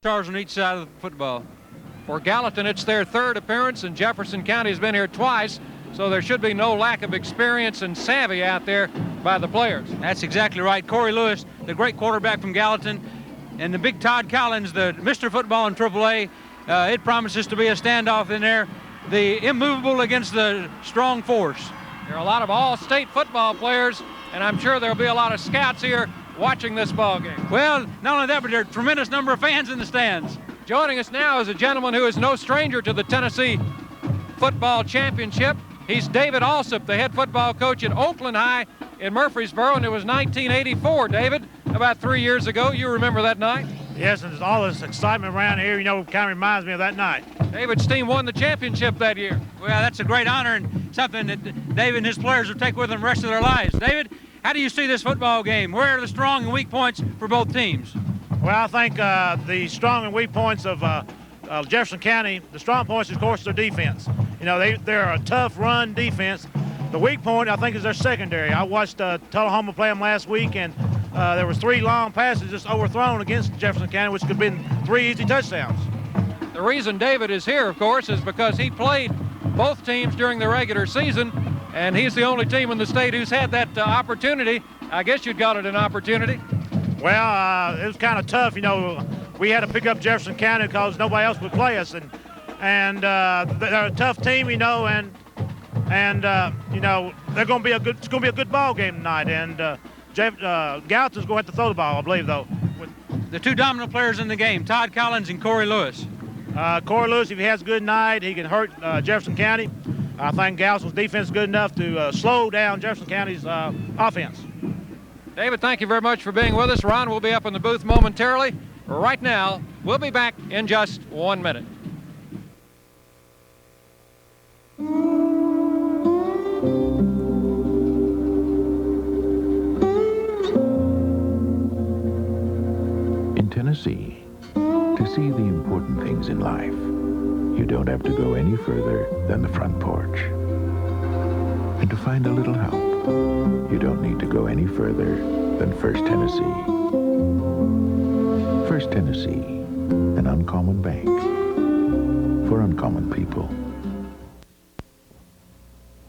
Stars on each side of the football. For Gallatin, it's their third appearance, and Jefferson County has been here twice, so there should be no lack of experience and savvy out there by the players. That's exactly right. Corey Lewis, the great quarterback from Gallatin, and the big Todd Collins, the Mr. Football in AAA. It promises to be a standoff in there. The immovable against the strong force. There are a lot of all-state football players, and I'm sure there'll be a lot of scouts here watching this ball game. Well, not only that, but there are a tremendous number of fans in the stands. Joining us now is a gentleman who is no stranger to the Tennessee Football Championship. He's David Alsop, the head football coach at Oakland High in Murfreesboro, and it was 1984, David, about 3 years ago. You remember that night? Yes, and there's all this excitement around here, kind of reminds me of that night. David's team won the championship that year. Well, that's a great honor and something that David and his players will take with them the rest of their lives. David, how do you see this football game? Where are the strong and weak points for both teams? Well, I think the strong and weak points of Jefferson County, the strong points, of course, their defense. They're a tough run defense. The weak point, I think, is their secondary. I watched Tullahoma play them last week, and there was 3 long passes just overthrown against Jefferson County, which could have been 3 easy touchdowns. The reason David is here, of course, is because he played both teams during the regular season, and he's the only team in the state who's had that opportunity. I guess you'd call it an opportunity. Well, it was kind of tough. We had to pick up Jefferson County because nobody else would play us, and they're a tough team, and they're going to be it's going to be a good ball game tonight, and Gallatin's going to have to throw the ball, I believe, though. The 2 dominant players in the game, Todd Collins and Corey Lewis. Corey Lewis, if he has a good night, he can hurt Jefferson County. I think Gallatin's defense is good enough to slow down Jefferson County's offense. David, thank you very much for being with us. Ron will be up in the booth momentarily. Right now, we'll be back in just 1 minute. In Tennessee, to see the important things in life, you don't have to go any further than the front porch. And to find a little help, you don't need to go any further than First Tennessee. First Tennessee, an uncommon bank for uncommon people.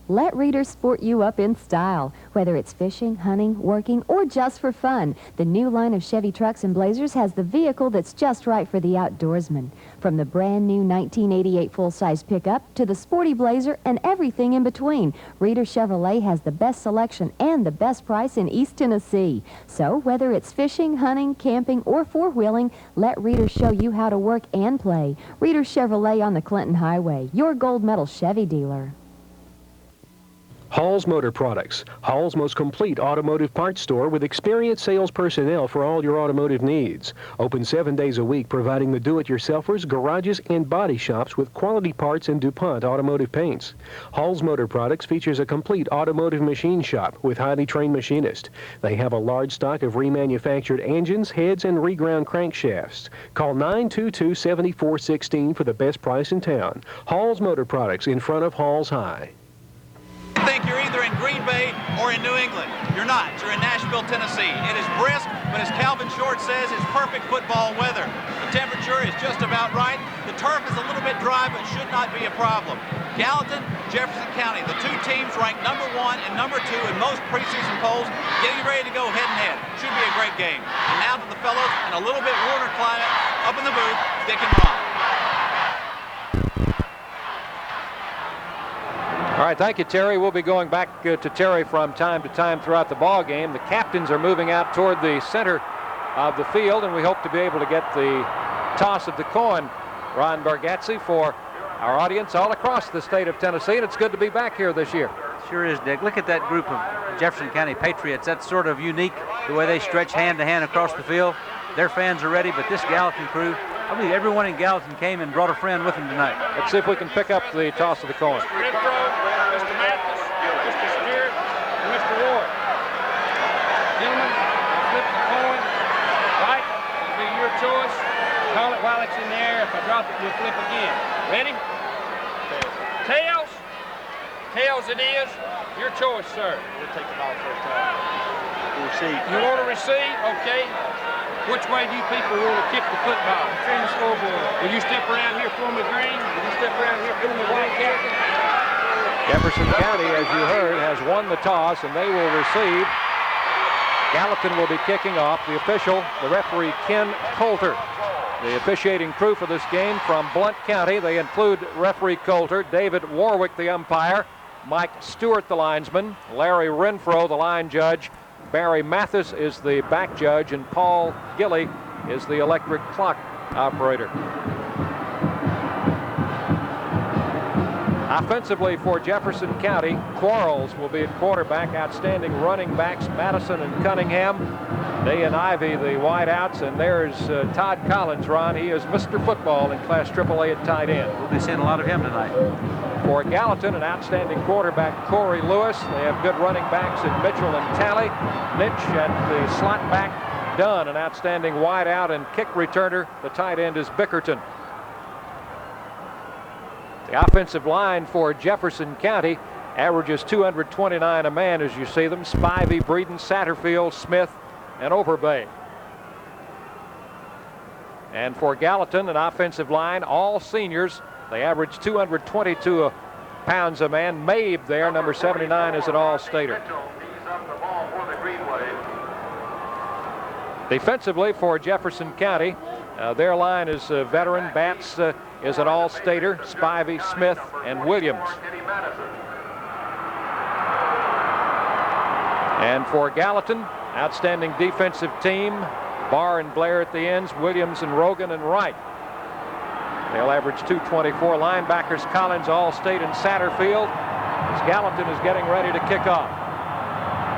Let Readers sport you up in style. Whether it's fishing, hunting, working, or just for fun, the new line of Chevy trucks and Blazers has the vehicle that's just right for the outdoorsman. From the brand new 1988 full-size pickup to the sporty Blazer and everything in between, Reader Chevrolet has the best selection and the best price in East Tennessee. So whether it's fishing, hunting, camping, or four-wheeling, let Reader show you how to work and play. Reader Chevrolet on the Clinton Highway, your gold medal Chevy dealer. Hall's Motor Products, Hall's most complete automotive parts store with experienced sales personnel for all your automotive needs. Open 7 days a week, providing the do-it-yourselfers, garages, and body shops with quality parts and DuPont automotive paints. Hall's Motor Products features a complete automotive machine shop with highly trained machinists. They have a large stock of remanufactured engines, heads, and reground crankshafts. Call 922-7416 for the best price in town. Hall's Motor Products, in front of Hall's High. Think you're either in Green Bay or in New England. You're not. You're in Nashville, Tennessee. It is brisk, but as Calvin Short says, it's perfect football weather. The temperature is just about right. The turf is a little bit dry, but should not be a problem. Gallatin, Jefferson County, the 2 teams ranked #1 and #2 in most preseason polls, getting ready to go head-and-head. Should be a great game. And now to the fellows in a little bit warmer climate, up in the booth, Dick and Ron. All right, thank you, Terry. We'll be going back to Terry from time to time throughout the ball game. The captains are moving out toward the center of the field, and we hope to be able to get the toss of the coin. Ron Bargatze for our audience all across the state of Tennessee, and it's good to be back here this year. Sure is, Dick. Look at that group of Jefferson County Patriots. That's sort of unique, the way they stretch hand to hand across the field. Their fans are ready, but this Gallatin crew, I believe everyone in Gallatin came and brought a friend with them tonight. Let's see if we can pick up the toss of the coin. Mr. Mathis, Mr. Spear, and Mr. Ward. Gentlemen, flip the coin. Right? It'll be your choice. Call it while it's in the air. If I drop it, you'll flip again. Ready? Tails. Tails it is. Your choice, sir. We'll take the ball first time. Receive. You want to receive? Okay. Which way do you people want to kick the football? Will you step around here for me, Green? Will you step around here for me, White Captain? Jefferson County, as you heard, has won the toss, and they will receive. Gallatin will be kicking off. The official, the referee, Ken Coulter. The officiating crew for this game from Blount County. They include referee Coulter, David Warwick, the umpire, Mike Stewart, the linesman, Larry Renfro, the line judge, Barry Mathis is the back judge, and Paul Gilley is the electric clock operator. Offensively for Jefferson County, Quarles will be at quarterback. Outstanding running backs, Madison and Cunningham. Day and Ivy, the wideouts, and there's Todd Collins, Ron. He is Mr. Football in Class AAA at tight end. We'll be seeing a lot of him tonight. For Gallatin, an outstanding quarterback, Corey Lewis. They have good running backs in Mitchell and Talley. Mitch at the slot back. Dunn, an outstanding wideout and kick returner. The tight end is Bickerton. The offensive line for Jefferson County averages 229 a man as you see them. Spivey, Breeden, Satterfield, Smith, and Overbay. And for Gallatin, an offensive line, all seniors. They average 222 pounds a man. Mabe there, number 79, is an all-stater. Defensively for Jefferson County, their line is veteran. Batts is an all-stater. Spivey, Smith, and Williams. And for Gallatin, outstanding defensive team. Barr and Blair at the ends, Williams and Rogan and Wright. They'll average 224. Linebackers Collins, All-State, and Satterfield as Gallatin is getting ready to kick off.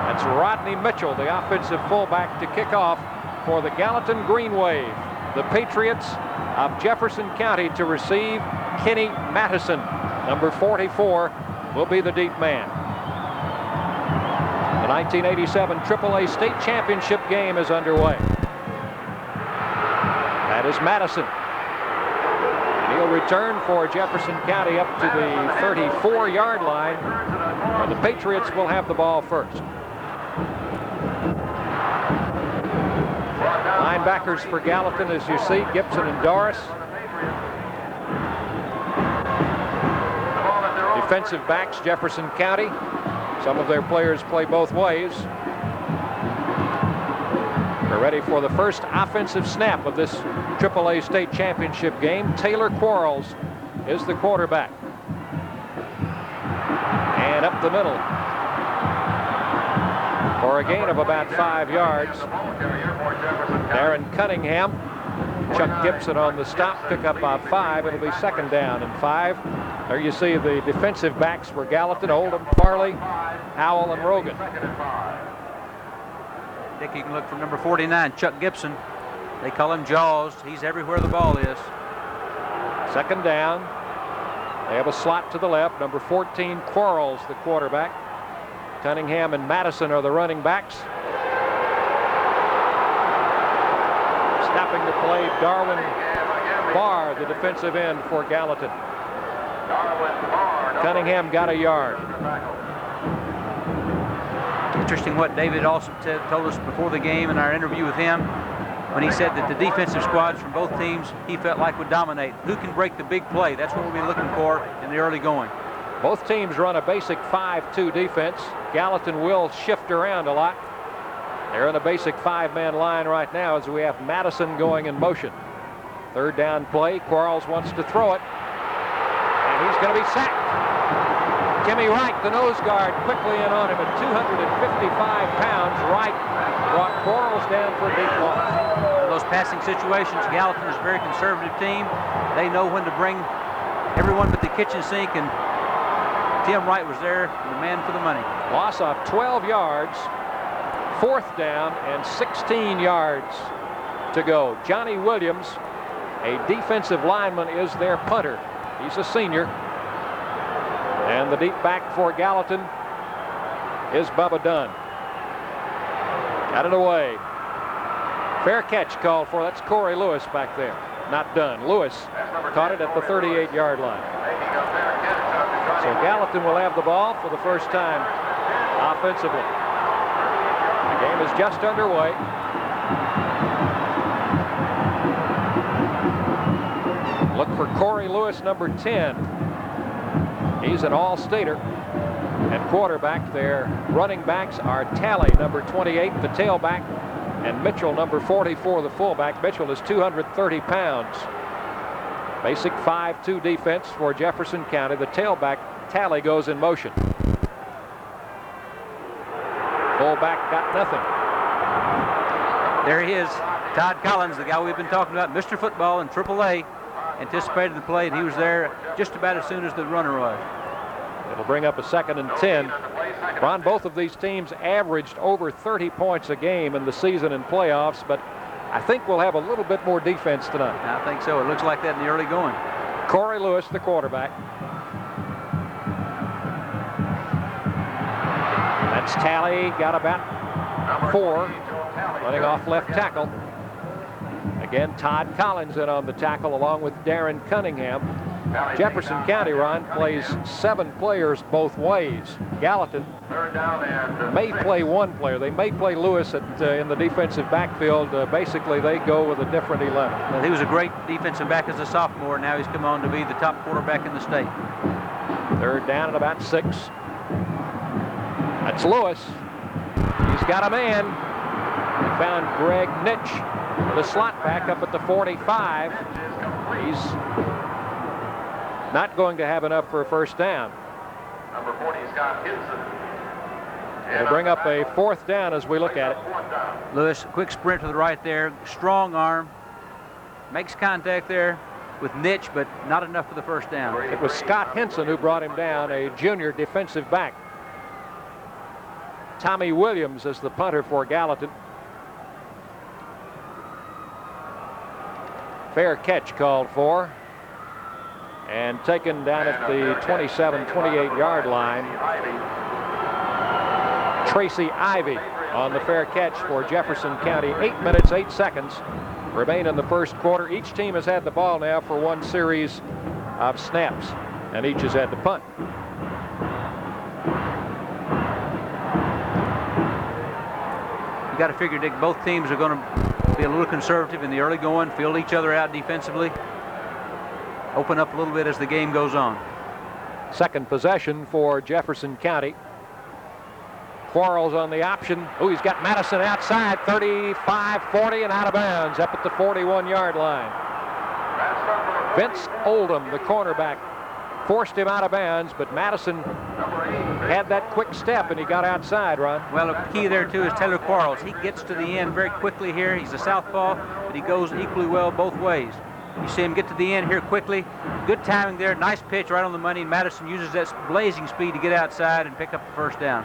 That's Rodney Mitchell, the offensive fullback, to kick off for the Gallatin Green Wave. The Patriots of Jefferson County to receive Kenny Madison. Number 44 will be the deep man. The 1987 AAA State Championship game is underway. That is Madison. And he'll return for Jefferson County up to the 34-yard line, where the Patriots will have the ball first. Linebackers for Gallatin, as you see, Gibson and Doris. Defensive backs, Jefferson County. Some of their players play both ways. We're ready for the first offensive snap of this AAA State Championship game. Taylor Quarles is the quarterback. And up the middle for a gain of about 5 yards. Darren Cunningham, Chuck Gibson on the stop, pick up about 5. It'll be second down and 5. There you see the defensive backs for Gallatin: Oldham, Farley, Howell, and Rogan. Dick, you can look for number 49, Chuck Gibson. They call him Jaws. He's everywhere the ball is. Second down. They have a slot to the left. Number 14, Quarles, the quarterback. Cunningham and Madison are the running backs. Stopping the play, Darwin Barr, the defensive end for Gallatin. Cunningham got a yard. Interesting what David also told us before the game in our interview with him, when he said that the defensive squads from both teams he felt like would dominate. Who can break the big play? That's what we'll be looking for in the early going. Both teams run a basic 5-2 defense. Gallatin will shift around a lot. They're in a basic 5-man line right now as we have Madison going in motion. Third down play. Quarles wants to throw it, and he's going to be sacked. Timmy Wright, the nose guard, quickly in on him at 255 pounds. Wright brought Quarles down for a deep loss. In those passing situations, Gallatin is a very conservative team. They know when to bring everyone but the kitchen sink, and Tim Wright was there, the man for the money. Loss of 12 yards, fourth down, and 16 yards to go. Johnny Williams, a defensive lineman, is their punter. He's a senior. And the deep back for Gallatin is Bubba Dunn. Got it away. Fair catch called for. That's Corey Lewis back there, not Dunn. Lewis caught it at the 38-yard line. So Gallatin will have the ball for the first time offensively. The game is just underway. Look for Corey Lewis, number 10. He's an all-stater at quarterback. Their running backs are Talley, number 28, the tailback, and Mitchell, number 44, the fullback. Mitchell is 230 pounds. Basic 5-2 defense for Jefferson County. The tailback, Talley, goes in motion. Fullback got nothing. There he is, Todd Collins, the guy we've been talking about, Mr. Football in AAA. Anticipated the play, and he was there just about as soon as the runner was. It'll bring up a 2nd and 10. Ron, both of these teams averaged over 30 points a game in the season and playoffs, but I think we'll have a little bit more defense tonight. I think so. It looks like that in the early going. Corey Lewis, the quarterback. That's Talley, got about 4, running off left tackle. Again, Todd Collins in on the tackle along with Darren Cunningham. Jefferson County, Ron, plays 7 players both ways. Gallatin may play 1 player. They may play Lewis in the defensive backfield. Basically, they go with a different 11. Well, he was a great defensive back as a sophomore. Now he's come on to be the top quarterback in the state. 3rd down at about 6. That's Lewis. He's got a man. He found Greg Nitch, the slot back up at the 45. He's not going to have enough for a first down. Number 40, Scott Henson. We'll bring up a 4th down as we look at it. Lewis, quick sprint to the right there, strong arm, makes contact there with Nitch, but not enough for the first down. It was Scott Henson who brought him down, a junior defensive back. Tommy Williams is the punter for Gallatin. Fair catch called for, and taken down at the 27-28 yard line. Tracy Ivy on the fair catch for Jefferson County. 8 minutes, 8 seconds remain in the first quarter. Each team has had the ball now for 1 series of snaps, and each has had to punt. You got to figure, Dick, both teams are going to be a little conservative in the early going, fill each other out defensively, open up a little bit as the game goes on. Second possession for Jefferson County. Quarles on the option. Oh, he's got Madison outside, 35, 40, and out of bounds up at the 41-yard line. Vince Oldham, the cornerback, forced him out of bounds, but Madison had that quick step and he got outside, Ron. Well, the key there too is Taylor Quarles. He gets to the end very quickly here. He's a southpaw, but he goes equally well both ways. You see him get to the end here quickly. Good timing there. Nice pitch right on the money. Madison uses that blazing speed to get outside and pick up the first down.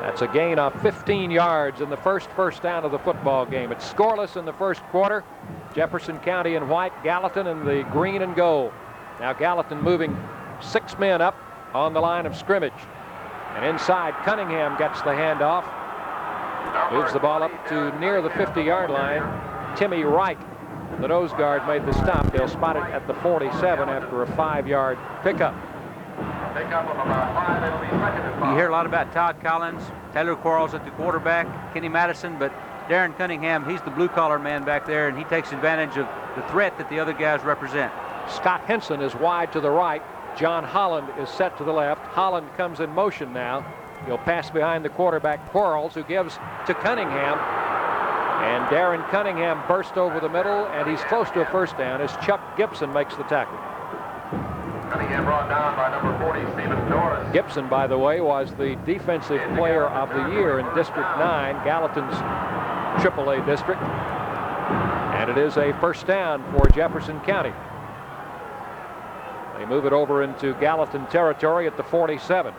That's a gain of 15 yards in the first down of the football game. It's scoreless in the first quarter. Jefferson County in white, Gallatin in the green and gold. Now Gallatin moving 6 men up on the line of scrimmage. And inside, Cunningham gets the handoff. Moves the ball up to near the 50-yard line. Timmy Wright, the nose guard, made the stop. They'll spot it at the 47 after a 5-yard pickup. You hear a lot about Todd Collins, Taylor Quarles at the quarterback, Kenny Madison, but Darren Cunningham, he's the blue-collar man back there, and he takes advantage of the threat that the other guys represent. Scott Henson is wide to the right. John Holland is set to the left. Holland comes in motion now. He'll pass behind the quarterback, Quarles, who gives to Cunningham. And Darren Cunningham burst over the middle, and he's close to a first down as Chuck Gibson makes the tackle. Cunningham brought down by number 40, Stephen Doris. Gibson, by the way, was the defensive player of the year in District 9, Gallatin's AAA district. And it is a first down for Jefferson County. They move it over into Gallatin territory at the 47.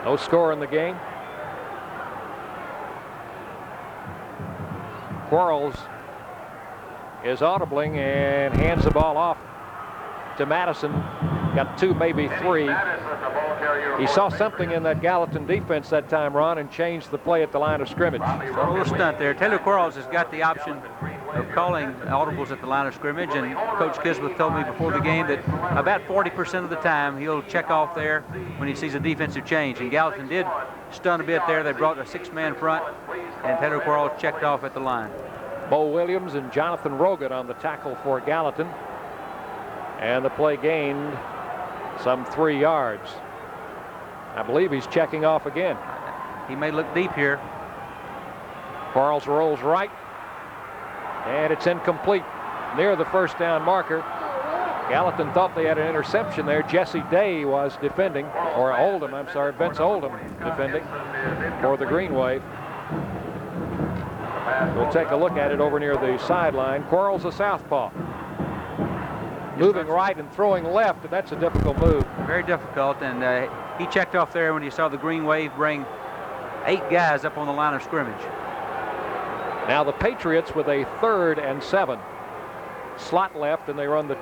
No score in the game. Quarles is audibling and hands the ball off to Madison. Got 2, maybe 3. He saw something in that Gallatin defense that time, Ron, and changed the play at the line of scrimmage. A little stunt there. Taylor Quarles has got the option of calling audibles at the line of scrimmage, and Coach Kisbeth told me before the game that about 40% of the time he'll check off there when he sees a defensive change. And Gallatin did stun a bit there. They brought a 6-man front, and Taylor Quarles checked off at the line. Bo Williams and Jonathan Rogan on the tackle for Gallatin. And the play gained some 3 yards. I believe he's checking off again. He may look deep here. Quarles rolls right. And it's incomplete near the first down marker. Gallatin thought they had an interception there. Jesse Day was defending, or Oldham, I'm sorry, Vince Oldham defending for the Green Wave. We'll take a look at it over near the sideline. Quarles a southpaw. Moving right and throwing left, and that's a difficult move. Very difficult, and he checked off there when he saw the Green Wave bring 8 guys up on the line of scrimmage. Now the Patriots with a 3rd and 7. Slot left, and they run the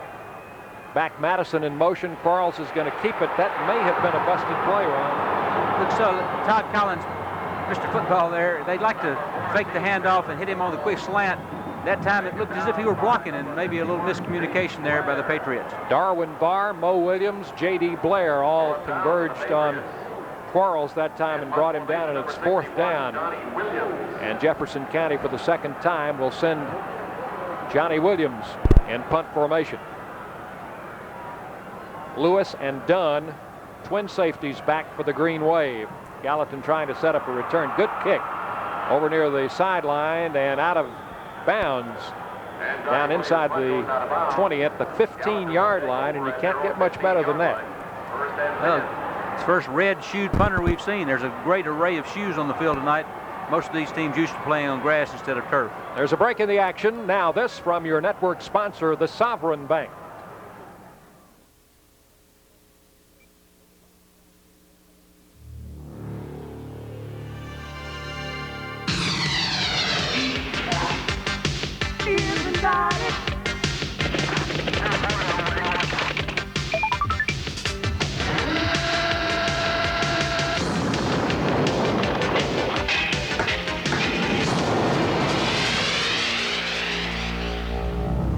back Madison in motion. Quarles is going to keep it. That may have been a busted play, Ron. Looks so. Todd Collins, Mr. Football there, they'd like to fake the handoff and hit him on the quick slant. That time it looked as if he were blocking, and maybe a little miscommunication there by the Patriots. Darwin Barr, Mo Williams, J.D. Blair all converged on Quarles that time and brought him down, and it's 4th down. And Jefferson County for the second time will send Johnny Williams in punt formation. Lewis and Dunn, twin safeties, back for the Green Wave. Gallatin trying to set up a return. Good kick over near the sideline and out of bounds down inside the 20 at the 15-yard line, and you can't get much better than that. Well, it's the first red-shoed punter we've seen. There's a great array of shoes on the field tonight. Most of these teams used to playing on grass instead of turf. There's a break in the action. Now this from your network sponsor, the Sovereign Bank.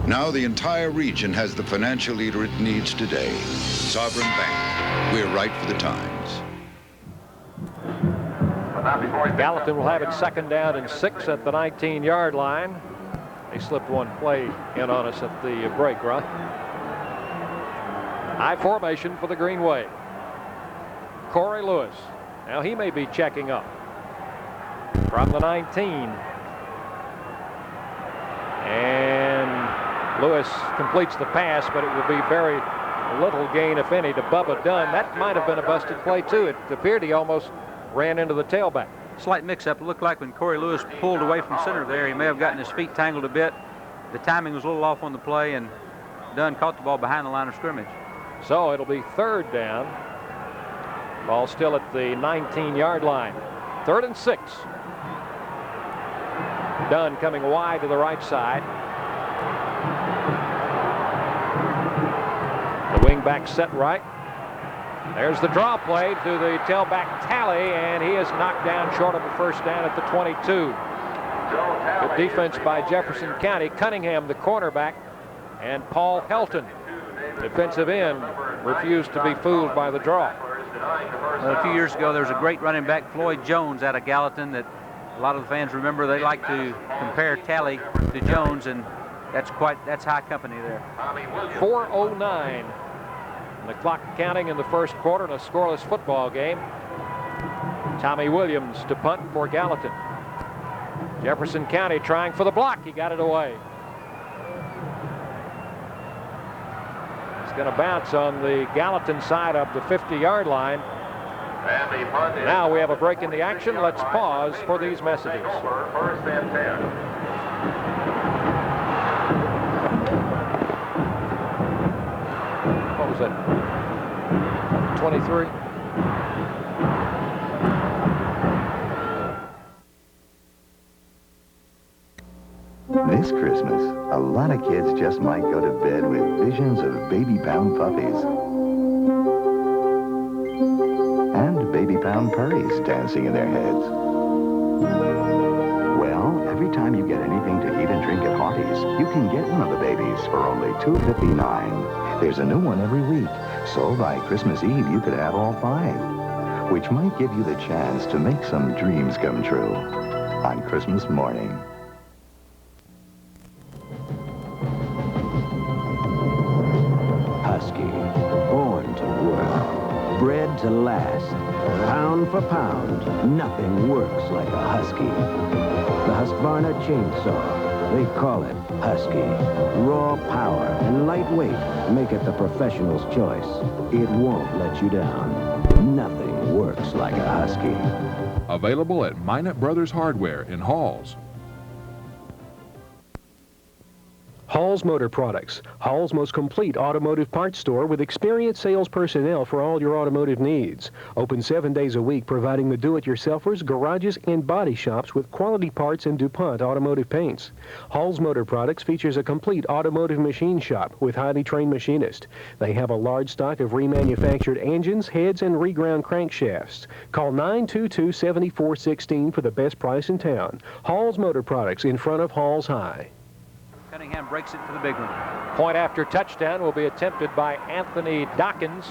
Now the entire region has the financial leader it needs today. Sovereign Bank. We're right for the times. Gallatin will have it 2nd down and 6 at the 19-yard line. They slipped one play in on us at the break, Ron. High formation for the Green Wave. Corey Lewis. Now he may be checking up from the 19. And Lewis completes the pass, but it will be very little gain, if any, to Bubba Dunn. That might have been a busted play, too. It appeared he almost ran into the tailback. Slight mix-up. It looked like when Corey Lewis pulled away from center there, he may have gotten his feet tangled a bit. The timing was a little off on the play, and Dunn caught the ball behind the line of scrimmage. So it'll be 3rd down. Ball still at the 19-yard line. 3rd and 6. Dunn coming wide to the right side. The wing-back set right. There's the draw play to the tailback Talley, and he is knocked down short of a first down at the 22. Good defense by Jefferson County. Cunningham, the cornerback, and Paul Helton, defensive end, refused to be fooled by the draw. Well, a few years ago, there was a great running back, Floyd Jones, out of Gallatin, that a lot of the fans remember. They like to compare Talley to Jones, and that's high company there. 4:09. The clock counting in the first quarter in a scoreless football game. Tommy Williams to punt for Gallatin. Jefferson County trying for the block. He got it away. It's going to bounce on the Gallatin side of the 50-yard line. Now we have a break in the action. Let's pause for these messages. 1st and 10. What was that? 23. This Christmas, a lot of kids just might go to bed with visions of baby pound puppies and baby pound purries dancing in their heads. Well, every time you get anything to eat and drink at Hardee's, you can get one of the babies for only $2.59. There's a new one every week, so by Christmas Eve you could have all 5, which might give you the chance to make some dreams come true on Christmas morning. to last. Pound for pound, nothing works like a Husky. The Husqvarna chainsaw, they call it Husky. Raw power and lightweight make it the professional's choice. It won't let you down. Nothing works like a Husky. Available at Minot Brothers Hardware in Halls. Hall's Motor Products, Hall's most complete automotive parts store with experienced sales personnel for all your automotive needs. Open 7 days a week, providing the do-it-yourselfers, garages, and body shops with quality parts and DuPont automotive paints. Hall's Motor Products features a complete automotive machine shop with highly trained machinists. They have a large stock of remanufactured engines, heads, and reground crankshafts. Call 922-7416 for the best price in town. Hall's Motor Products, in front of Halls High. Cunningham breaks it for the big one. Point after touchdown will be attempted by Anthony Dawkins.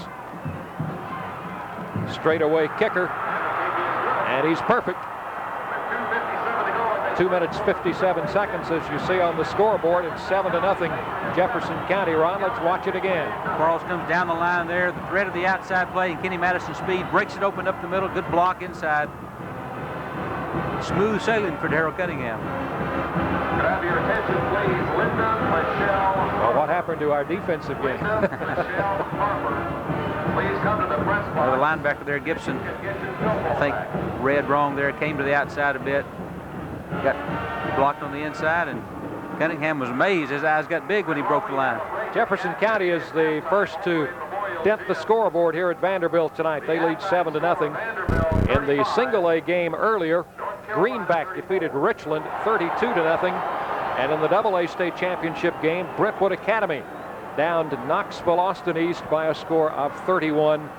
Straightaway kicker. And he's perfect. 2 minutes 57 seconds as you see on the scoreboard. It's 7-0 Jefferson County. Ron, let's watch it again. Quarles comes down the line there. The threat of the outside play and Kenny Madison's speed breaks it open up the middle. Good block inside. Smooth sailing for Darrell Cunningham. Grab your attention, please. Linda Michelle. Well, what happened to our defensive game? Please come to the press box. The linebacker there, Gibson, I think read wrong there. Came to the outside a bit. Got blocked on the inside, and Cunningham was amazed. His eyes got big when he broke the line. Jefferson County is the first to dent the scoreboard here at Vanderbilt tonight. They lead 7-0. In the single-A game earlier, Greenback defeated Richland 32-0. And in the AA state championship game, Brentwood Academy down to Knoxville Austin East by a score of 31-6.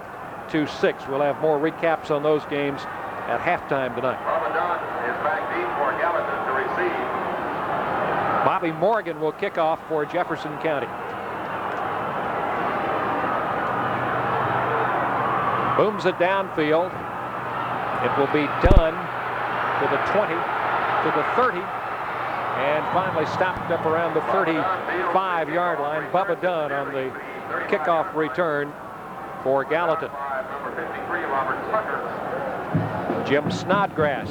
We'll have more recaps on those games at halftime tonight. Is back deep for Gallatin to receive. Bobby Morgan will kick off for Jefferson County. Booms it downfield. It will be done to the 20, to the 30, and finally stopped up around the 35-yard line. Bubba Dunn on the kickoff return for Gallatin. Jim Snodgrass,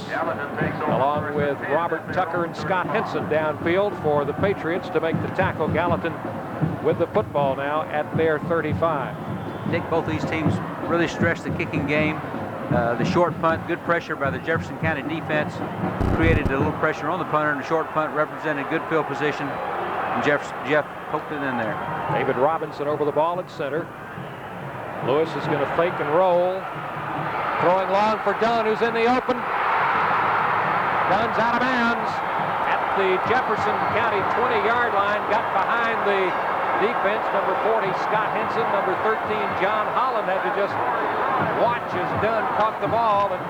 along with Robert Tucker and Scott Henson downfield for the Patriots to make the tackle. Gallatin with the football now at their 35. Dick, both these teams really stressed the kicking game. The short punt, good pressure by the Jefferson County defense, created a little pressure on the punter, and the short punt represented good field position. And Jeff poked it in there. David Robinson over the ball at center. Lewis is going to fake and roll. Throwing long for Dunn, who's in the open. Dunn's out of bounds at the Jefferson County 20-yard line. Got behind the defense. Number 40, Scott Henson. Number 13, John Holland, had to just watch as Dunn caught the ball and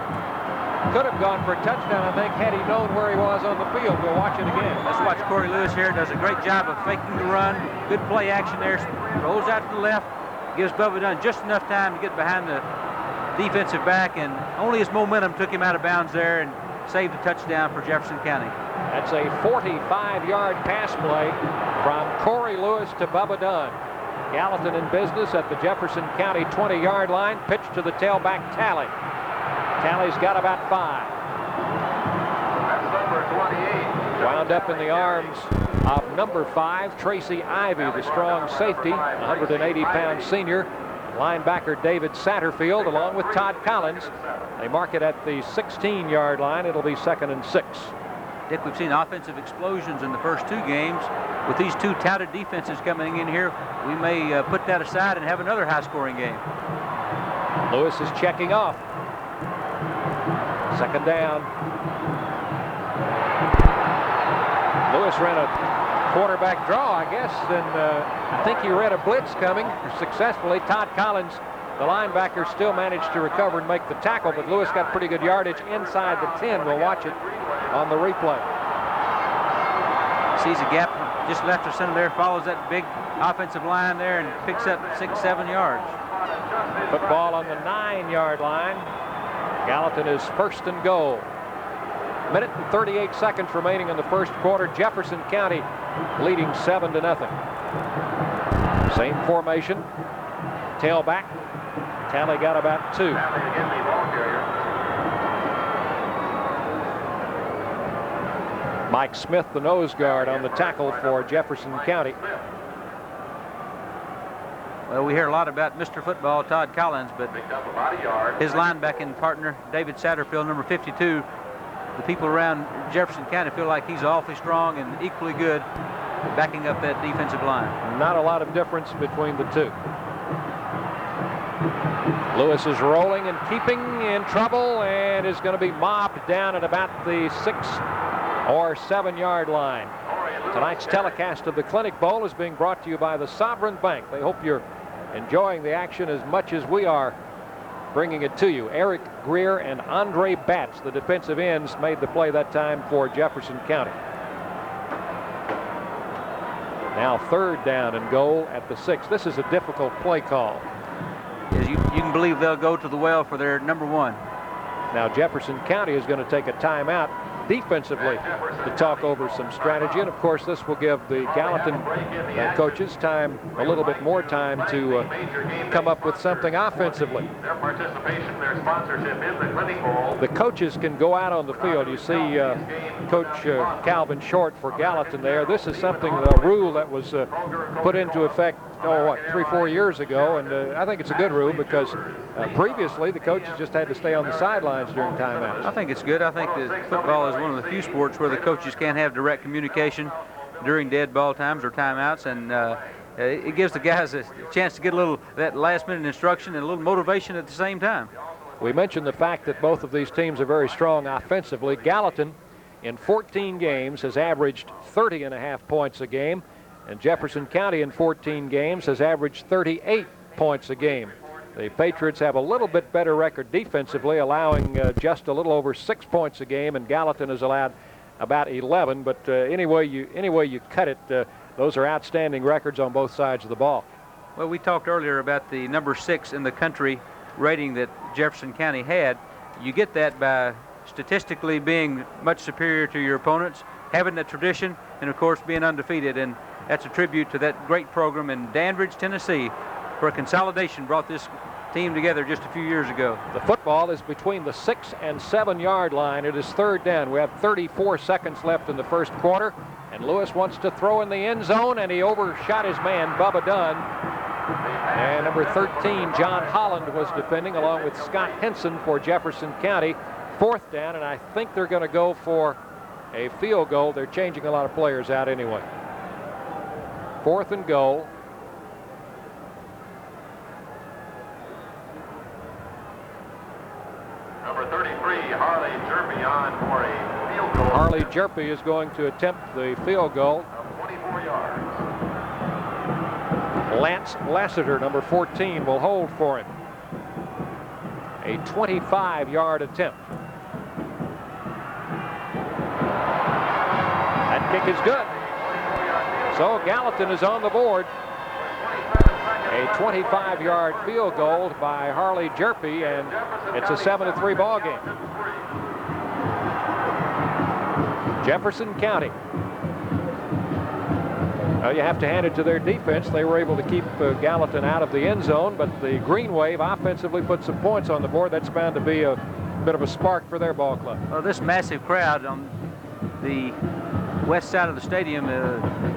could have gone for a touchdown, I think, had he known where he was on the field. We'll watch it again. Let's watch Corey Lewis here. Does a great job of faking the run. Good play action there. Rolls out to the left. Gives Bubba Dunn just enough time to get behind the defensive back, and only his momentum took him out of bounds there and saved a touchdown for Jefferson County. That's a 45-yard pass play from Corey Lewis to Bubba Dunn. Gallatin in business at the Jefferson County 20-yard line. Pitch to the tailback, Talley. Talley's got about 5. That's number 28. Wound up in the arms of number 5, Tracy Ivy, the strong safety, 180-pound senior. Linebacker David Satterfield along with Todd Collins. They mark it at the 16-yard line. It'll be 2nd and 6. Dick, we've seen offensive explosions in the first 2 games. With these 2 touted defenses coming in here, we may put that aside and have another high-scoring game. Lewis is checking off. 2nd down. Lewis ran a quarterback draw, I guess, and I think he read a blitz coming successfully. Todd Collins, the linebacker, still managed to recover and make the tackle, but Lewis got pretty good yardage inside the 10. We'll watch it on the replay. Sees a gap just left of center there, follows that big offensive line there and picks up 6-7 yards. Football on the 9-yard line. Gallatin is 1st and goal. Minute and 38 seconds remaining in the first quarter. Jefferson County leading 7-0. Same formation. Tailback. Tally got about 2. Mike Smith, the nose guard, on the tackle for Jefferson County. Well, we hear a lot about Mr. Football, Todd Collins, but his linebacking partner, David Satterfield, number 52, the people around Jefferson County feel like he's awfully strong and equally good backing up that defensive line. Not a lot of difference between the two. Lewis is rolling and keeping in trouble and is going to be mobbed down at about the 6 or 7 yard line. Tonight's telecast of the Clinic Bowl is being brought to you by the Sovereign Bank. They hope you're enjoying the action as much as we are bringing it to you. Eric Greer and Andre Batts, the defensive ends, made the play that time for Jefferson County. Now 3rd down and goal at the 6. This is a difficult play call. Yes, you can believe they'll go to the well for their number 1. Now Jefferson County is going to take a timeout defensively to talk over some strategy, and of course this will give the Gallatin coaches time, a little bit more time to come up with something offensively. Their participation, their sponsorship in the Clinic Bowl. The coaches can go out on the field. You see Coach Calvin Short for Gallatin there. This is something, a rule that was put into effect, 3-4 years ago, and I think it's a good rule because previously the coaches just had to stay on the sidelines during timeouts. I think it's good. I think that football is one of the few sports where the coaches can't have direct communication during dead ball times or timeouts, and it gives the guys a chance to get a little that last-minute instruction and a little motivation at the same time. We mentioned the fact that both of these teams are very strong offensively. Gallatin in 14 games has averaged 30.5 points a game, and Jefferson County in 14 games has averaged 38 points a game. The Patriots have a little bit better record defensively, allowing just a little over 6 points a game, and Gallatin has allowed about 11. But any way you cut it, those are outstanding records on both sides of the ball. Well, we talked earlier about the number 6 in the country rating that Jefferson County had. You get that by statistically being much superior to your opponents, having that tradition, and of course being undefeated. And that's a tribute to that great program in Danbridge, Tennessee, where consolidation brought this team together just a few years ago. The football is between the 6 and 7 yard line. It is 3rd down. We have 34 seconds left in the first quarter, and Lewis wants to throw in the end zone, and he overshot his man, Bubba Dunn. And number 13, John Holland, was defending along with Scott Henson for Jefferson County. 4th down, and I think they're going to go for a field goal. They're changing a lot of players out anyway. 4th and goal. Number 33, Harley Jerpy on for a field goal. Harley Jerpy is going to attempt the field goal. 24 yards. Lance Lassiter, number 14, will hold for him. A 25-yard attempt. That kick is good. So Gallatin is on the board. A 25-yard field goal by Harley Jerpy, and it's a 7-3 ball game. Jefferson County. Well, you have to hand it to their defense. They were able to keep Gallatin out of the end zone, but the Green Wave offensively put some points on the board. That's bound to be a bit of a spark for their ball club. Well, this massive crowd on the west side of the stadium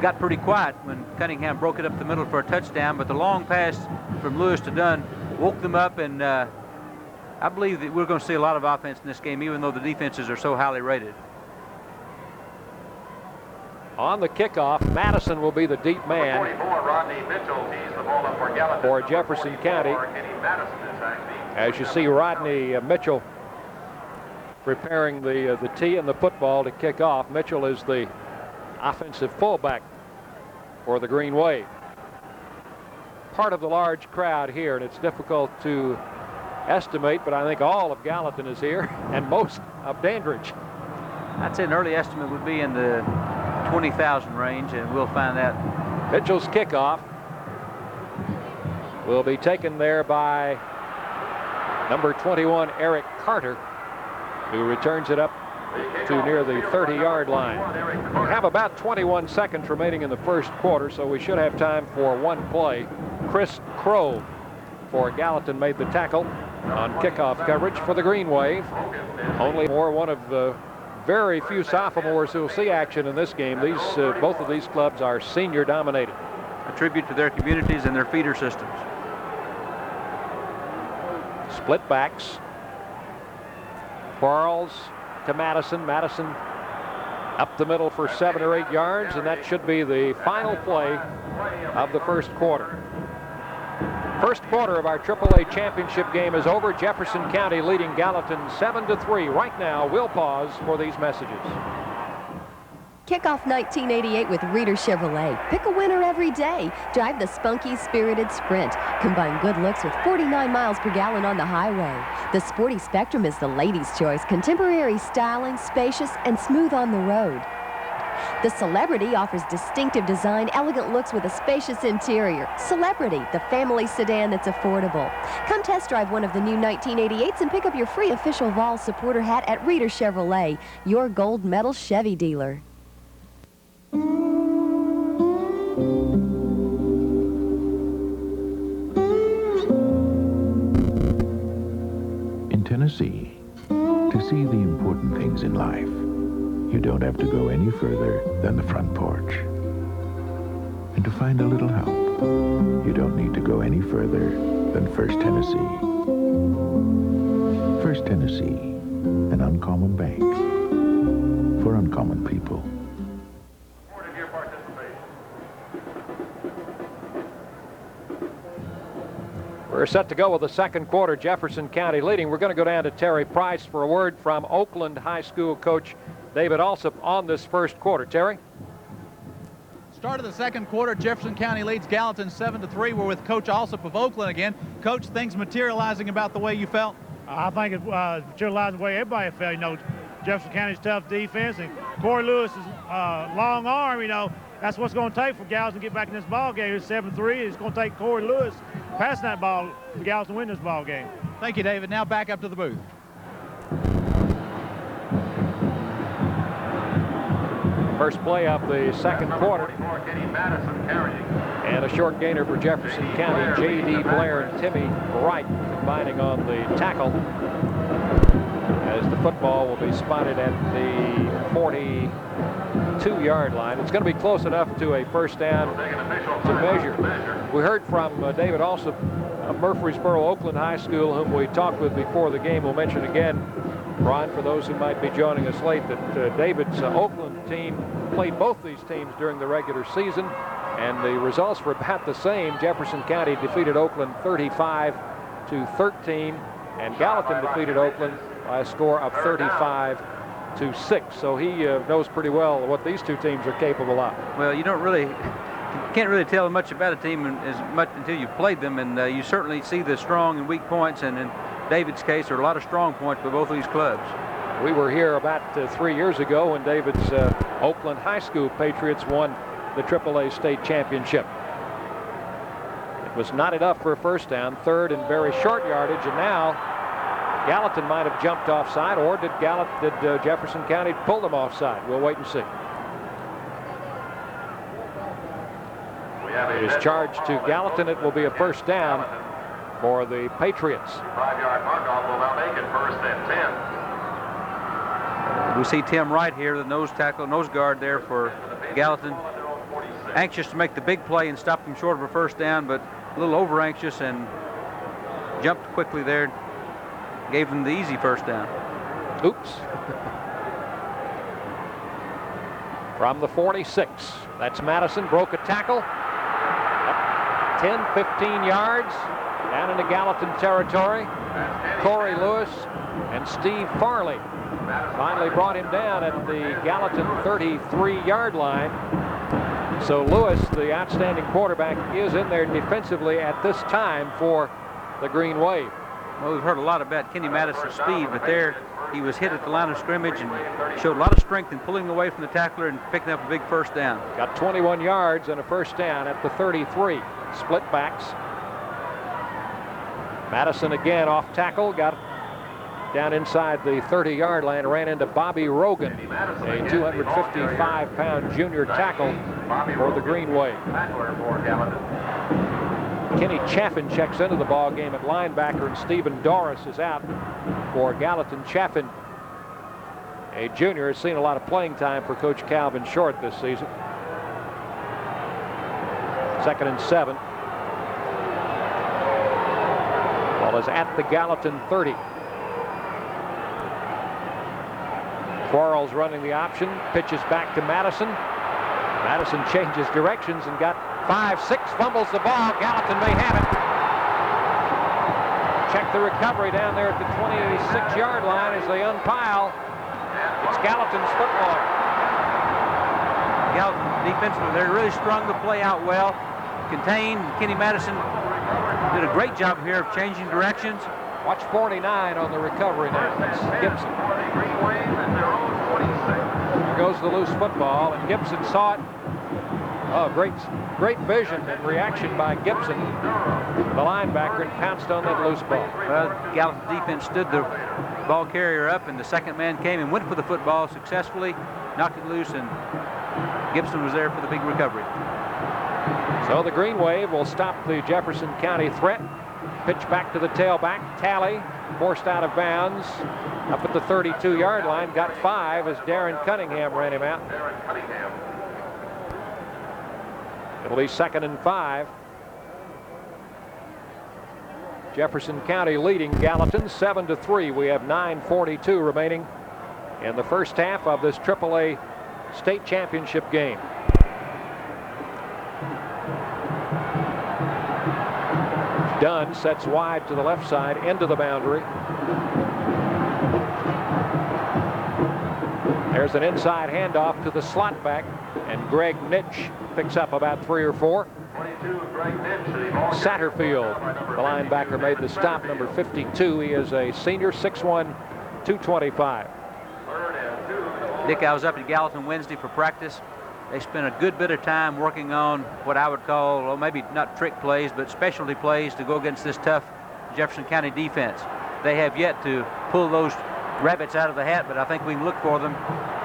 got pretty quiet when Cunningham broke it up the middle for a touchdown, but the long pass from Lewis to Dunn woke them up, and I believe that we're going to see a lot of offense in this game, even though the defenses are so highly rated. On the kickoff, Madison will be the deep man 44, Rodney Mitchell tees the ball up for Gallatin. for Jefferson County. As you see Rodney Mitchell preparing the tee and the football to kick off. Mitchell is the offensive fullback for the Green Wave. Part of the large crowd here, and it's difficult to estimate, but I think all of Gallatin is here and most of Dandridge. I'd say an early estimate would be in the 20,000 range, and we'll find out. Mitchell's kickoff will be taken there by number 21, Eric Carter, who returns it up to near the 30-yard line. We have about 21 seconds remaining in the first quarter, so we should have time for one play. Chris Crow for Gallatin made the tackle on kickoff coverage for the Green Wave. Only more one of the very few sophomores who will see action in this game. Both of these clubs are senior dominated. A tribute to their communities and their feeder systems. Split backs. Quarles to Madison. Madison up the middle for 7 or 8 yards, and that should be the final play of the first quarter. First quarter of our AAA championship game is over. Jefferson County leading Gallatin 7-3. Right now, we'll pause for these messages. Kick off 1988 with Reeder Chevrolet. Pick a winner every day. Drive the spunky, spirited Sprint. Combine good looks with 49 miles per gallon on the highway. The Sporty Spectrum is the ladies' choice. Contemporary styling, spacious, and smooth on the road. The Celebrity offers distinctive design, elegant looks with a spacious interior. Celebrity, the family sedan that's affordable. Come test drive one of the new 1988s and pick up your free official Vol supporter hat at Reeder Chevrolet, your gold medal Chevy dealer. In Tennessee, to see the important things in life, you don't have to go any further than the front porch. And to find a little help, you don't need to go any further than First Tennessee. First Tennessee, an uncommon bank for uncommon people. We're set to go with the second quarter. Jefferson County leading. We're going to go down to Terry Price for a word from Oakland High School coach David Alsop on this first quarter. Terry? Start of the second quarter, Jefferson County leads Gallatin 7-3. We're with Coach Alsop of Oakland again. Coach, things materializing about the way you felt? I think it materializing the way everybody felt. You know, Jefferson County's tough defense, and Corey Lewis's long arm, you know, that's what's going to take for Gallatin to get back in this ball game. It's 7-3. It's going to take Corey Lewis passing that ball for Gallatin to win this ball game. Thank you, David. Now back up to the booth. First play of the second quarter. And a short gainer for Jefferson County. J.D. Blair and Timmy Wright combining on the tackle, as the football will be spotted at the 42-yard line. It's going to be close enough to a first down to measure. We heard from David Alsop of Murfreesboro Oakland High School, whom we talked with before the game. We'll mention again, Ron, for those who might be joining us late, that David's Oakland team played both these teams during the regular season, and the results were about the same. Jefferson County defeated Oakland 35-13, and Gallatin defeated Oakland by a score of 35-6. So he knows pretty well what these two teams are capable of. Well, you can't really tell much about a team as much until you've played them, and you certainly see the strong and weak points, and in David's case, there are a lot of strong points by both of these clubs. We were here about 3 years ago when David's Oakland High School Patriots won the AAA state championship. It was not enough for a first down, third and very short yardage, and now Gallatin might have jumped offside, or did Jefferson County pull them offside? We'll wait and see. It is charged to Gallatin. It will be a first down for the Patriots. 5-yard mark-off will now make it first and 10. We see Tim Wright here, the nose guard there for Gallatin. Anxious to make the big play and stop them short of a first down, but a little over anxious and jumped quickly there. Gave them the easy first down. Oops. From the 46, that's Madison, broke a tackle. 10, 15 yards down into Gallatin territory. Corey Lewis and Steve Farley finally brought him down at the Gallatin 33-yard line. So Lewis, the outstanding quarterback, is in there defensively at this time for the Green Wave. Well, we've heard a lot about Kenny Madison's speed, but there he was hit at the line of scrimmage and showed a lot of strength in pulling away from the tackler and picking up a big first down. Got 21 yards and a first down at the 33. Split backs. Madison again off tackle, got down inside the 30-yard line, ran into Bobby Rogan, a 255-pound junior tackle for the Green Wave. Kenny Chaffin checks into the ball game at linebacker, and Stephen Doris is out for Gallatin. Chaffin, a junior, has seen a lot of playing time for Coach Calvin Short this season. 2nd and 7. Ball is at the Gallatin 30. Quarles running the option, pitches back to Madison. Madison changes directions and got 5-6, fumbles the ball. Gallatin may have it. Check the recovery down there at the 26-yard line as they unpile. It's Gallatin's football. Gallatin defensively, they're really strung the play out well. Contained. Kenny Madison did a great job here of changing directions. Watch 49 on the recovery now. That's Gibson. There goes the loose football, and Gibson saw it. Oh, great vision and reaction by Gibson, the linebacker, and pounced on that loose ball. Well, Gallatin defense stood the ball carrier up, and the second man came and went for the football successfully, knocked it loose, and Gibson was there for the big recovery. So the green wave will stop the Jefferson County threat. Pitch back to the tailback. Talley forced out of bounds up at the 32-yard line. Got 5 as Darren Cunningham ran him out. It'll be 2nd and 5. Jefferson County leading Gallatin 7-3. We have 9:42 remaining in the first half of this AAA state championship game. Dunn sets wide to the left side, into the boundary. There's an inside handoff to the slot back, and Greg Nitch picks up about 3 or 4. Satterfield, the linebacker, made the stop, number 52. He is a senior, 6'1", 225. Dick, I was up at Gallatin Wednesday for practice. They spent a good bit of time working on what I would call, well, maybe not trick plays, but specialty plays to go against this tough Jefferson County defense. They have yet to pull those rabbits out of the hat, but I think we can look for them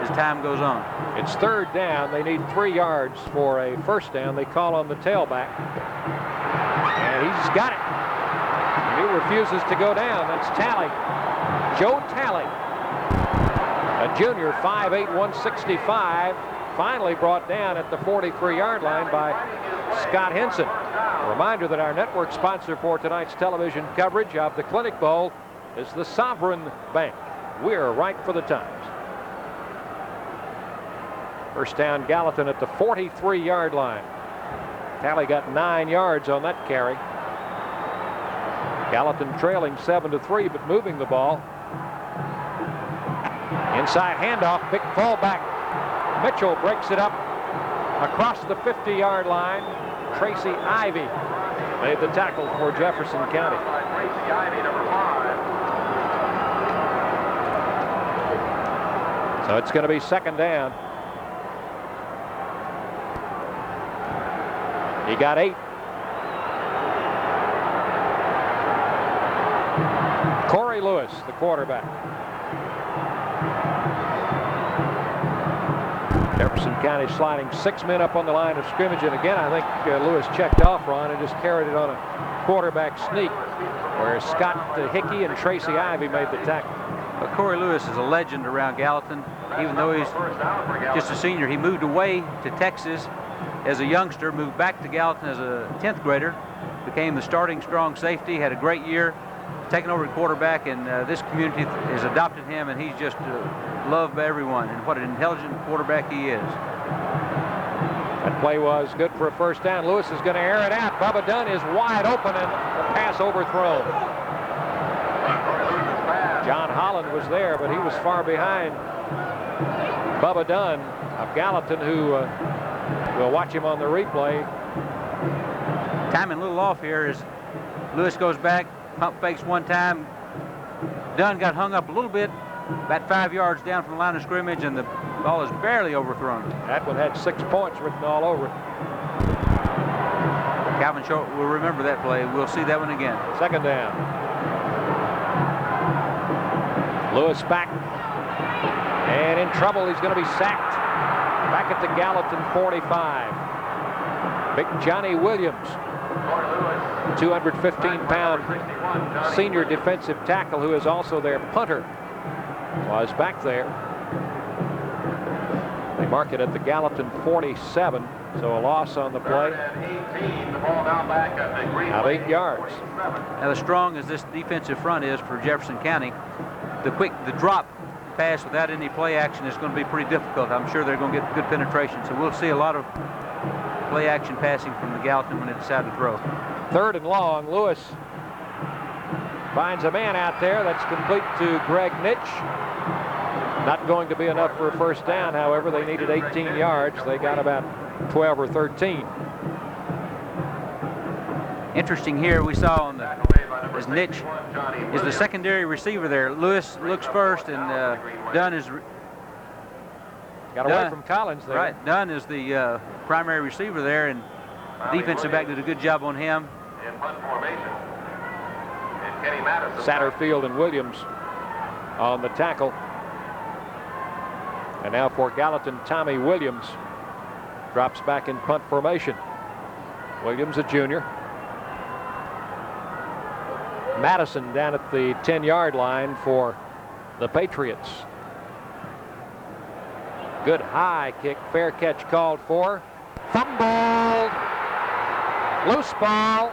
as time goes on. It's 3rd down. They need 3 yards for a first down. They call on the tailback, and he's got it. And he refuses to go down. That's Talley. Joe Talley, a junior, 5'8", 165. Finally brought down at the 43-yard line by Scott Henson. A reminder that our network sponsor for tonight's television coverage of the Clinic Bowl is the Sovereign Bank. We're right for the times. First down, Gallatin at the 43-yard line. Talley got 9 yards on that carry. Gallatin trailing 7-3, but moving the ball. Inside handoff, big fallback. Mitchell breaks it up across the 50-yard line. Tracy Ivy made the tackle for Jefferson County. So it's going to be 2nd down. He got 8. Corey Lewis, the quarterback. Jefferson County sliding 6 men up on the line of scrimmage, and again I think Lewis checked off, Ron, and just carried it on a quarterback sneak, where Scott Hickey and Tracy Ivy made the tackle. But Corey Lewis is a legend around Gallatin. Even though he's just a senior, he moved away to Texas as a youngster, moved back to Gallatin as a 10th grader, became the starting strong safety, had a great year, taken over at quarterback, and this community has adopted him, and he's just loved by everyone, and what an intelligent quarterback he is. That play was good for a first down. Lewis is going to air it out. Bubba Dunn is wide open, and the pass overthrown. John Holland was there, but he was far behind Bubba Dunn of Gallatin, who we'll watch him on the replay. Timing a little off here as Lewis goes back, pump fakes one time. Dunn got hung up a little bit, about 5 yards down from the line of scrimmage, and the ball is barely overthrown. That one had 6 points written all over it. Calvin Short will remember that play. We'll see that one again. 2nd down. Lewis back, and in trouble. He's going to be sacked back at the Gallatin 45. Big Johnny Williams 215-pound senior defensive tackle, who is also their punter, was back there. They mark it at the Gallatin 47, so a loss on the play. Out 8 yards. Now, as strong as this defensive front is for Jefferson County, the drop pass without any play action is going to be pretty difficult. I'm sure they're going to get good penetration, so we'll see a lot of play action passing from the Gallatin when they decide to throw. 3rd and long. Lewis finds a man out there. That's complete to Greg Nitch. Not going to be enough for a first down, however. They needed 18 yards. They got about 12 or 13. Interesting here, we saw on the as Nitch is the secondary receiver there. Lewis looks first, and Dunn is got away from Collins there. Right, Dunn is the primary receiver there, and the defensive back did a good job on him. Satterfield and Williams on the tackle. And now for Gallatin, Tommy Williams drops back in punt formation. Williams, a junior. Madison down at the 10-yard line for the Patriots. Good high kick, fair catch called for. Fumbled. Loose ball.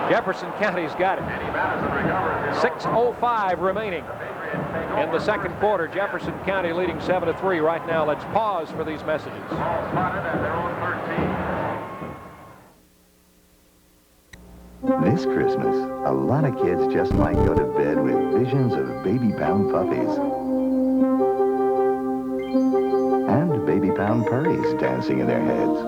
Jefferson County's got it. 6:05 remaining in the second quarter. Jefferson County leading 7-3 right now. Let's pause for these messages. This Christmas, a lot of kids just might go to bed with visions of baby pound puppies and baby pound purries dancing in their heads.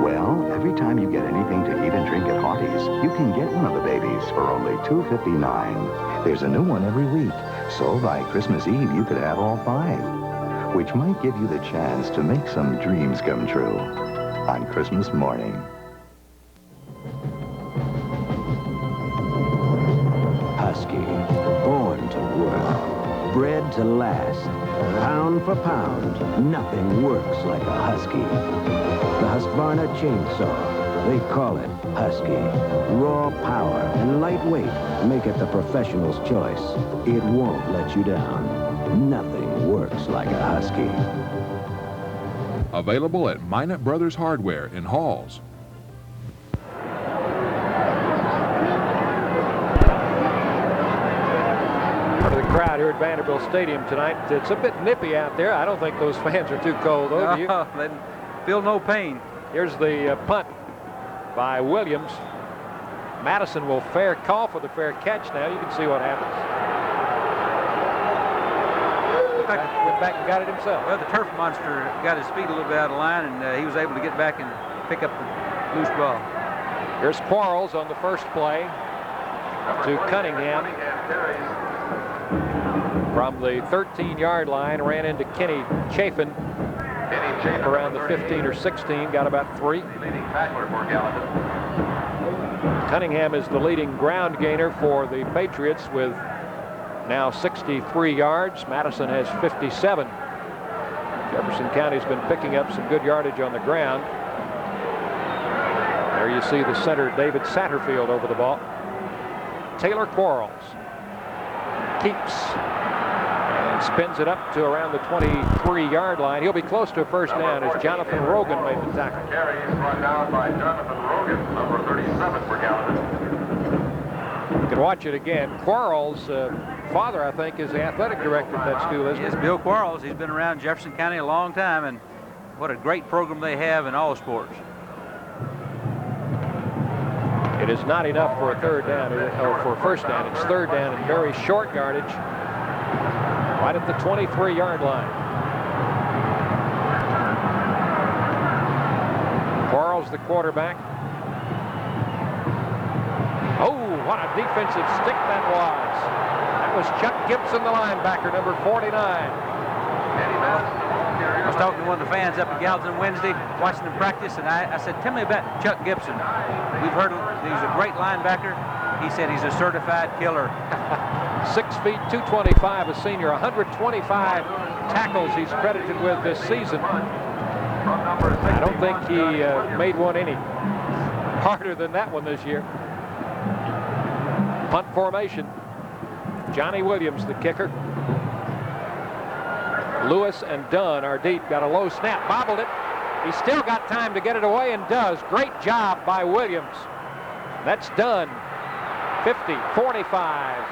Well, every time you get anything to eat and drink at Hardee's, you can get one of the babies for only $2.59. There's a new one every week, so by Christmas Eve you could have all 5, which might give you the chance to make some dreams come true on Christmas morning. Husky, born to work, bred to last. Pound for pound, nothing works like a Husky. The Husqvarna chainsaw, they call it Husky. Raw power and lightweight make it the professional's choice. It won't let you down. Nothing works like a Husky. Available at Minot Brothers Hardware in Halls. Crowd here at Vanderbilt Stadium tonight. It's a bit nippy out there. I don't think those fans are too cold, though. Do you? They feel no pain. Here's the punt by Williams. Madison will call for the fair catch now. You can see what happens. Went back and got it himself. Well, the turf monster got his feet a little bit out of line, and he was able to get back and pick up the loose ball. Here's Quarles on the first play to Cunningham. From the 13-yard line, ran into Kenny Chafin around the 15 or 16, got about 3. Cunningham is the leading ground gainer for the Patriots with now 63 yards. Madison has 57. Jefferson County's been picking up some good yardage on the ground. There you see the center, David Satterfield, over the ball. Taylor Quarles keeps and spins it up to around the 23-yard line. He'll be close to a first down as Jonathan Rogan made the tackle. Carry is run down by Jonathan Rogan, number 37 for Gallatin. You can watch it again. Quarles' father, I think, is the athletic director at that school, isn't he? Yes, Bill Quarles. He's been around Jefferson County a long time, and what a great program they have in all sports. It is not enough for a third down, or for a first down. It's third down and very short yardage, right at the 23-yard line. Quarles, the quarterback. Oh, what a defensive stick that was. That was Chuck Gibson, the linebacker, number 49. I was talking to one of the fans up at Gallatin Wednesday, watching them practice, and I said, tell me about Chuck Gibson. We've heard he's a great linebacker. He said he's a certified killer. 6 feet, 225, a senior, 125 tackles he's credited with this season. I don't think he made one any harder than that one this year. Punt formation. Johnny Williams, the kicker. Lewis and Dunn are deep. Got a low snap. Bobbled it. He's still got time to get it away and does. Great job by Williams. That's done. 50, 45.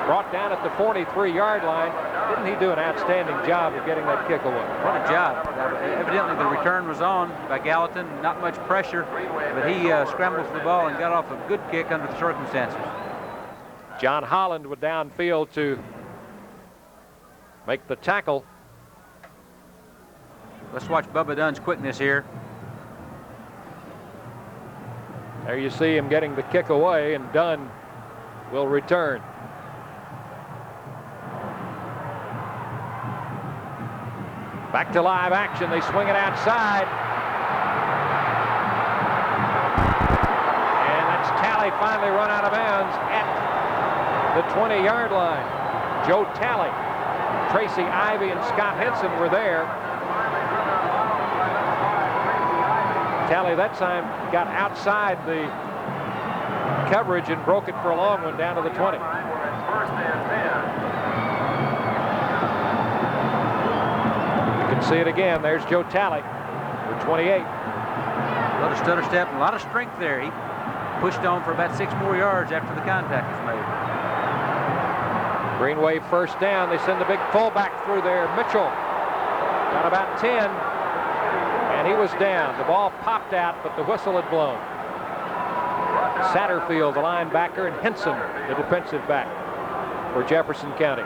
Brought down at the 43-yard line. Didn't he do an outstanding job of getting that kick away? What a job. Evidently the return was on by Gallatin. Not much pressure, but he scrambled for the ball and got off a good kick under the circumstances. John Holland would downfield to make the tackle. Let's watch Bubba Dunn's quickness here. There you see him getting the kick away, and Dunn will return. Back to live action. They swing it outside. And that's Talley finally run out of bounds at the 20-yard line. Joe Talley, Tracy Ivy, and Scott Henson were there. Talley that time got outside the coverage and broke it for a long one down to the 20. You can see it again. There's Joe Talley for 28. A lot of stutter step and a lot of strength there. He pushed on for about 6 more yards after the contact was made. Green Wave first down. They send the big fullback through there. Mitchell got about 10. And he was down. The ball popped out, but the whistle had blown. Satterfield, the linebacker, and Henson, the defensive back for Jefferson County.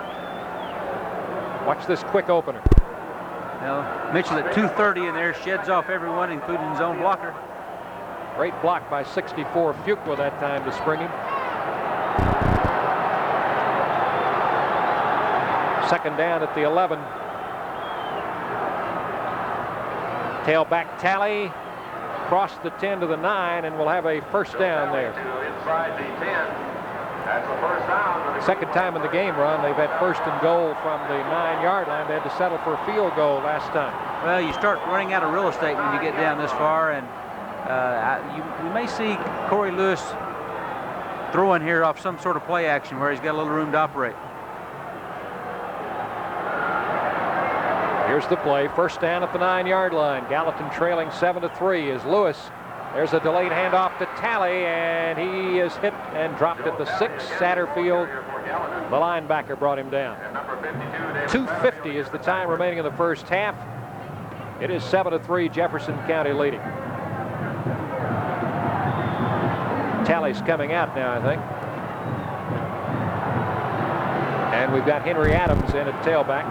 Watch this quick opener. Now, Mitchell at 230 in there, sheds off everyone, including his own blocker. Great block by 64 Fuqua that time to spring him. Second down at the 11. Tailback Talley across the 10 to the 9, and we'll have a first down there. Inside the 10. That's the first down. Second time in the game, Ron, they've had first and goal from the 9-yard line. They had to settle for a field goal last time. Well, you start running out of real estate when you get down this far, and you may see Corey Lewis throwing here off some sort of play action where he's got a little room to operate. Here's the play. First down at the 9-yard line. Gallatin trailing 7-3 as Lewis. There's a delayed handoff to Talley, and he is hit and dropped at the 6. Satterfield, the linebacker, brought him down. 2:50 is the time remaining in the first half. It is 7-3, Jefferson County leading. Talley's coming out now, I think. And we've got Henry Adams in at tailback.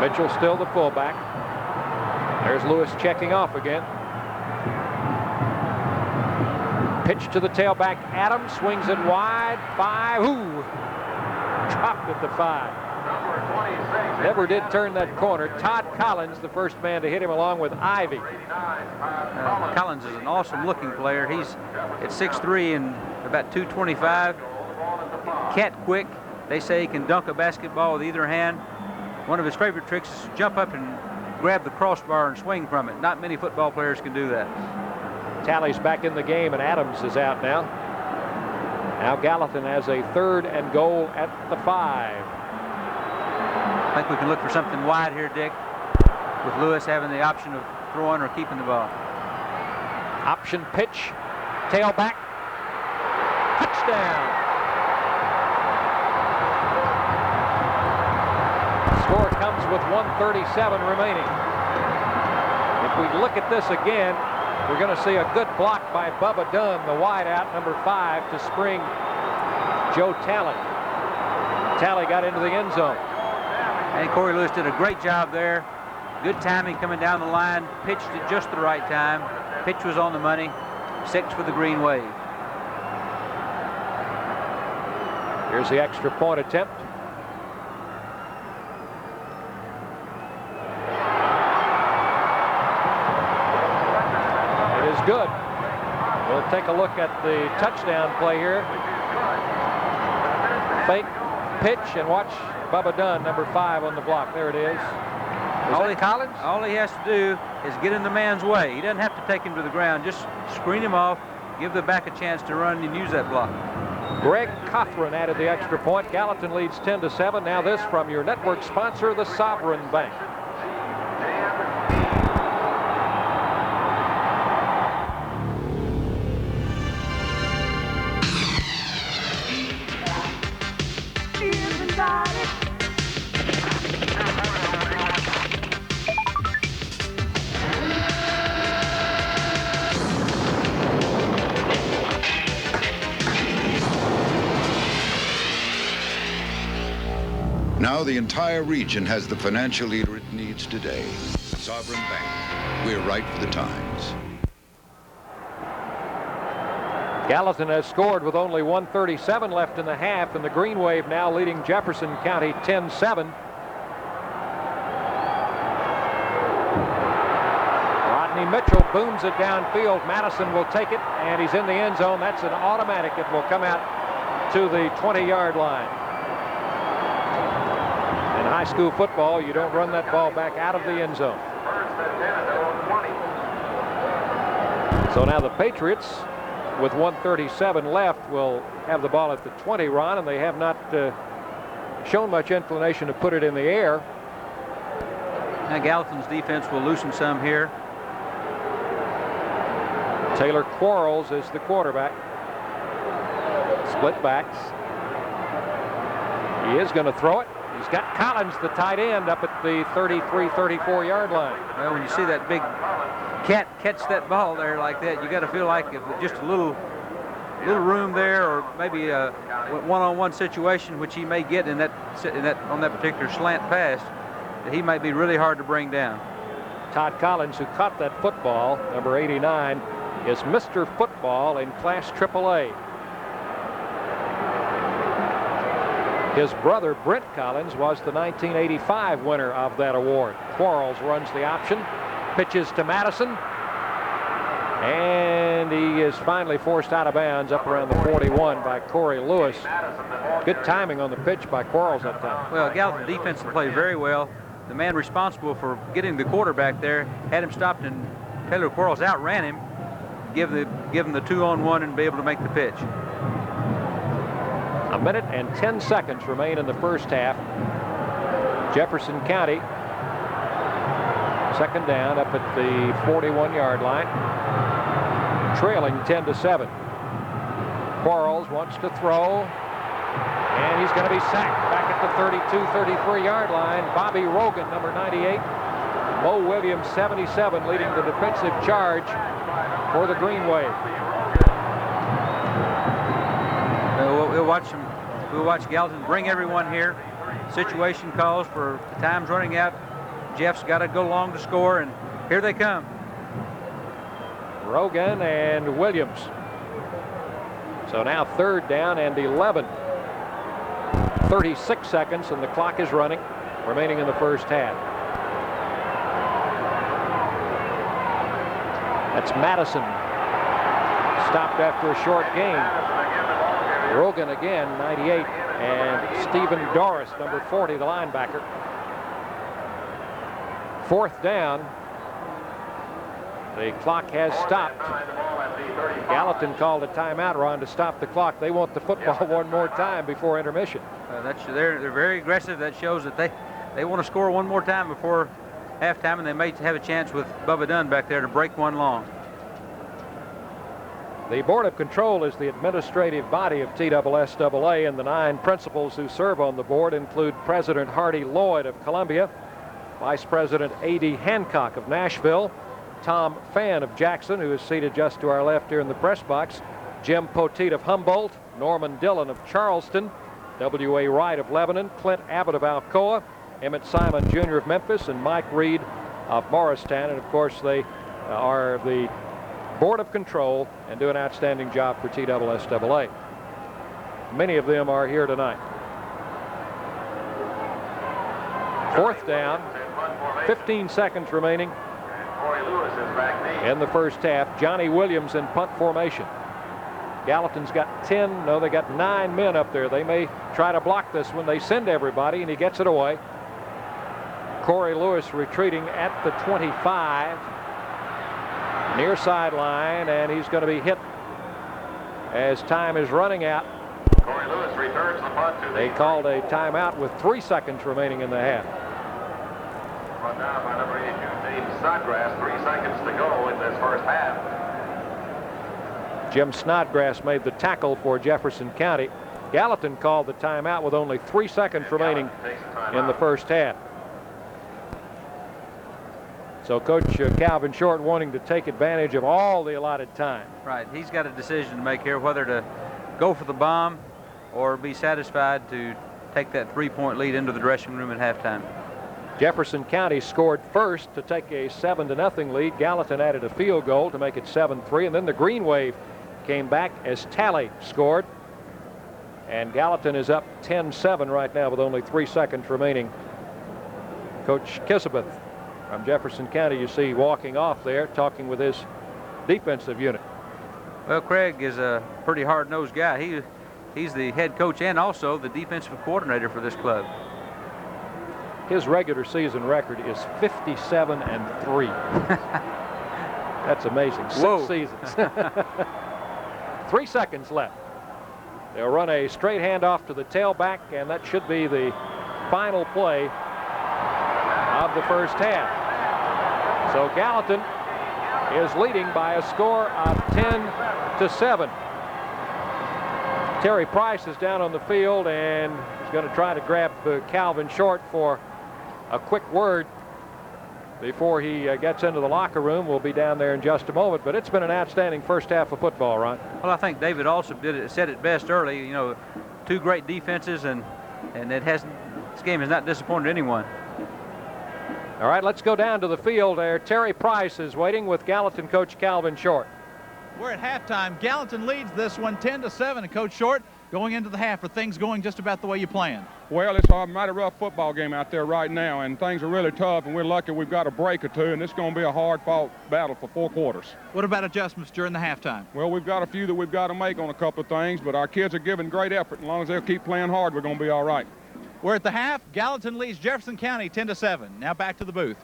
Mitchell still the fullback. There's Lewis checking off again. Pitch to the tailback. Adams swings it wide. 5. Ooh! Dropped at the 5. Never did turn that corner. Todd Collins, the first man to hit him, along with Ivy. Collins is an awesome-looking player. He's at 6'3" and about 225. Cat quick. They say he can dunk a basketball with either hand. One of his favorite tricks is to jump up and grab the crossbar and swing from it. Not many football players can do that. Talley's back in the game, and Adams is out now. Now Gallatin has a 3rd and goal at the 5. I think we can look for something wide here, Dick, with Lewis having the option of throwing or keeping the ball. Option pitch, tailback, touchdown. Score comes with 1:37 remaining. If we look at this again, we're going to see a good block by Bubba Dunn, the wideout, number 5, to spring Joe Talley. Talley got into the end zone. And Corey Lewis did a great job there. Good timing coming down the line. Pitched at just the right time. Pitch was on the money. 6 for the Green Wave. Here's the extra point attempt. It is good. We'll take a look at the touchdown play here. Fake pitch, and watch Bubba Dunn, number 5, on the block. There it is. Collins? All he has to do is get in the man's way. He doesn't have to take him to the ground. Just screen him off, give the back a chance to run and use that block. Greg Cothran added the extra point. Gallatin leads 10-7. Now this from your network sponsor, the Sovereign Bank. Now the entire region has the financial leader it needs today. Sovereign Bank. We're right for the times. Gallatin has scored with only 1:37 left in the half, and the Green Wave now leading Jefferson County 10-7. Rodney Mitchell booms it downfield. Madison will take it, and he's in the end zone. That's an automatic. It will come out to the 20-yard line. In high school football, you don't run that ball back out of the end zone. So now the Patriots, with 1:37 left, will have the ball at the 20, Ron, and they have not shown much inclination to put it in the air. Now Gallatin's defense will loosen some here. Taylor Quarles is the quarterback. Split backs. He is going to throw it. He's got Collins, the tight end, up at the 33-34-yard line. Well, when you see that big cat catch that ball there like that, you got to feel like if just a little room there, or maybe a one-on-one situation, which he may get on that particular slant pass, that he might be really hard to bring down. Todd Collins, who caught that football, number 89, is Mr. Football in Class AAA. His brother, Brent Collins, was the 1985 winner of that award. Quarles runs the option, pitches to Madison, and he is finally forced out of bounds up around the 41 by Corey Lewis. Good timing on the pitch by Quarles that time. Well, Gallatin defense played very well. The man responsible for getting the quarterback there had him stopped, and Taylor Quarles outran him, give him the 2-on-1 and be able to make the pitch. A minute and 10 seconds remain in the first half. Jefferson County, second down up at the 41-yard line, trailing 10-7. Quarles wants to throw, and he's going to be sacked back at the 32-33-yard line. Bobby Rogan, number 98. Mo Williams, 77, leading the defensive charge for the Green Wave. We'll watch Gallatin bring everyone here. Situation calls for the time's running out. Jeff's got to go long to score, and here they come. Rogan and Williams. So now third down and 11. 36 seconds, and the clock is running, remaining in the first half. That's Madison, stopped after a short gain. Rogan again, 98, and Stephen Doris, number 40, the linebacker. Fourth down. The clock has stopped. Gallatin called a timeout, Ron, to stop the clock. They want the football one more time before intermission. They're very aggressive. That shows that they want to score one more time before halftime, and they may have a chance with Bubba Dunn back there to break one long. The Board of Control is the administrative body of TSSAA, and the 9 principals who serve on the board include President Hardy Lloyd of Columbia, Vice President A.D. Hancock of Nashville, Tom Fan of Jackson, who is seated just to our left here in the press box, Jim Poteet of Humboldt, Norman Dillon of Charleston, W.A. Wright of Lebanon, Clint Abbott of Alcoa, Emmett Simon Jr. of Memphis, and Mike Reed of Morristown. And of course, they are the Board of Control and do an outstanding job for TSSAA. Many of them are here tonight. Fourth down, 15 seconds remaining in the first half. Johnny Williams in punt formation. Gallatin's got 10, no, they got 9 men up there. They may try to block this when they send everybody, and he gets it away. Corey Lewis retreating at the 25, near sideline, and he's going to be hit as time is running out. Corey Lewis returns the punt to They called a timeout with 3 seconds remaining in the half. Run down by number 82, Dave Snodgrass. 3 seconds to go in this first half. Jim Snodgrass made the tackle for Jefferson County. Gallatin called the timeout with only 3 seconds remaining in the first half. So Coach Calvin Short wanting to take advantage of all the allotted time. Right. He's got a decision to make here, whether to go for the bomb or be satisfied to take that 3-point lead into the dressing room at halftime. Jefferson County scored first to take a 7-0 lead. Gallatin added a field goal to make it 7-3, and then the Green Wave came back as Talley scored. And Gallatin is up 10-7 right now with only 3 seconds remaining. Coach Kissabeth from Jefferson County, you see walking off there, talking with his defensive unit. Well, Craig is a pretty hard-nosed guy. He's the head coach and also the defensive coordinator for this club. His regular season record is 57-3. That's amazing. 6 seasons. 3 seconds left. They'll run a straight handoff to the tailback, and that should be the final play of the first half. So Gallatin is leading by a score of 10-7. Terry Price is down on the field and is going to try to grab Calvin Short for a quick word before he gets into the locker room. We'll be down there in just a moment, but it's been an outstanding first half of football, Ron. Well, I think David also said it best early. You know, 2 great defenses, and this game has not disappointed anyone. All right, let's go down to the field there. Terry Price is waiting with Gallatin coach Calvin Short. We're at halftime. Gallatin leads this one 10-7, and Coach Short, going into the half, are things going just about the way you planned? Well, it's a mighty rough football game out there right now, and things are really tough, and we're lucky we've got a break or 2, and it's going to be a hard-fought battle for 4 quarters. What about adjustments during the halftime? Well, we've got a few that we've got to make on a couple of things, but our kids are giving great effort. As long as they'll keep playing hard, we're going to be all right. We're at the half. Gallatin leads Jefferson County 10-7. Now back to the booth.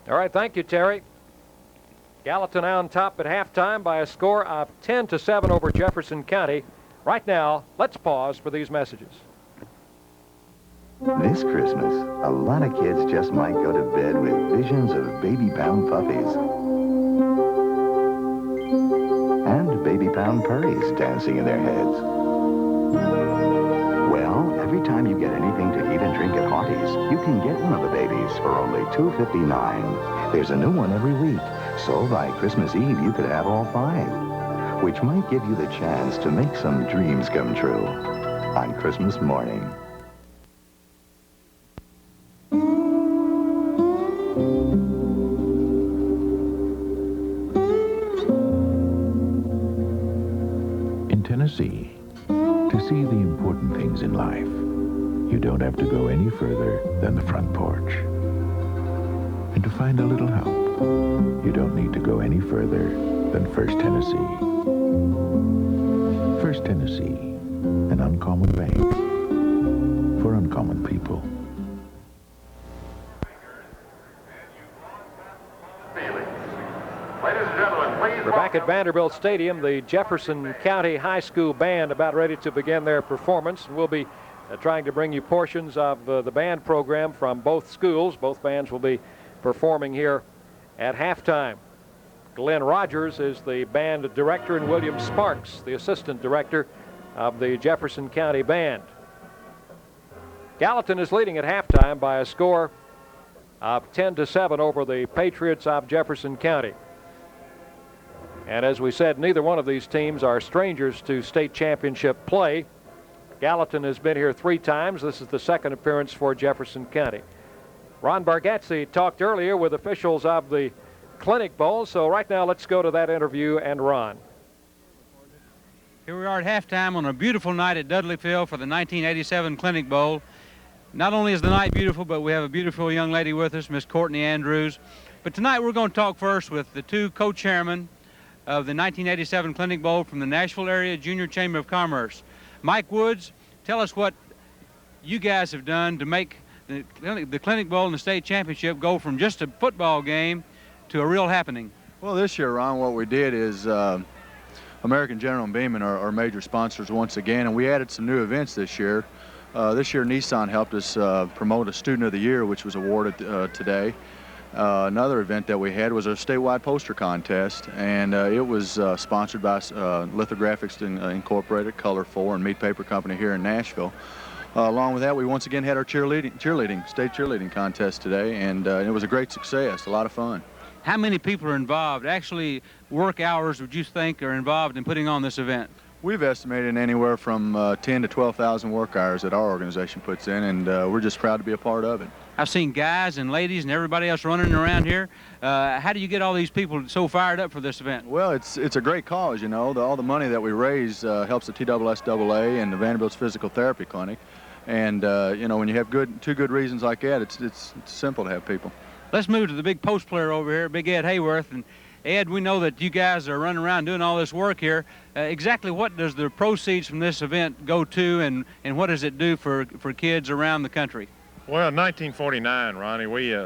All right, thank you, Terry. Gallatin on top at halftime by a score of 10-7 over Jefferson County. Right now, let's pause for these messages. This Christmas, a lot of kids just might go to bed with visions of baby pound puppies and baby pound purries dancing in their heads. Well, every time you get anything to eat and drink at Haughty's, you can get one of the babies for only $2.59. There's a new one every week, so by Christmas Eve you could have all 5, which might give you the chance to make some dreams come true on Christmas morning. In Tennessee, to see the important things in life, you don't have to go any further than the front porch. And to find a little help, you don't need to go any further than First Tennessee. First Tennessee, an uncommon bank for uncommon people. We're back at Vanderbilt Stadium. The Jefferson County High School Band about ready to begin their performance. We'll be trying to bring you portions of the band program from both schools. Both bands will be performing here at halftime. Glenn Rogers is the band director, and William Sparks, the assistant director of the Jefferson County Band. Gallatin is leading at halftime by a score of 10-7 over the Patriots of Jefferson County. And as we said, neither one of these teams are strangers to state championship play. Gallatin has been here 3 times. This is the 2nd appearance for Jefferson County. Ron Bargatze talked earlier with officials of the Clinic Bowl, so right now let's go to that interview and Ron. Here we are at halftime on a beautiful night at Dudley Field for the 1987 Clinic Bowl. Not only is the night beautiful, but we have a beautiful young lady with us, Miss Courtney Andrews. But tonight we're going to talk first with the 2 co-chairmen of the 1987 Clinic Bowl from the Nashville Area Junior Chamber of Commerce. Mike Woods, tell us what you guys have done to make the Clinic Bowl and the state championship go from just a football game to a real happening? Well, this year, Ron, what we did is American General and Beeman are our major sponsors once again, and we added some new events this year. This year, Nissan helped us promote a Student of the Year, which was awarded today. Another event that we had was a statewide poster contest, and it was sponsored by Lithographics Incorporated, Color 4, and Meat Paper Company here in Nashville. Along with that, we once again had our state cheerleading contest today, and it was a great success, a lot of fun. How many people are involved? Actually, work hours would you think are involved in putting on this event? We've estimated anywhere from 10 to 12,000 work hours that our organization puts in, and we're just proud to be a part of it. I've seen guys and ladies and everybody else running around here. How do you get all these people so fired up for this event? Well, it's a great cause, you know. All the money that we raise helps the TSSAA and the Vanderbilt's Physical Therapy Clinic. And, you know, when you have two good reasons like that, it's simple to have people. Let's move to the big post player over here, Big Ed Hayworth. And Ed, we know that you guys are running around doing all this work here. Exactly what does the proceeds from this event go to, and what does it do for kids around the country? Well, in 1949, Ronnie, we,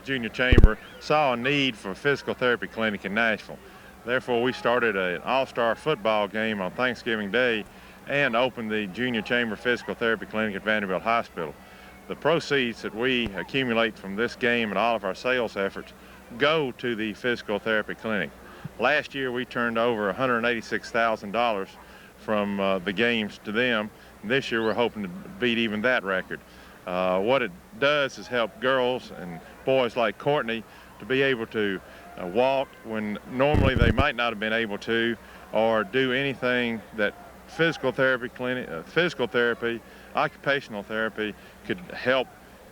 Junior Chamber, saw a need for a physical therapy clinic in Nashville. Therefore, we started an all-star football game on Thanksgiving Day and opened the Junior Chamber Physical Therapy Clinic at Vanderbilt Hospital. The proceeds that we accumulate from this game and all of our sales efforts go to the physical therapy clinic. Last year, we turned over $186,000 from the games to them. This year, we're hoping to beat even that record. What it does is help girls and boys like Courtney to be able to walk when normally they might not have been able to, or do anything that physical therapy, occupational therapy could help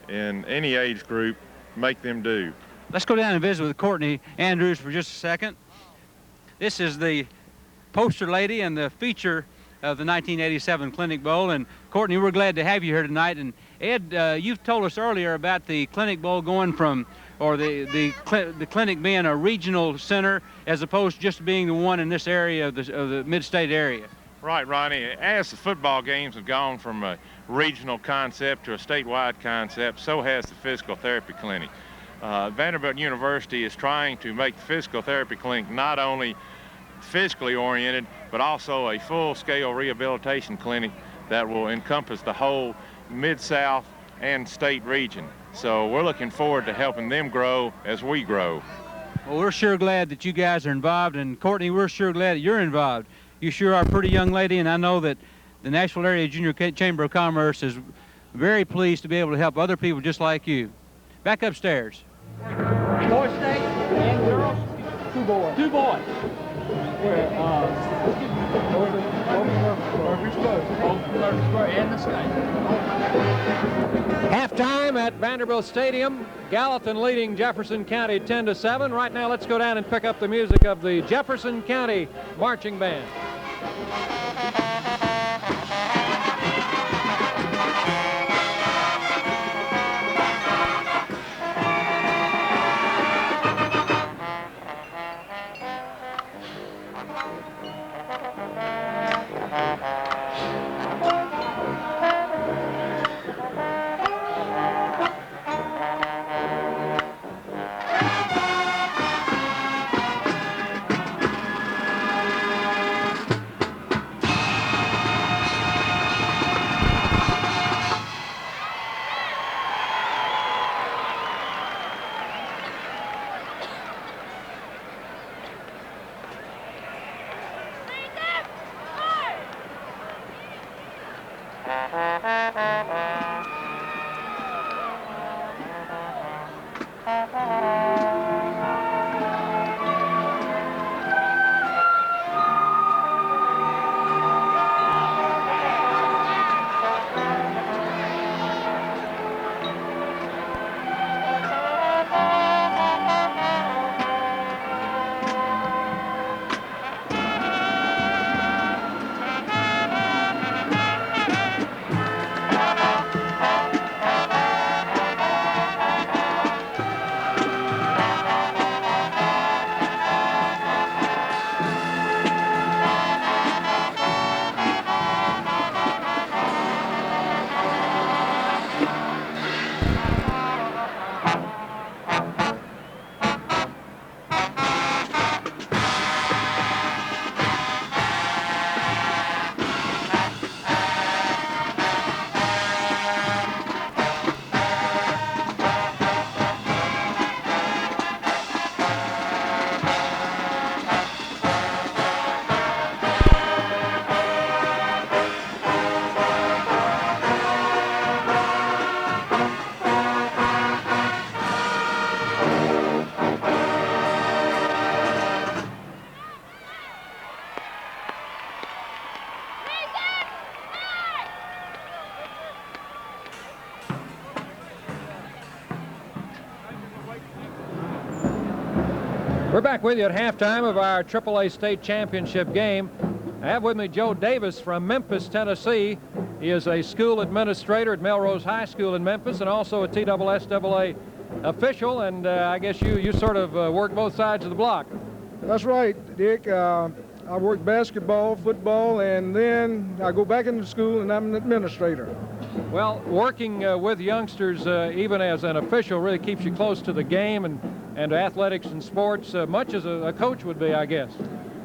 in any age group make them do. Let's go down and visit with Courtney Andrews for just a second. This is the poster lady and the feature of the 1987 Clinic Bowl. And Courtney, we're glad to have you here tonight. And Ed, you've told us earlier about the Clinic Bowl going from, or the clinic being a regional center as opposed to just being the one in this area of the mid-state area. Right, Ronnie. As the football games have gone from a regional concept to a statewide concept, so has the physical therapy clinic. Vanderbilt University is trying to make the physical therapy clinic not only physically oriented, but also a full-scale rehabilitation clinic that will encompass the whole Mid-South and state region. So we're looking forward to helping them grow as we grow. Well, we're sure glad that you guys are involved, and Courtney, we're sure glad that you're involved. You sure are a pretty young lady, and I know that the Nashville Area Junior Chamber of Commerce is very pleased to be able to help other people just like you. Back upstairs. Boys state and girls? Two boys. Two boys. And the state. Halftime at Vanderbilt Stadium. Gallatin leading Jefferson County 10-7. Right now, let's go down and pick up the music of the Jefferson County Marching Band. We're back with you at halftime of our AAA state championship game. I have with me Joe Davis from Memphis, Tennessee. He is a school administrator at Melrose High School in Memphis and also a TSSAA official, and I guess you sort of work both sides of the block. That's right, Dick. I work basketball, football, and then I go back into school and I'm an administrator. Well, working with youngsters, even as an official, really keeps you close to the game and athletics and sports, much as a coach would be, I guess.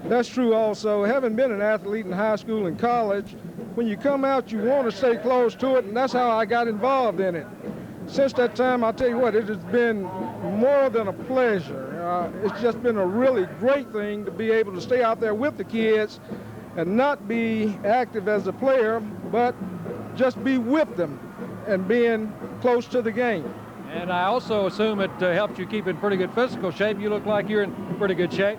That's true also. Having been an athlete in high school and college, when you come out, you want to stay close to it, and that's how I got involved in it. Since that time, I'll tell you what, it has been more than a pleasure. It's just been a really great thing to be able to stay out there with the kids and not be active as a player, but just be with them and being close to the game. And I also assume it helps you keep in pretty good physical shape. You look like you're in pretty good shape.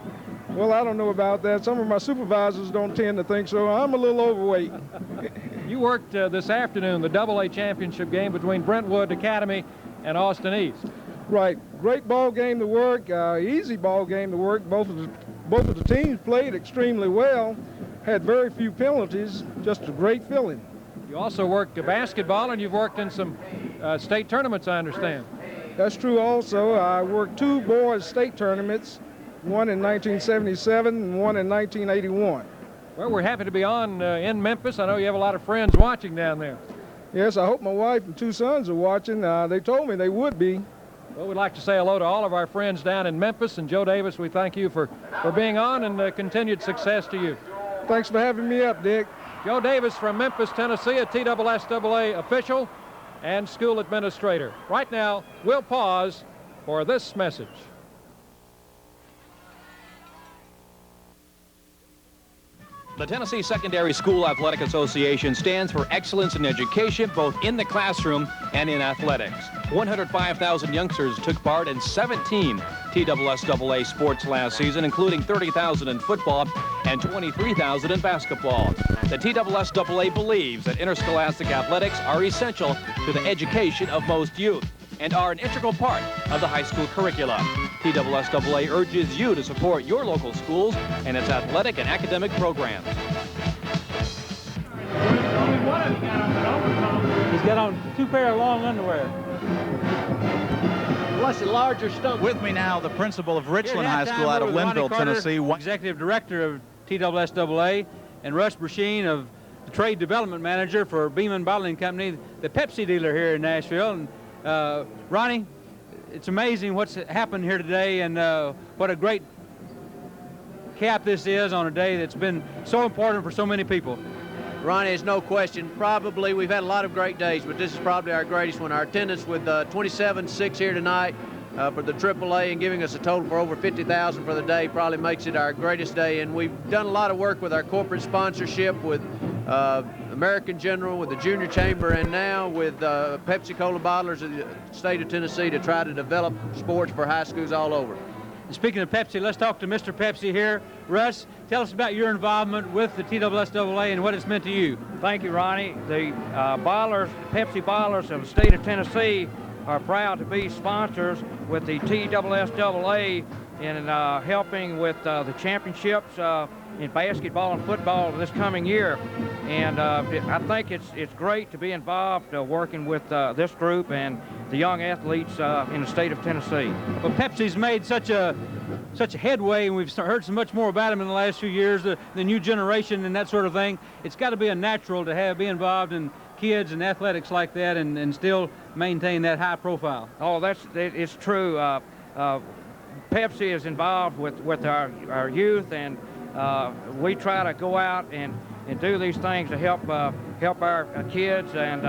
Well, I don't know about that. Some of my supervisors don't tend to think so. I'm a little overweight. You worked this afternoon, the AA championship game between Brentwood Academy and Austin East. Right. Great ball game to work, easy ball game to work. Both of the teams played extremely well, had very few penalties, just a great feeling. You also worked basketball, and you've worked in some state tournaments, I understand. That's true also. I worked 2 boys state tournaments, one in 1977 and one in 1981. Well, we're happy to be on in Memphis. I know you have a lot of friends watching down there. Yes, I hope my wife and 2 sons are watching. They told me they would be. Well, we'd like to say hello to all of our friends down in Memphis. And Joe Davis, we thank you for being on, and continued success to you. Thanks for having me up, Dick. Joe Davis from Memphis, Tennessee, a TSSAA official and school administrator. Right now, we'll pause for this message. The Tennessee Secondary School Athletic Association stands for excellence in education, both in the classroom and in athletics. 105,000 youngsters took part in 17 TSSAA sports last season, including 30,000 in football and 23,000 in basketball. The TSSAA believes that interscholastic athletics are essential to the education of most youth and are an integral part of the high school curricula. TSSAA urges you to support your local schools and its athletic and academic programs. He's got on 2 pair of long underwear. Plus a larger stump. With me now, the principal of Richland High School out of Linville, Tennessee. Executive Director of TSSAA, and Russ Brasheen, of the Trade Development Manager for Beeman Bottling Company, the Pepsi dealer here in Nashville. And Ronnie, it's amazing what's happened here today, and what a great cap this is on a day that's been so important for so many people. Ronnie, there's no question. Probably we've had a lot of great days, but this is probably our greatest one. Our attendance with 27-6 here tonight for the AAA and giving us a total for over 50,000 for the day probably makes it our greatest day. And we've done a lot of work with our corporate sponsorship with American General, with the Junior Chamber, and now with Pepsi-Cola bottlers of the state of Tennessee to try to develop sports for high schools all over. Speaking of Pepsi, let's talk to Mr. Pepsi here. Russ, tell us about your involvement with the TSSAA and what it's meant to you. Thank you, Ronnie. The Pepsi bottlers of the state of Tennessee are proud to be sponsors with the TSSAA in helping with the championships in basketball and football this coming year. And I think it's great to be involved working with this group and the young athletes in the state of Tennessee. Well, Pepsi's made such a headway, and we've heard so much more about them in the last few years, the new generation and that sort of thing. It's got to be a natural to be involved in kids and athletics like that and still maintain that high profile. Oh, it's true. Pepsi is involved with our youth, and we try to go out and do these things to help our kids and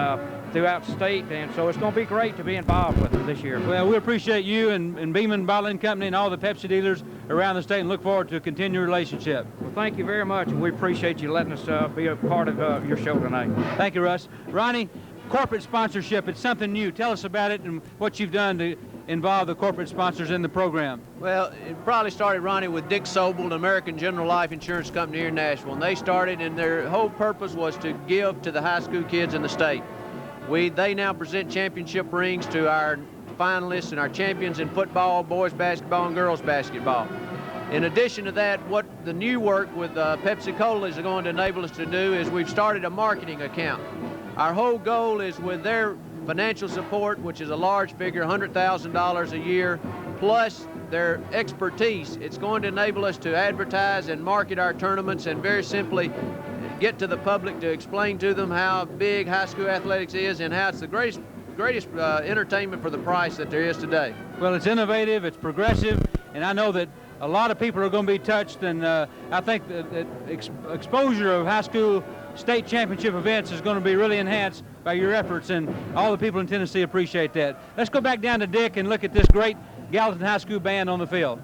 throughout the state, and so it's going to be great to be involved with it this year. Well, we appreciate you and Beeman Bottling Company and all the Pepsi dealers around the state, and look forward to a continued relationship. Well, thank you very much, and we appreciate you letting us be a part of your show tonight. Thank you, Russ. Ronnie, corporate sponsorship, it's something new. Tell us about it and what you've done to involve the corporate sponsors in the program. Well, it probably started, Ronnie, with Dick Sobel, American General Life Insurance Company here in Nashville. And they started, and their whole purpose was to give to the high school kids in the state. They now present championship rings to our finalists and our champions in football, boys basketball, and girls basketball. In addition to that, what the new work with Pepsi-Cola is going to enable us to do is we've started a marketing account. Our whole goal is with their financial support, which is a large figure, $100,000 a year, plus their expertise, it's going to enable us to advertise and market our tournaments and very simply get to the public to explain to them how big high school athletics is and how it's the greatest entertainment for the price that there is today. Well, it's innovative, it's progressive, and I know that a lot of people are going to be touched, and I think that exposure of high school state championship events is going to be really enhanced by your efforts, and all the people in Tennessee appreciate that. Let's go back down to Dick and look at this great Gallatin High School band on the field.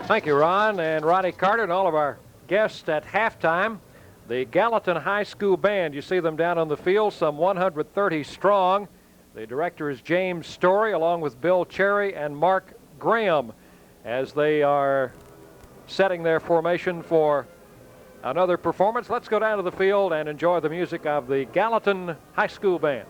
Thank you, Ron and Ronnie Carter and all of our guests at halftime. The Gallatin High School band, you see them down on the field, some 130 strong. The director is James Story, along with Bill Cherry and Mark Graham, as they are setting their formation for another performance. Let's go down to the field and enjoy the music of the Gallatin High School band.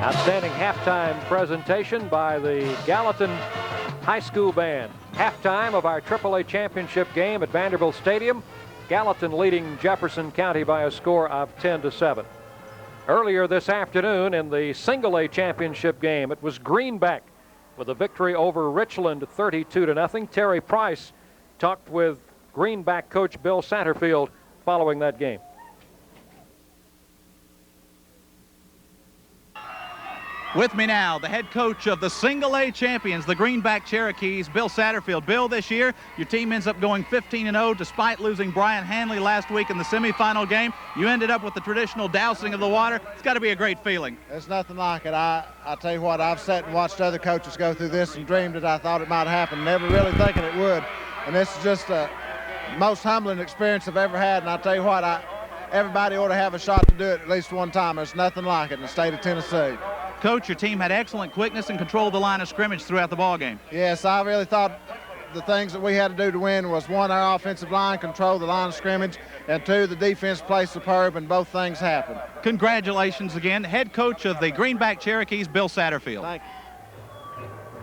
Outstanding halftime presentation by the Gallatin High School band. Halftime of our AAA championship game at Vanderbilt Stadium. Gallatin leading Jefferson County by a score of 10-7. Earlier this afternoon in the single A championship game, it was Greenback with a victory over Richland 32-0. Terry Price talked with Greenback coach Bill Satterfield following that game. With me now, the head coach of the single A champions, the Greenback Cherokees, Bill Satterfield. Bill, this year, your team ends up going 15-0 despite losing Brian Hanley last week in the semifinal game. You ended up with the traditional dousing of the water. It's got to be a great feeling. It's nothing like it. I tell you what, I've sat and watched other coaches go through this and dreamed that I thought it might happen, never really thinking it would. And this is just the most humbling experience I've ever had. And I tell you what, everybody ought to have a shot to do it at least one time. There's nothing like it in the state of Tennessee. Coach, your team had excellent quickness and control of the line of scrimmage throughout the ball game. Yes, I really thought the things that we had to do to win was, one, our offensive line control the line of scrimmage, and two, the defense played superb, and both things happened. Congratulations again, head coach of the Greenback Cherokees, Bill Satterfield. Thank you.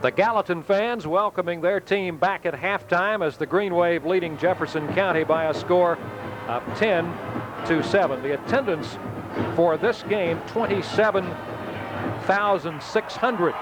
The Gallatin fans welcoming their team back at halftime as the Green Wave leading Jefferson County by a score of 10-7. The attendance for this game, 27,600.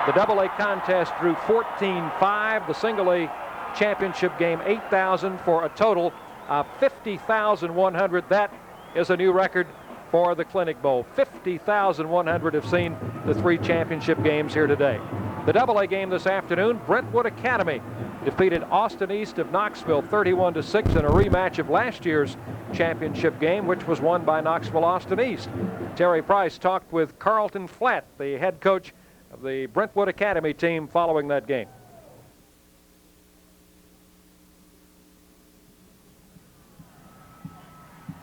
The AA contest drew 14,500. The single A championship game, 8,000, for a total of 50,100. That is a new record for the Clinic Bowl. 50,100 have seen the 3 championship games here today. The AA game this afternoon, Brentwood Academy defeated Austin East of Knoxville 31-6 in a rematch of last year's championship game, which was won by Knoxville Austin East. Terry Price talked with Carlton Flatt, the head coach of the Brentwood Academy team, following that game.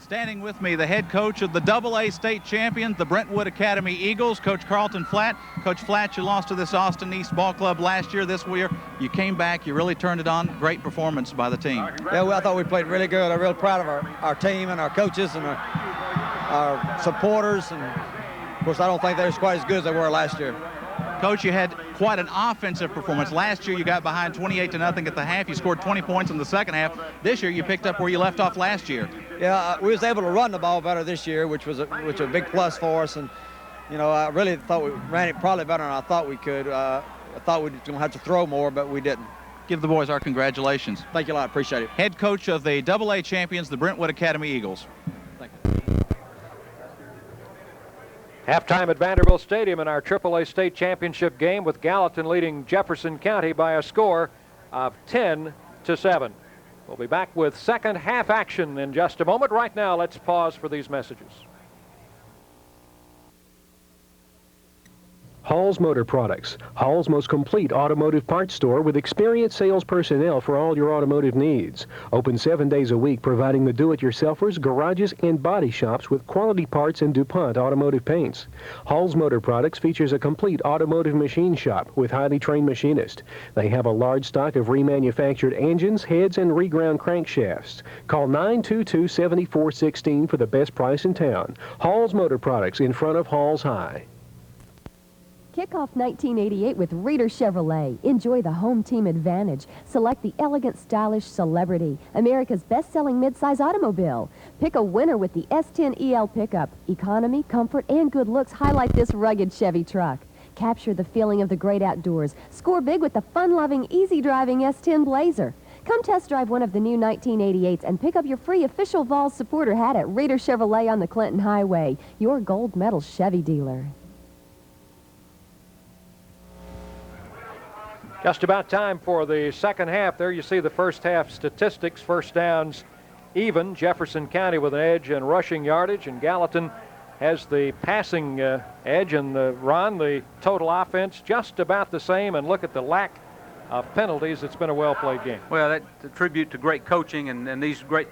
Standing with me, the head coach of the AA state champions, the Brentwood Academy Eagles, Coach Carlton Flatt. Coach Flatt, you lost to this Austin East ball club last year. This year, you came back, you really turned it on. Great performance by the team. Yeah, well, I thought we played really good. I'm real proud of our team and our coaches and our supporters. And, of course, I don't think they're quite as good as they were last year. Coach, you had quite an offensive performance. Last year, you got behind 28-0 at the half. You scored 20 points in the second half. This year, you picked up where you left off last year. Yeah, we was able to run the ball better this year, which was a big plus for us. And, you know, I really thought we ran it probably better than I thought we could. I thought we were going to have to throw more, but we didn't. Give the boys our congratulations. Thank you a lot. Appreciate it. Head coach of the AA champions, the Brentwood Academy Eagles. Thank you. Halftime at Vanderbilt Stadium in our AAA state championship game, with Gallatin leading Jefferson County by a score of 10-7. We'll be back with second half action in just a moment. Right now, let's pause for these messages. Hall's Motor Products, Hall's most complete automotive parts store with experienced sales personnel for all your automotive needs. Open 7 days a week, providing the do-it-yourselfers, garages, and body shops with quality parts and DuPont automotive paints. Hall's Motor Products features a complete automotive machine shop with highly trained machinists. They have a large stock of remanufactured engines, heads, and reground crankshafts. Call 922-7416 for the best price in town. Hall's Motor Products, in front of Hall's High. Kick off 1988 with Reeder Chevrolet. Enjoy the home team advantage. Select the elegant, stylish Celebrity, America's best-selling midsize automobile. Pick a winner with the S10 EL pickup. Economy, comfort, and good looks highlight this rugged Chevy truck. Capture the feeling of the great outdoors. Score big with the fun-loving, easy-driving S10 Blazer. Come test drive one of the new 1988s and pick up your free official Vols supporter hat at Reeder Chevrolet on the Clinton Highway, your gold medal Chevy dealer. Just about time for the second half. There you see the first half statistics. First downs even. Jefferson County with an edge in rushing yardage, and Gallatin has the passing edge. And Ron, the total offense just about the same. And look at the lack of penalties. It's been a well-played game. Well, that's a tribute to great coaching and these great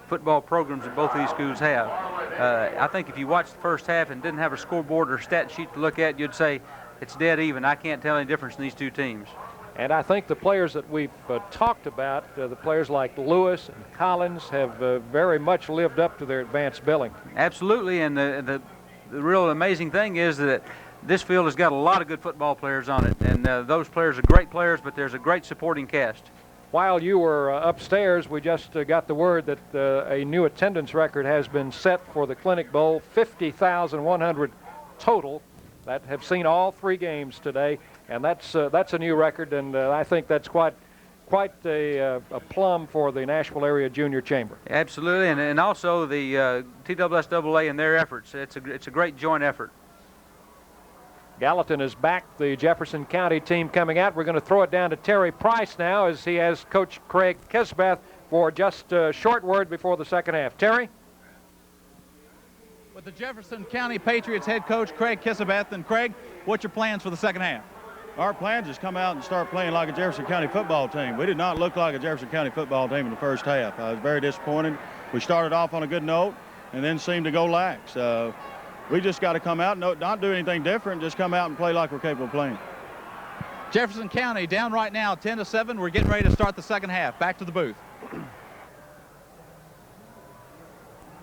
football programs that both of these schools have. I think if you watched the first half and didn't have a scoreboard or stat sheet to look at, you'd say it's dead even. I can't tell any difference in these two teams. And I think the players that we've talked about, the players like Lewis and Collins, have very much lived up to their advanced billing. Absolutely, and the real amazing thing is that this field has got a lot of good football players on it, and those players are great players, but there's a great supporting cast. While you were upstairs, we just got the word that a new attendance record has been set for the Clinic Bowl, 50,100 total that have seen all 3 games today. And that's a new record, and I think that's quite a plum for the Nashville Area Junior Chamber. Absolutely, and also the TSSAA and their efforts. It's a great joint effort. Gallatin is back, the Jefferson County team coming out. We're going to throw it down to Terry Price now, as he has Coach Craig Kisbeth for just a short word before the second half. Terry? With the Jefferson County Patriots head coach Craig Kisbeth. And Craig, what's your plans for the second half? Our plans is come out and start playing like a Jefferson County football team. We did not look like a Jefferson County football team in the first half. I was very disappointed. We started off on a good note and then seemed to go lax. We just got to come out and not do anything different, just come out and play like we're capable of playing. Jefferson County down right now 10-7. We're getting ready to start the second half. Back to the booth.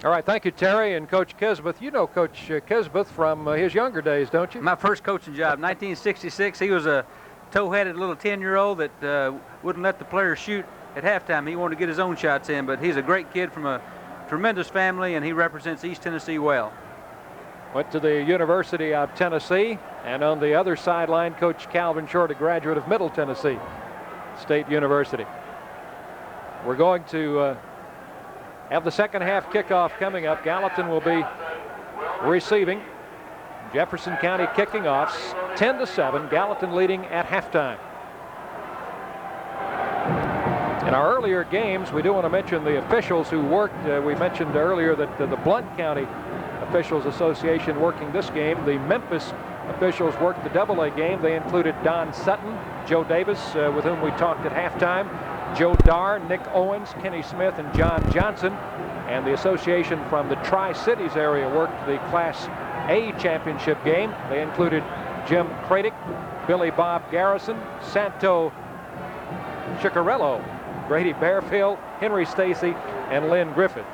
All right, thank you, Terry and Coach Kisbeth. You know Coach Kisbeth from his younger days, don't you? My first coaching job, 1966. He was a toe-headed little 10-year-old that wouldn't let the players shoot at halftime. He wanted to get his own shots in, but he's a great kid from a tremendous family, and he represents East Tennessee well. Went to the University of Tennessee, and on the other sideline, Coach Calvin Short, a graduate of Middle Tennessee State University. We're going to have the second half kickoff coming up. Gallatin will be receiving. Jefferson County kicking off 10-7. Gallatin leading at halftime. In our earlier games, we do want to mention the officials who worked. We mentioned earlier that the Blount County Officials Association working this game. The Memphis officials worked the AA game. They included Don Sutton, Joe Davis, with whom we talked at halftime, Joe Darr, Nick Owens, Kenny Smith, and John Johnson. And the association from the Tri-Cities area worked the Class A championship game. They included Jim Kradick, Billy Bob Garrison, Santo Ciccarello, Grady Bearfield, Henry Stacy, and Lynn Griffith.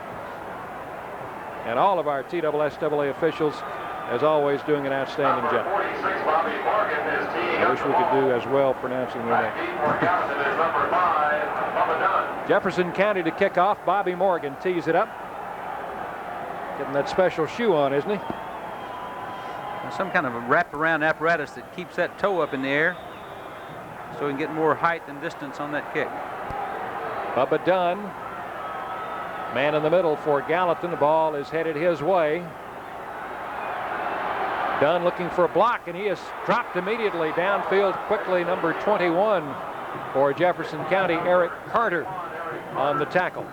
And all of our TSSAA officials, as always, doing an outstanding job. I wish we could do as well pronouncing their name. Jefferson County to kick off. Bobby Morgan tees it up. Getting that special shoe on, isn't he? Some kind of a wraparound apparatus that keeps that toe up in the air so he can get more height and distance on that kick. Bubba Dunn, man in the middle for Gallatin. The ball is headed his way. Dunn looking for a block, and he is dropped immediately downfield quickly. Number 21 for Jefferson County, Eric Carter, on the tackle.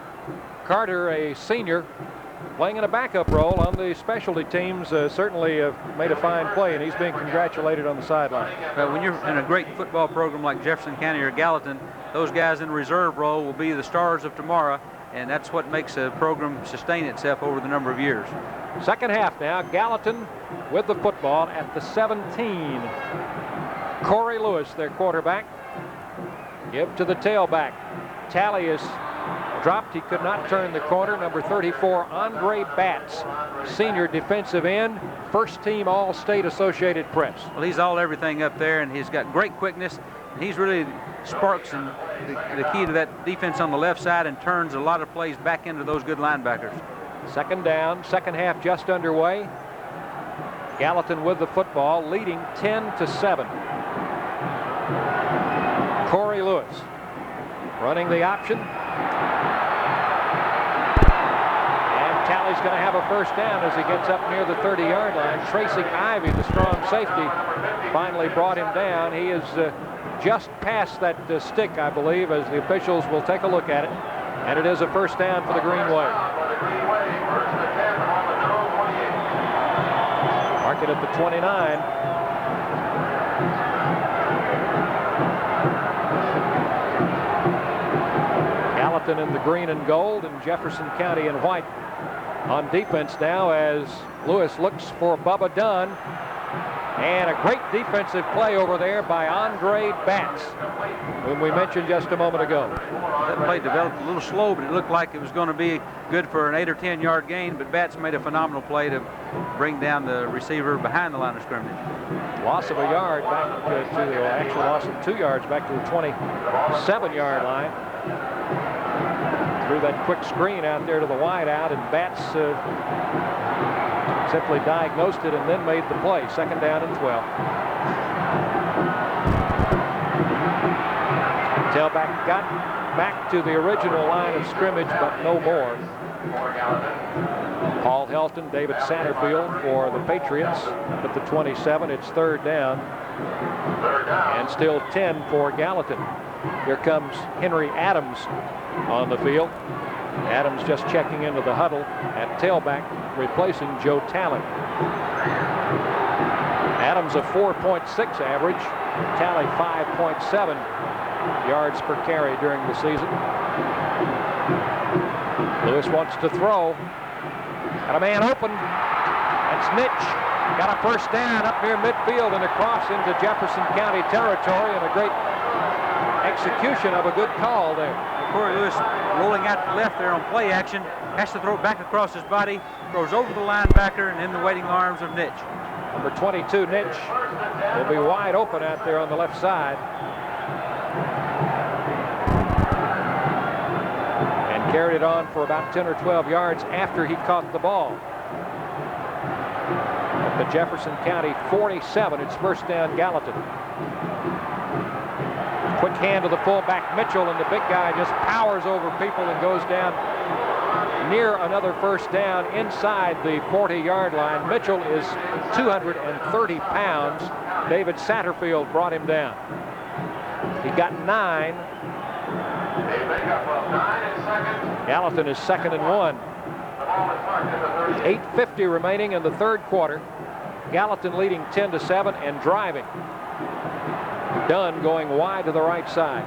Carter, a senior, playing in a backup role on the specialty teams, certainly made a fine play, and he's being congratulated on the sideline. When you're in a great football program like Jefferson County or Gallatin, those guys in reserve role will be the stars of tomorrow, and that's what makes a program sustain itself over the number of years. Second half now, Gallatin with the football at the 17. Corey Lewis, their quarterback. Give to the tailback. Tally is dropped. He could not turn the corner. Number 34, Andre Batts, senior defensive end, first team All-State Associated Press. Well, he's all everything up there, and he's got great quickness. And he's really sparks and the key to that defense on the left side and turns a lot of plays back into those good linebackers. Second down, second half just underway. Gallatin with the football, leading 10-7. Corey Lewis running the option. And Tally's going to have a first down as he gets up near the 30-yard line. Tracy Ivy, the strong safety, finally brought him down. He is just past that stick, I believe, as the officials will take a look at it. And it is a first down for the Green Wave. Mark it at the 29. Gallatin in the green and gold, and Jefferson County in white on defense now as Lewis looks for Bubba Dunn. And a great defensive play over there by Andre Batts, whom we mentioned just a moment ago. That play developed a little slow, but it looked like it was going to be good for an 8 or 10 yard gain, but Batts made a phenomenal play to bring down the receiver behind the line of scrimmage. Loss of a yard back to actual loss of 2 yards back to the 27-yard line. Threw that quick screen out there to the wide out, and Batts simply diagnosed it and then made the play. Second down and 12. Tailback got back to the original line of scrimmage, but no more. Paul Helton, David Satterfield for the Patriots up at the 27. It's third down. And still 10 for Gallatin. Here comes Henry Adams on the field. Adams just checking into the huddle at tailback, replacing Joe Talley. Adams a 4.6 average, Talley 5.7 yards per carry during the season. Lewis wants to throw. Got a man open. And Snitch Got a first down up near midfield and across into Jefferson County territory, and a great execution of a good call there. Corey Lewis rolling out to the left there on play action, has to throw it back across his body, throws over the linebacker and in the waiting arms of Nitch. Number 22, Nitch, will be wide open out there on the left side. And carried it on for about 10 or 12 yards after he caught the ball. At the Jefferson County 47, it's first down Gallatin. Quick hand to the fullback Mitchell, and the big guy just powers over people and goes down near another first down inside the 40-yard line. Mitchell is 230 pounds. David Satterfield brought him down. He got 9. Gallatin is 2nd and 1. 8:50 remaining in the third quarter. Gallatin leading 10-7 and driving. Dunn going wide to the right side.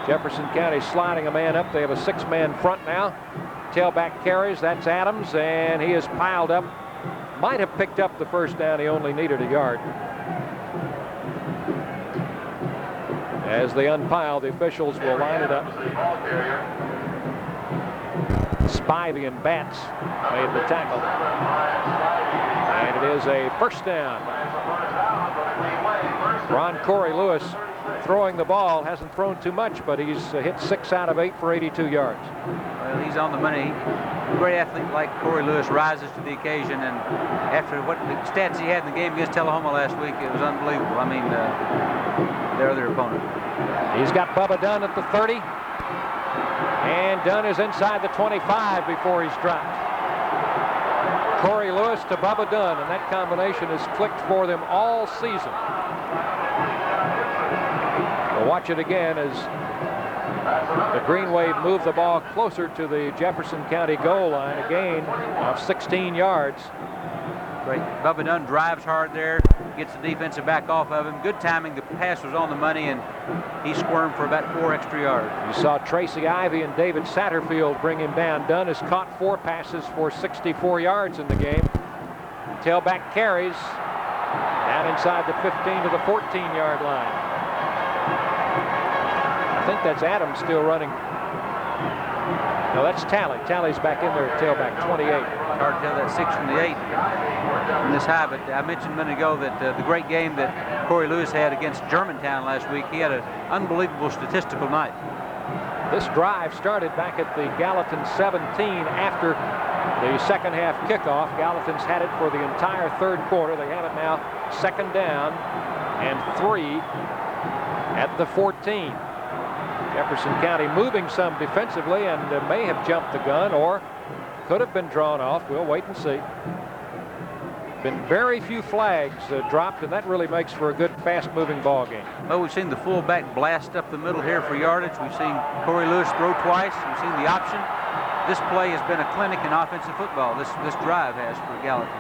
Jefferson County sliding a man up. They have a 6-man front now. Tailback carries. That's Adams, and he is piled up. Might have picked up the first down. He only needed a yard. As they unpile, the officials will line it up. Spivey and Batts made the tackle. And it is a first down. Ron Corey Lewis throwing the ball. Hasn't thrown too much, but he's hit 6 out of 8 for 82 yards. Well, he's on the money. A great athlete like Corey Lewis rises to the occasion, and after what the stats he had in the game against Tullahoma last week, it was unbelievable. I mean, their other opponent. He's got Bubba Dunn at the 30, and Dunn is inside the 25 before he's dropped. Corey Lewis to Bubba Dunn, and that combination has clicked for them all season. We'll watch it again as the Green Wave move the ball closer to the Jefferson County goal line, a gain of 16 yards. Great. Bubba Dunn drives hard there, gets the defensive back off of him. Good timing. The pass was on the money, and he squirmed for about 4 extra yards. You saw Tracy Ivey and David Satterfield bring him down. Dunn has caught 4 passes for 64 yards in the game. Tailback carries down inside the 15 to the 14-yard line. I think that's Adams still running. No, that's Talley. Talley's back in there at tailback, 28. Hard to tell that 6 from the 8 in this high, but I mentioned a minute ago that the great game that Corey Lewis had against Germantown last week, he had an unbelievable statistical night. This drive started back at the Gallatin 17 after the second half kickoff. Gallatin's had it for the entire third quarter. They have it now 2nd down and 3 at the 14. Jefferson County moving some defensively and may have jumped the gun or could have been drawn off. We'll wait and see. Been very few flags dropped, and that really makes for a good fast-moving ball game. Well, we've seen the fullback blast up the middle here for yardage. We've seen Corey Lewis throw twice. We've seen the option. This play has been a clinic in offensive football. This drive has for Gallatin.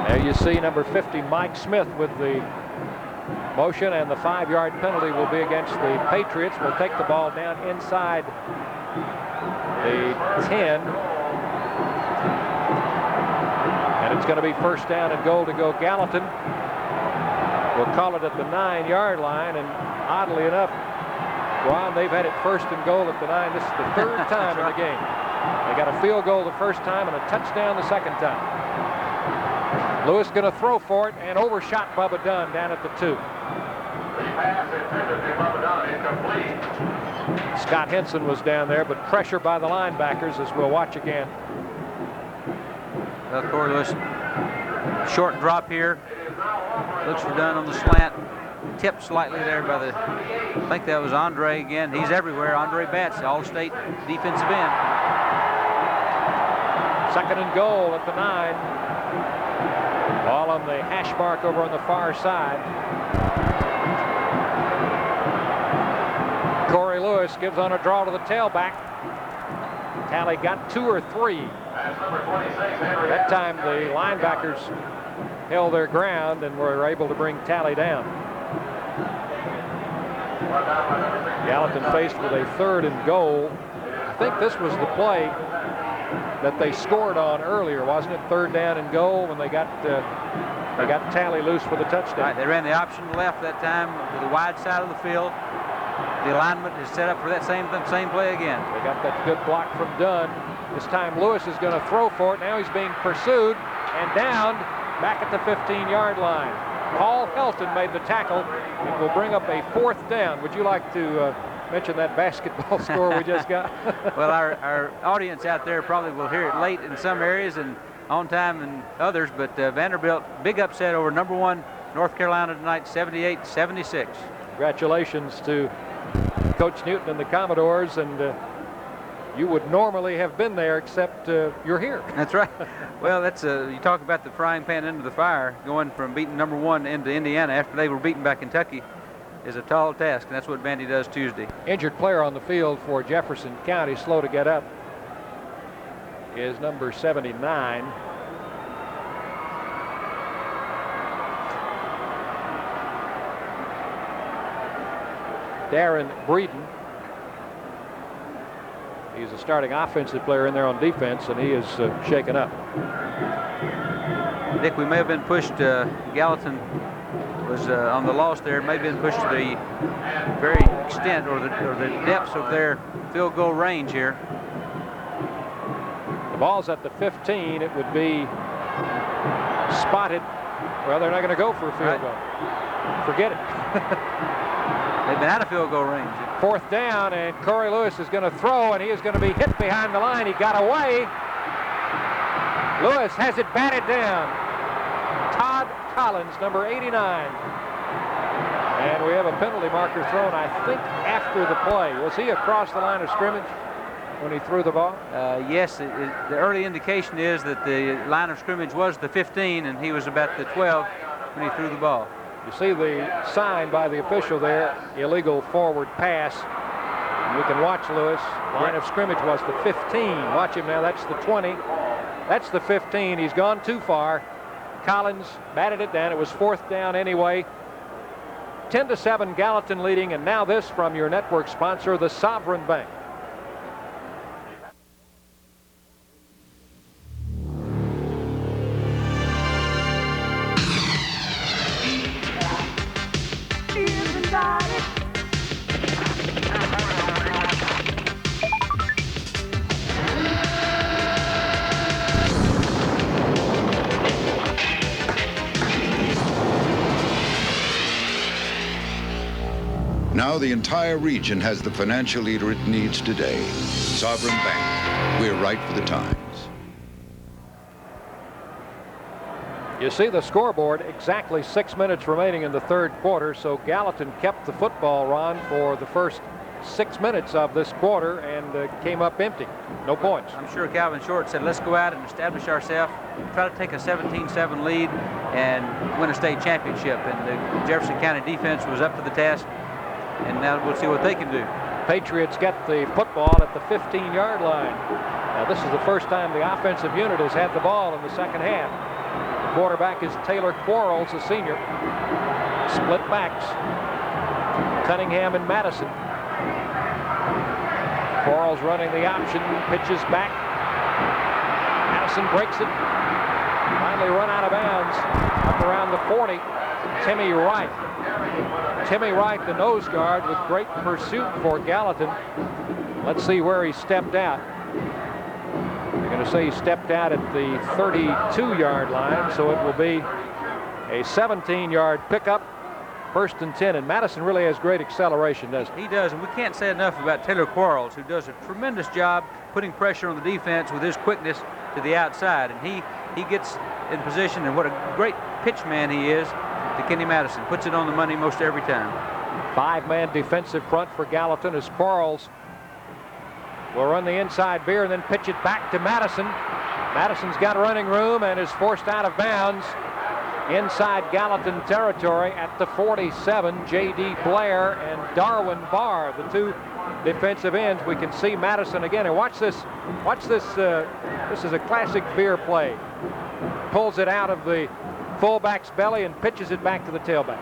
There you see number 50, Mike Smith, with the motion, and the 5-yard penalty will be against the Patriots. We'll take the ball down inside the 10. And it's going to be first down and goal to go Gallatin. We'll call it at the 9-yard line, and oddly enough, Ron, they've had it first and goal at the 9. This is the 3rd time in the game. They got a field goal the first time and a touchdown the second time. Lewis going to throw for it and overshot Bubba Dunn down at the 2. Scott Henson was down there, but pressure by the linebackers, as we'll watch again. Well, Corey Lewis, short drop here. Looks for Dunn on the slant. Tipped slightly there by the, I think that was Andre again. He's everywhere. Andre Batts, All-State defensive end. 2nd and goal at the 9. Ball on the hash mark over on the far side. Corey Lewis gives on a draw to the tailback. Talley got 2 or 3. That time the linebackers held their ground and were able to bring Talley down. Gallatin faced with a 3rd and goal. I think this was the play that they scored on earlier, wasn't it? 3rd down and goal when they got Talley loose for the touchdown. Right, they ran the option left that time to the wide side of the field. The alignment is set up for that same play again. They got that good block from Dunn. This time Lewis is going to throw for it. Now he's being pursued and downed back at the 15-yard line. Paul Helton made the tackle and will bring up a 4th down. Would you like to mention that basketball score we just got? Well, our audience out there probably will hear it late in some areas and on time in others, but Vanderbilt, big upset over #1 North Carolina tonight, 78-76. Congratulations to Coach Newton and the Commodores, and you would normally have been there, except you're here. That's right. Well, that's you talk about the frying pan into the fire. Going from beating #1 into Indiana after they were beaten by Kentucky is a tall task, and that's what Vandy does Tuesday. Injured player on the field for Jefferson County, slow to get up, is number 79. Darren Breeden. He's a starting offensive player in there on defense, and he is shaken up. Dick, we may have been pushed. Gallatin was on the loss there. May have been pushed to the very extent or the depths of their field goal range here. The ball's at the 15. It would be spotted. Well, they're not going to go for a field goal. Forget it. They've been out of field goal range. 4th down, and Corey Lewis is going to throw, and he is going to be hit behind the line. He got away. Lewis has it batted down. Todd Collins, number 89. And we have a penalty marker thrown, I think, after the play. Was he across the line of scrimmage when he threw the ball? Yes, the early indication is that the line of scrimmage was the 15, and he was about the 12 when he threw the ball. You see the sign by the official there, illegal forward pass. We can watch Lewis. Line of scrimmage was the 15. Watch him now, that's the 20. That's the 15, he's gone too far. Collins batted it down, it was 4th down anyway. 10-7 Gallatin leading, and now this from your network sponsor, the Sovereign Bank. Now the entire region has the financial leader it needs today. Sovereign Bank. We're right for the times. You see the scoreboard, exactly 6 minutes remaining in the 3rd quarter, so Gallatin kept the football, Ron, for the first 6 minutes of this quarter and came up empty. No points. I'm sure Calvin Short said, let's go out and establish ourselves, try to take a 17-7 lead and win a state championship. And the Jefferson County defense was up to the task, and now we'll see what they can do. Patriots get the football at the 15-yard line. Now, this is the first time the offensive unit has had the ball in the second half. The quarterback is Taylor Quarles, a senior. Split backs. Cunningham and Madison. Quarles running the option, pitches back. Madison breaks it. Finally run out of bounds. Up around the 40. Timmy Wright. Timmy Wright, the nose guard, with great pursuit for Gallatin. Let's see where he stepped out. They're going to say he stepped out at the 32-yard line, so it will be a 17-yard pickup, 1st and 10. And Madison really has great acceleration, doesn't he? He does, and we can't say enough about Taylor Quarles, who does a tremendous job putting pressure on the defense with his quickness to the outside. And he gets in position, and what a great pitch man he is to Kenny Madison. Puts it on the money most every time. 5-man defensive front for Gallatin as Quarles will run the inside veer and then pitch it back to Madison. Madison's got running room and is forced out of bounds inside Gallatin territory at the 47. J.D. Blair and Darwin Barr, the two defensive ends. We can see Madison again. And watch this. Watch this. This is a classic veer play. Pulls it out of the fullback's belly and pitches it back to the tailback.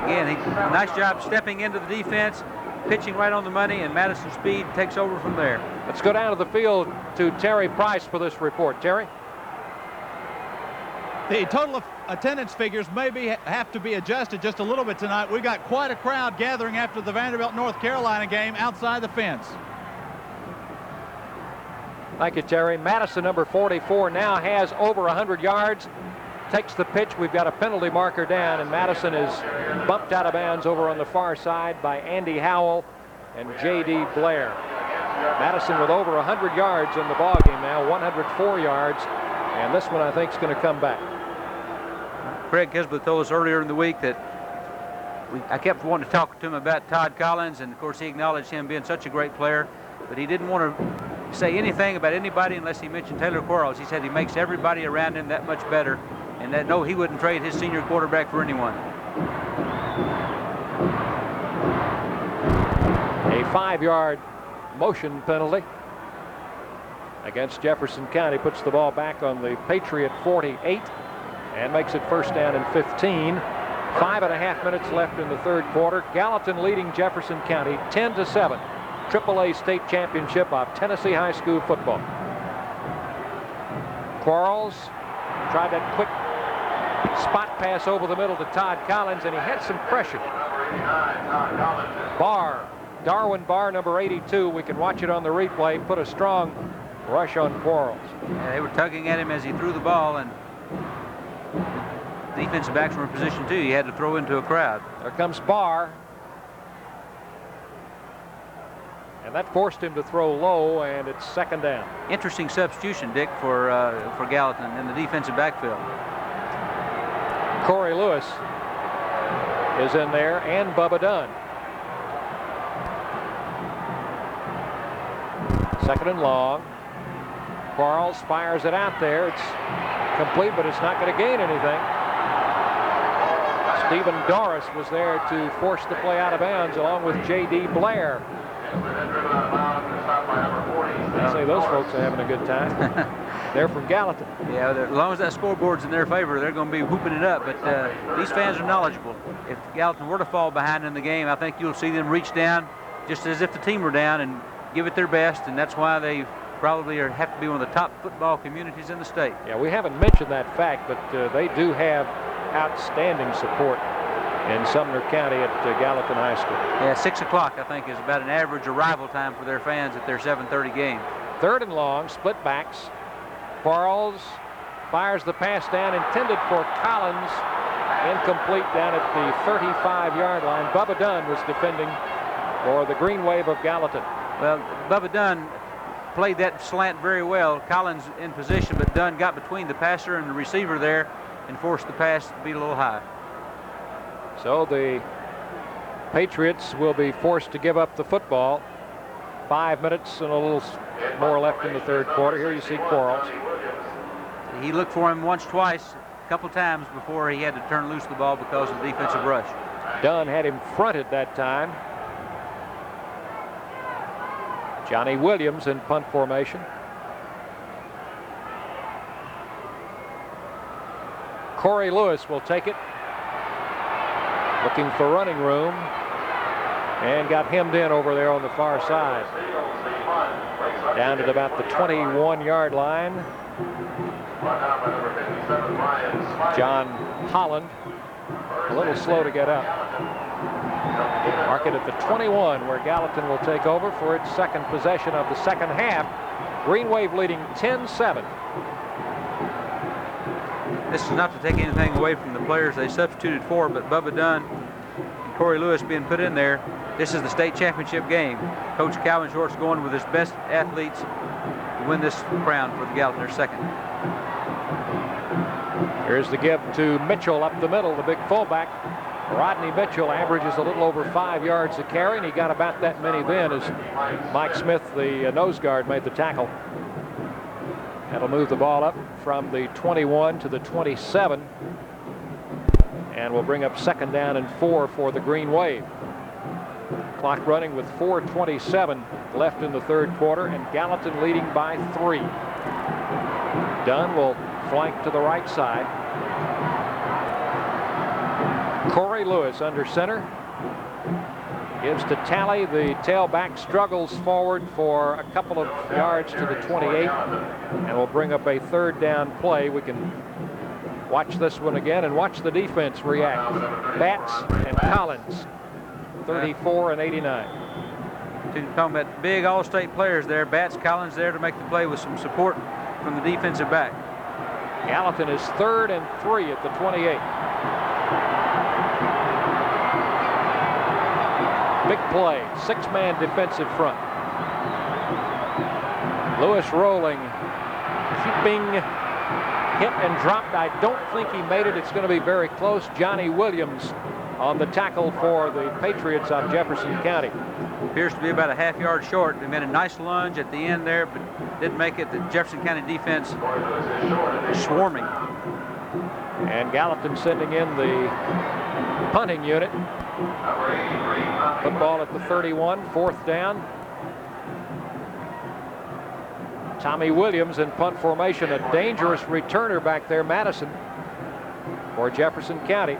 Again, nice job stepping into the defense, pitching right on the money, and Madison's speed takes over from there. Let's go down to the field to Terry Price for this report. Terry? The total attendance figures maybe have to be adjusted just a little bit tonight. We got quite a crowd gathering after the Vanderbilt, North Carolina game outside the fence. Thank you, Terry. Madison, number 44, now has over 100 yards. Takes the pitch. We've got a penalty marker down, and Madison is bumped out of bounds over on the far side by Andy Howell and J.D. Blair. Madison with over 100 yards in the ballgame now, 104 yards, and this one I think is going to come back. Craig Kisbeth told us earlier in the week that I kept wanting to talk to him about Todd Collins, and of course he acknowledged him being such a great player, but he didn't want to say anything about anybody unless he mentioned Taylor Quarles. He said he makes everybody around him that much better, and that no, he wouldn't trade his senior quarterback for anyone. A 5-yard motion penalty against Jefferson County puts the ball back on the Patriot 48 and makes it first down and 15. 5.5 minutes left in the third quarter. Gallatin leading Jefferson County 10-7. AAA state championship of Tennessee high school football. Quarles tried that quick spot pass over the middle to Todd Collins, and he had some pressure. Darwin Barr, number 82, we can watch it on the replay, put a strong rush on Quarles. Yeah, they were tugging at him as he threw the ball, and defensive backs were in position too. He had to throw into a crowd. There comes Barr. And that forced him to throw low, and it's second down. Interesting substitution, Dick, for Gallatin in the defensive backfield. Corey Lewis is in there, and Bubba Dunn. Second and long. Quarles fires it out there. It's complete, but it's not going to gain anything. Stephen Doris was there to force the play out of bounds along with J.D. Blair. I say those folks are having a good time. They're from Gallatin. Yeah, as long as that scoreboard's in their favor, they're going to be whooping it up. But these fans are knowledgeable. If Gallatin were to fall behind in the game, I think you'll see them reach down just as if the team were down and give it their best, and that's why they probably have to be one of the top football communities in the state. Yeah, we haven't mentioned that fact, but they do have outstanding support in Sumner County at Gallatin High School. Yeah, 6 o'clock, I think, is about an average arrival time for their fans at their 7:30 game. Third and long, split backs. Quarles fires the pass down, intended for Collins. Incomplete down at the 35-yard line. Bubba Dunn was defending for the Green Wave of Gallatin. Well, Bubba Dunn played that slant very well. Collins in position, but Dunn got between the passer and the receiver there and forced the pass to be a little high. So the Patriots will be forced to give up the football. 5 minutes and a little more left in the third quarter. Here you see Quarles. He looked for him twice, a couple times before he had to turn loose the ball because of the defensive rush. Dunn had him fronted that time. Johnny Williams in punt formation. Corey Lewis will take it. Looking for running room, and got hemmed in over there on the far side. Down at about the 21-yard line. John Holland, a little slow to get up. Mark it at the 21, where Gallatin will take over for its second possession of the second half. Green Wave leading 10-7. This is not to take anything away from the players they substituted for, but Bubba Dunn and Corey Lewis being put in there, this is the state championship game. Coach Calvin Short's going with his best athletes to win this crown for the Gallatin, their second. Here's the give to Mitchell up the middle, the big fullback. Rodney Mitchell averages a little over 5 yards a carry, and he got about that many then as Mike Smith, the nose guard, made the tackle. That'll move the ball up from the 21 to the 27, and will bring up second down and 4 for the Green Wave. Clock running with 4:27 left in the third quarter, and Gallatin leading by 3. Dunn will flank to the right side. Corey Lewis under center. Gives to Talley. The tailback struggles forward for a couple of yards to the 28 and will bring up a third down play. We can watch this one again and watch the defense react. Batts and Collins, 34 and 89. Talking about big all-state players there. Batts, Collins there to make the play with some support from the defensive back. Gallatin is 3rd and 3 at the 28. Big play, 6-man defensive front. Lewis rolling, keeping hit and dropped. I don't think he made it. It's going to be very close. Johnny Williams on the tackle for the Patriots of Jefferson County. Appears to be about a half-yard short. They made a nice lunge at the end there, but didn't make it. The Jefferson County defense swarming. And Gallatin sending in the punting unit. Football at the 31, 4th down. Tommy Williams in punt formation, a dangerous returner back there, Madison, for Jefferson County.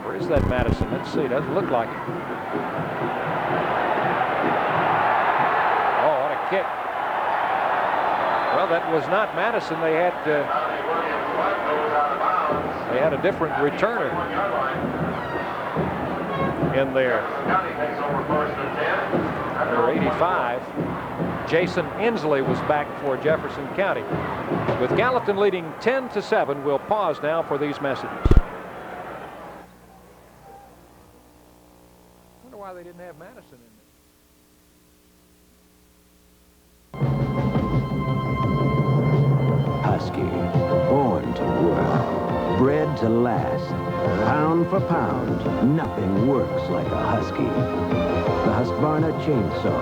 Where is that Madison? Let's see, doesn't look like it. Oh, what a kick. Well, that was not Madison. They had a different returner in there. Number 85, Jason Inslee was back for Jefferson County. With Gallatin leading 10-7, we'll pause now for these messages. I wonder why they didn't have Madison in there. Husky, born to work, bred to last. Pound for pound, nothing works like a Husky. The Husqvarna chainsaw,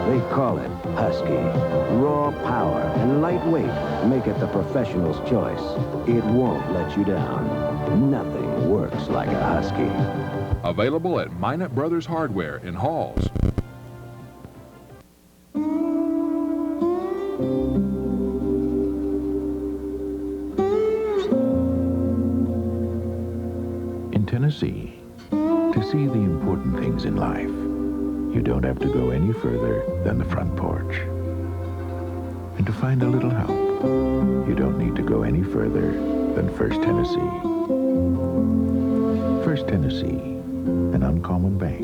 they call it Husky. Raw power and lightweight make it the professional's choice. It won't let you down. Nothing works like a Husky. Available at Minot Brothers Hardware in Halls. In Tennessee, to see the important things in life, you don't have to go any further than the front porch. And to find a little help, you don't need to go any further than First Tennessee. First Tennessee, an uncommon bank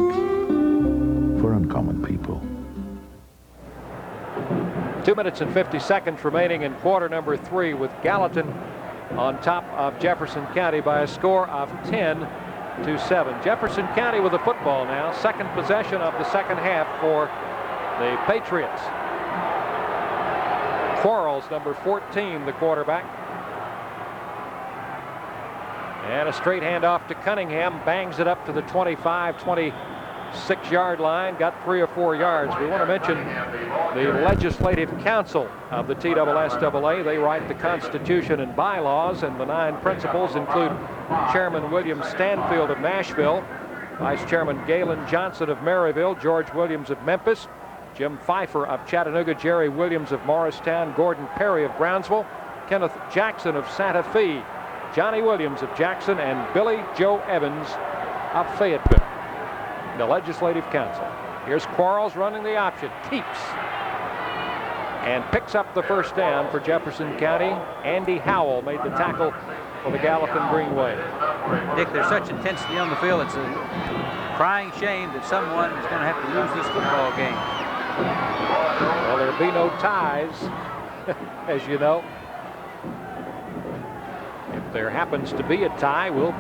for uncommon people. 2 minutes and 50 seconds remaining in quarter number 3 with Gallatin on top of Jefferson County by a score of 10-7. Jefferson County with the football now. Second possession of the second half for the Patriots. Quarles, number 14, the quarterback. And a straight handoff to Cunningham. Bangs it up to the 25, 26-yard line. Got 3 or 4 yards. We want to mention the Legislative Council of the TSSAA. They write the Constitution and bylaws, and the 9 principals include Chairman William Stanfield of Nashville, Vice Chairman Galen Johnson of Maryville, George Williams of Memphis, Jim Pfeiffer of Chattanooga, Jerry Williams of Morristown, Gordon Perry of Brownsville, Kenneth Jackson of Santa Fe, Johnny Williams of Jackson, and Billy Joe Evans of Fayetteville. The Legislative Council. Here's Quarles running the option. Keeps. And picks up the first down for Jefferson County. Andy Howell made the tackle for the Gallatin Greenway. Dick, there's such intensity on the field. It's a crying shame that someone is going to have to lose this football game. Well, there'll be no ties, as you know. If there happens to be a tie, we'll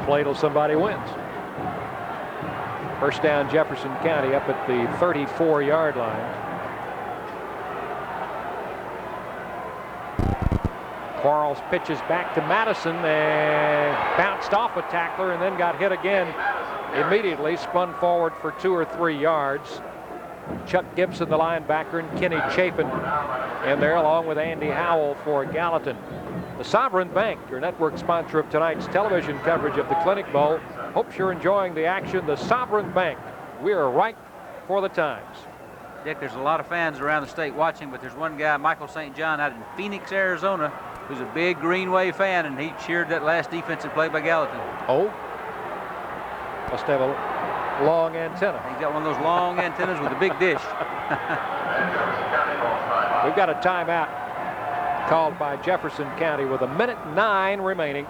play till somebody wins. First down, Jefferson County up at the 34-yard line. Quarles pitches back to Madison and bounced off a tackler and then got hit again immediately. Spun forward for 2 or 3 yards. Chuck Gibson, the linebacker, and Kenny Chapin in there, along with Andy Howell for Gallatin. The Sovereign Bank, your network sponsor of tonight's television coverage of the Clinic Bowl. Hopes you're enjoying the action. The Sovereign Bank, we are right for the times. Dick, there's a lot of fans around the state watching, but there's one guy, Michael St. John, out in Phoenix, Arizona, who's a big Greenway fan, and he cheered that last defensive play by Gallatin. Oh? Must have a long antenna. He's got one of those long antennas with a big dish. We've got a timeout called by Jefferson County with 1:09 remaining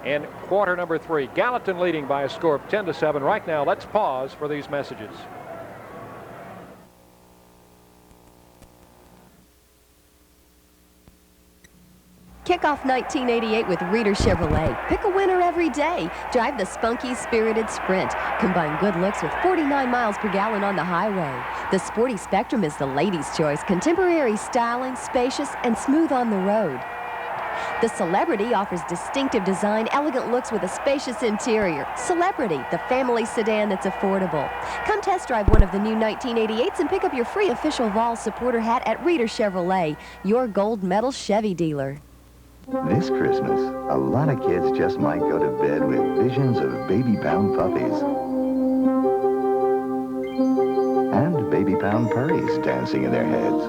in quarter number 3. Gallatin leading by a score of 10-7. Right now, let's pause for these messages. Kick off 1988 with Reeder Chevrolet. Pick a winner every day. Drive the spunky, spirited Sprint. Combine good looks with 49 miles per gallon on the highway. The Sporty Spectrum is the ladies' choice. Contemporary styling, spacious, and smooth on the road. The Celebrity offers distinctive design, elegant looks with a spacious interior. Celebrity, the family sedan that's affordable. Come test drive one of the new 1988s and pick up your free official Vol supporter hat at Reeder Chevrolet, your gold medal Chevy dealer. This Christmas, a lot of kids just might go to bed with visions of baby pound puppies and baby pound purries dancing in their heads.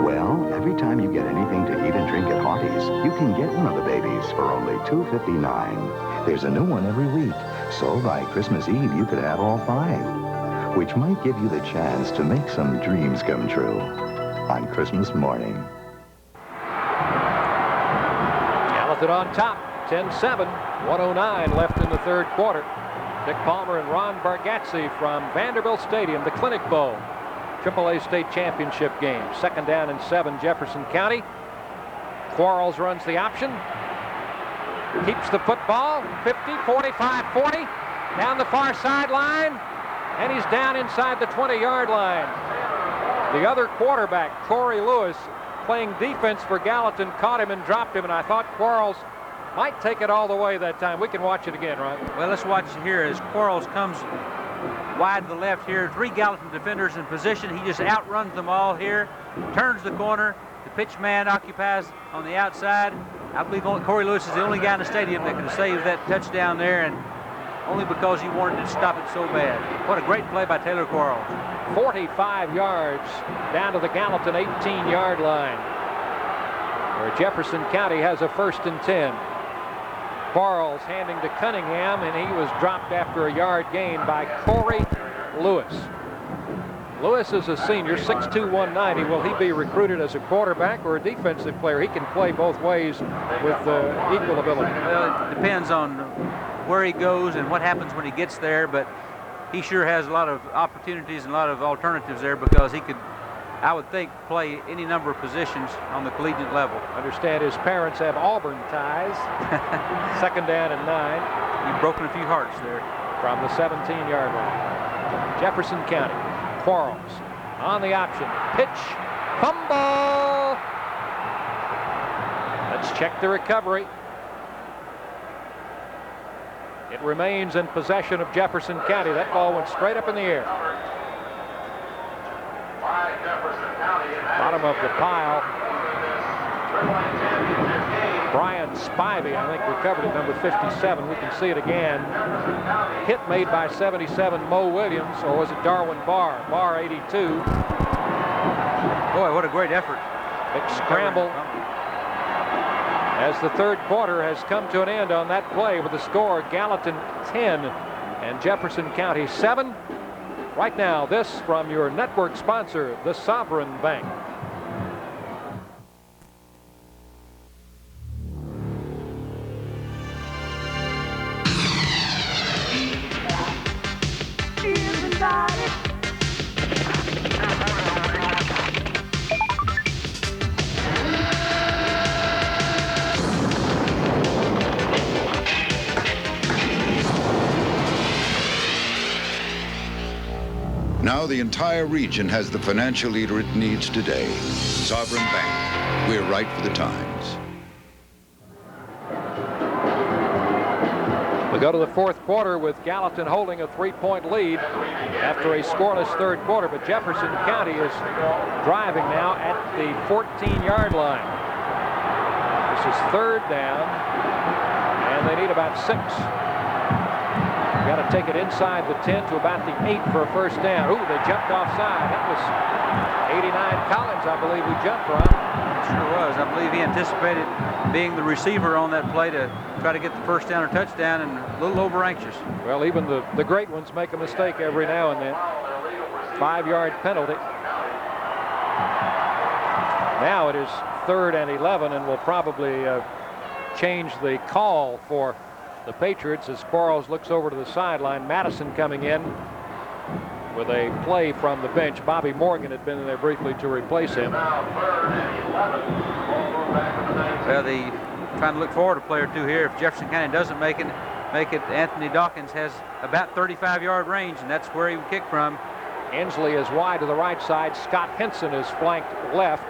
Well, every time you get anything to eat and drink at Haughty's, you can get one of the babies for only $2.59. There's a new one every week, so by Christmas Eve you could have all 5, which might give you the chance to make some dreams come true on Christmas morning. Gallatin on top, 10-7, 1:09 left in the third quarter. Dick Palmer and Ron Bargatze from Vanderbilt Stadium, the Clinic Bowl, AAA State Championship game. 2nd down and 7, Jefferson County. Quarles runs the option. Keeps the football, 50, 45, 40, down the far sideline, and he's down inside the 20-yard line. The other quarterback, Corey Lewis, playing defense for Gallatin, caught him and dropped him, and I thought Quarles might take it all the way that time. We can watch it again, right? Well, let's watch it here as Quarles comes wide to the left here. 3 Gallatin defenders in position. He just outruns them all here, turns the corner. The pitch man occupies on the outside. I believe Corey Lewis is the only guy in the stadium that can save that touchdown there, and only because he wanted to stop it so bad. What a great play by Taylor Quarles. 45 yards down to the Gallatin 18-yard line, where Jefferson County has a 1st and 10. Quarles handing to Cunningham, and he was dropped after a yard gain by Corey Lewis. Lewis is a senior, 6'2", 190. Will he be recruited as a quarterback or a defensive player? He can play both ways with equal ability. Well, it depends on where he goes and what happens when he gets there, but he sure has a lot of opportunities and a lot of alternatives there, because he could, I would think, play any number of positions on the collegiate level. Understand his parents have Auburn ties. 2nd down and 9. You've broken a few hearts there. From the 17-yard line. Jefferson County. Quarles on the option. Pitch. Fumble. Let's check the recovery. It remains in possession of Jefferson County. That ball went straight up in the air. Bottom of the pile. Brian Spivey, I think, recovered at number 57. We can see it again. Hit made by 77 Mo Williams, or was it Darwin Barr? Barr 82. Boy, what a great effort. Big scramble. As the third quarter has come to an end on that play with the score Gallatin 10 and Jefferson County 7. Right now, this from your network sponsor, the Sovereign Bank. Now the entire region has the financial leader it needs today. Sovereign Bank. We're right for the times. We go to the fourth quarter with Gallatin holding a 3-point lead after a scoreless third quarter, but Jefferson County is driving now at the 14-yard line. This is 3rd down, and they need about 6. Got to take it inside the 10 to about the 8 for a 1st down. Ooh, they jumped offside. That was 89 Collins, I believe, we jumped from. sure was. I believe he anticipated being the receiver on that play to try to get the first down or touchdown, and a little over anxious. Well, even the great ones make a mistake every now and then. 5-yard penalty. Now it is 3rd and 11, and will probably change the call for the Patriots as Quarles looks over to the sideline. Madison coming in with a play from the bench. Bobby Morgan had been in there briefly to replace him. Well, they trying to look forward a play or two here. If Jefferson County doesn't make it, Anthony Dawkins has about 35-yard range, and that's where he would kick from. Inslee is wide to the right side. Scott Henson is flanked left.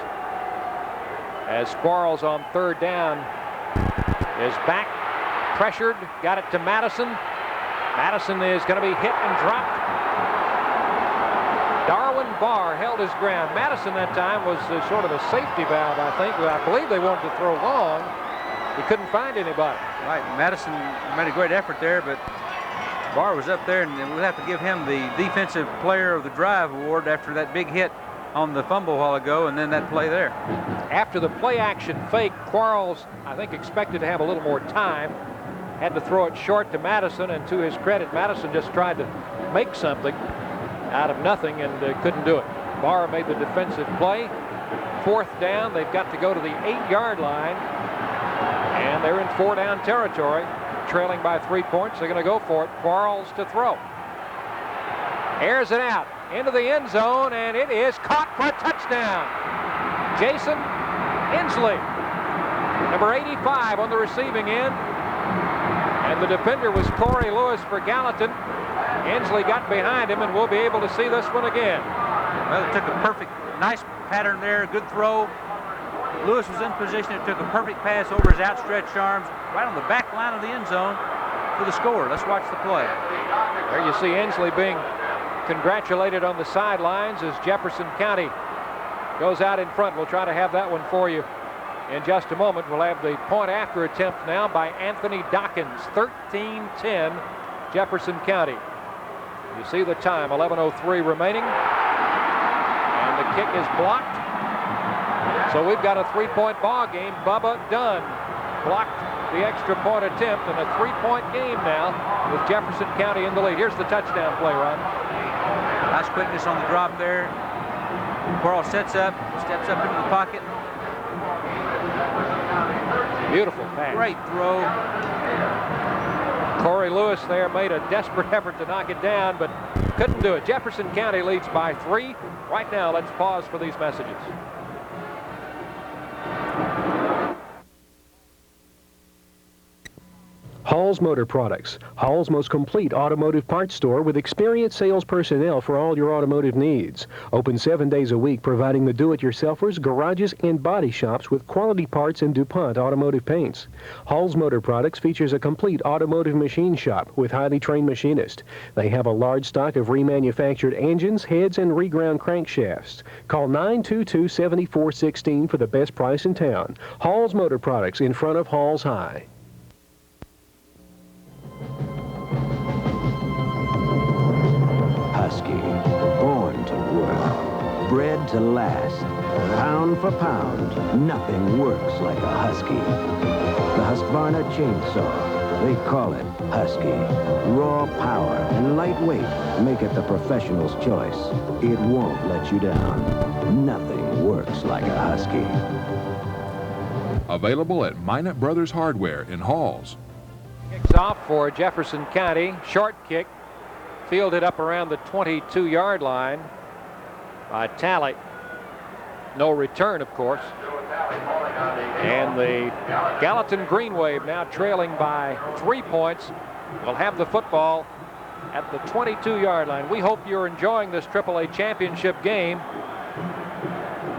As Quarles on 3rd down is back, pressured, got it to Madison. Madison is going to be hit and dropped. Darwin Barr held his ground. Madison that time was sort of a safety valve, I think. I believe they wanted to throw long. He couldn't find anybody. Right, Madison made a great effort there, but Barr was up there, and we'll have to give him the Defensive Player of the Drive award after that big hit on the fumble a while ago, and then that play there. After the play-action fake, Quarles, I think, expected to have a little more time. Had to throw it short to Madison, and to his credit, Madison just tried to make something out of nothing and couldn't do it. Barr made the defensive play. 4th down, they've got to go to the 8-yard line, and they're in 4-down territory, trailing by 3 points. They're going to go for it. Quarles to throw. Airs it out into the end zone, and it is caught for a touchdown. Jason Inslee, number 85 on the receiving end, and the defender was Corey Lewis for Gallatin. Inslee got behind him, and we'll be able to see this one again. Well, it took a perfect, nice pattern there, good throw. Lewis was in position. It took a perfect pass over his outstretched arms, right on the back line of the end zone for the score. Let's watch the play. There you see Inslee being congratulated on the sidelines as Jefferson County goes out in front. We'll try to have that one for you in just a moment. We'll have the point after attempt now by Anthony Dawkins. 13-10 Jefferson County. You see the time, 11:03 remaining, and the kick is blocked. So we've got a 3-point ball game. Bubba Dunn blocked the extra point attempt, and a 3-point game now with Jefferson County in the lead. Here's the touchdown play, Ron. Nice quickness on the drop there. Quarles sets up, steps up into the pocket. Beautiful pass. Great throw. Corey Lewis there made a desperate effort to knock it down, but couldn't do it. Jefferson County leads by 3. Right now, let's pause for these messages. Hall's Motor Products, Hall's most complete automotive parts store with experienced sales personnel for all your automotive needs. Open 7 days a week, providing the do-it-yourselfers, garages, and body shops with quality parts and DuPont automotive paints. Hall's Motor Products features a complete automotive machine shop with highly trained machinists. They have a large stock of remanufactured engines, heads, and reground crankshafts. Call 922-7416 for the best price in town. Hall's Motor Products, in front of Hall's High. Husky, born to work, bred to last. Pound for pound, nothing works like a Husky. The Husqvarna chainsaw, they call it Husky. Raw power and lightweight make it the professional's choice. It won't let you down. Nothing works like a Husky. Available at Minot Brothers Hardware in Halls. Kicks off for Jefferson County. Short kick. Fielded up around the 22-yard line by Talley. No return, of course. And the Gallatin Green Wave now trailing by 3 points. Will have the football at the 22-yard line. We hope you're enjoying this AAA championship game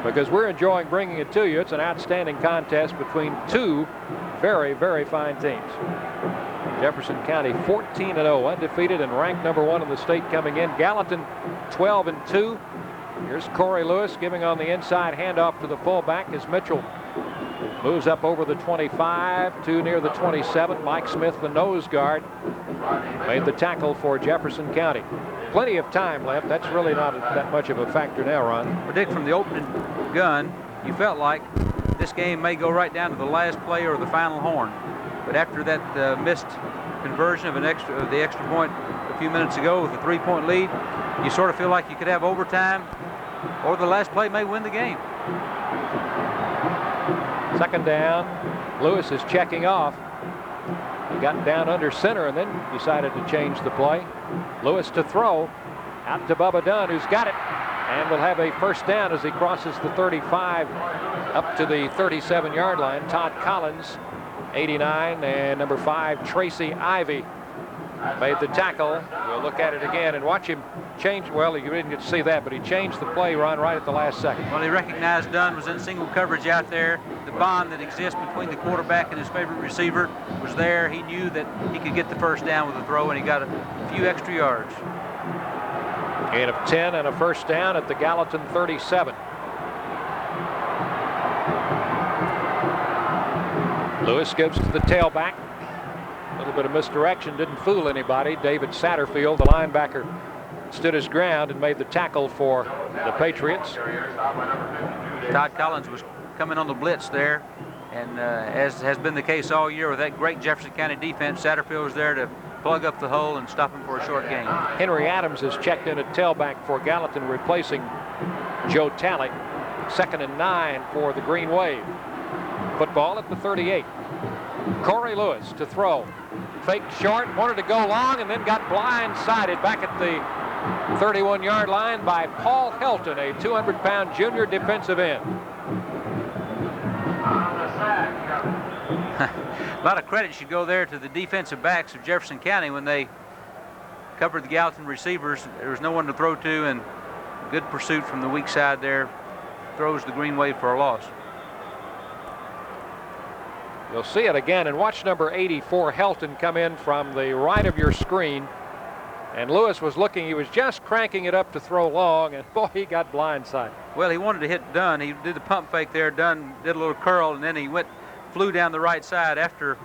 because we're enjoying bringing it to you. It's an outstanding contest between two very, very fine teams. Jefferson County 14-0, undefeated and ranked number 1 in the state coming in. Gallatin 12-2. Here's Corey Lewis giving on the inside handoff to the fullback as Mitchell moves up over the 25 to near the 27. Mike Smith, the nose guard, made the tackle for Jefferson County. Plenty of time left. That's really not that much of a factor now, Ron. Predict from the opening gun, you felt like this game may go right down to the last play or the final horn. But after that missed conversion of the extra point a few minutes ago with a 3-point lead, you sort of feel like you could have overtime, or the last play may win the game. Second down. Lewis is checking off. He got down under center and then decided to change the play. Lewis to throw. Out to Bubba Dunn, who's got it. And will have a first down as he crosses the 35 up to the 37-yard line. Todd Collins, 89, and number 5, Tracy Ivy, made the tackle. We'll look at it again and watch him change. Well, you didn't get to see that, but he changed the play, Ron, right at the last second. Well, he recognized Dunn was in single coverage out there. The bond that exists between the quarterback and his favorite receiver was there. He knew that he could get the first down with a throw, and he got a few extra yards. Gain of 10 and a first down at the Gallatin 37. Lewis gives to the tailback. A little bit of misdirection, didn't fool anybody. David Satterfield, the linebacker, stood his ground and made the tackle for the Patriots. Todd Collins was coming on the blitz there, and as has been the case all year with that great Jefferson County defense, Satterfield was there to plug up the hole and stop him for a short gain. Henry Adams has checked in at tailback for Gallatin, replacing Joe Talley. 2nd and 9 for the Green Wave. Football at the 38. Corey Lewis to throw. Faked short, wanted to go long, and then got blindsided back at the 31-yard line by Paul Helton, a 200-pound junior defensive end. A lot of credit should go there to the defensive backs of Jefferson County when they covered the Gallatin receivers. There was no one to throw to, and good pursuit from the weak side there throws the Green Wave for a loss. You'll see it again, and watch number 84 Helton come in from the right of your screen. And Lewis was looking, he was just cranking it up to throw long, and boy, he got blindsided. Well, he wanted to hit Dunn. He did the pump fake there. Dunn did a little curl, and then he flew down the right side after,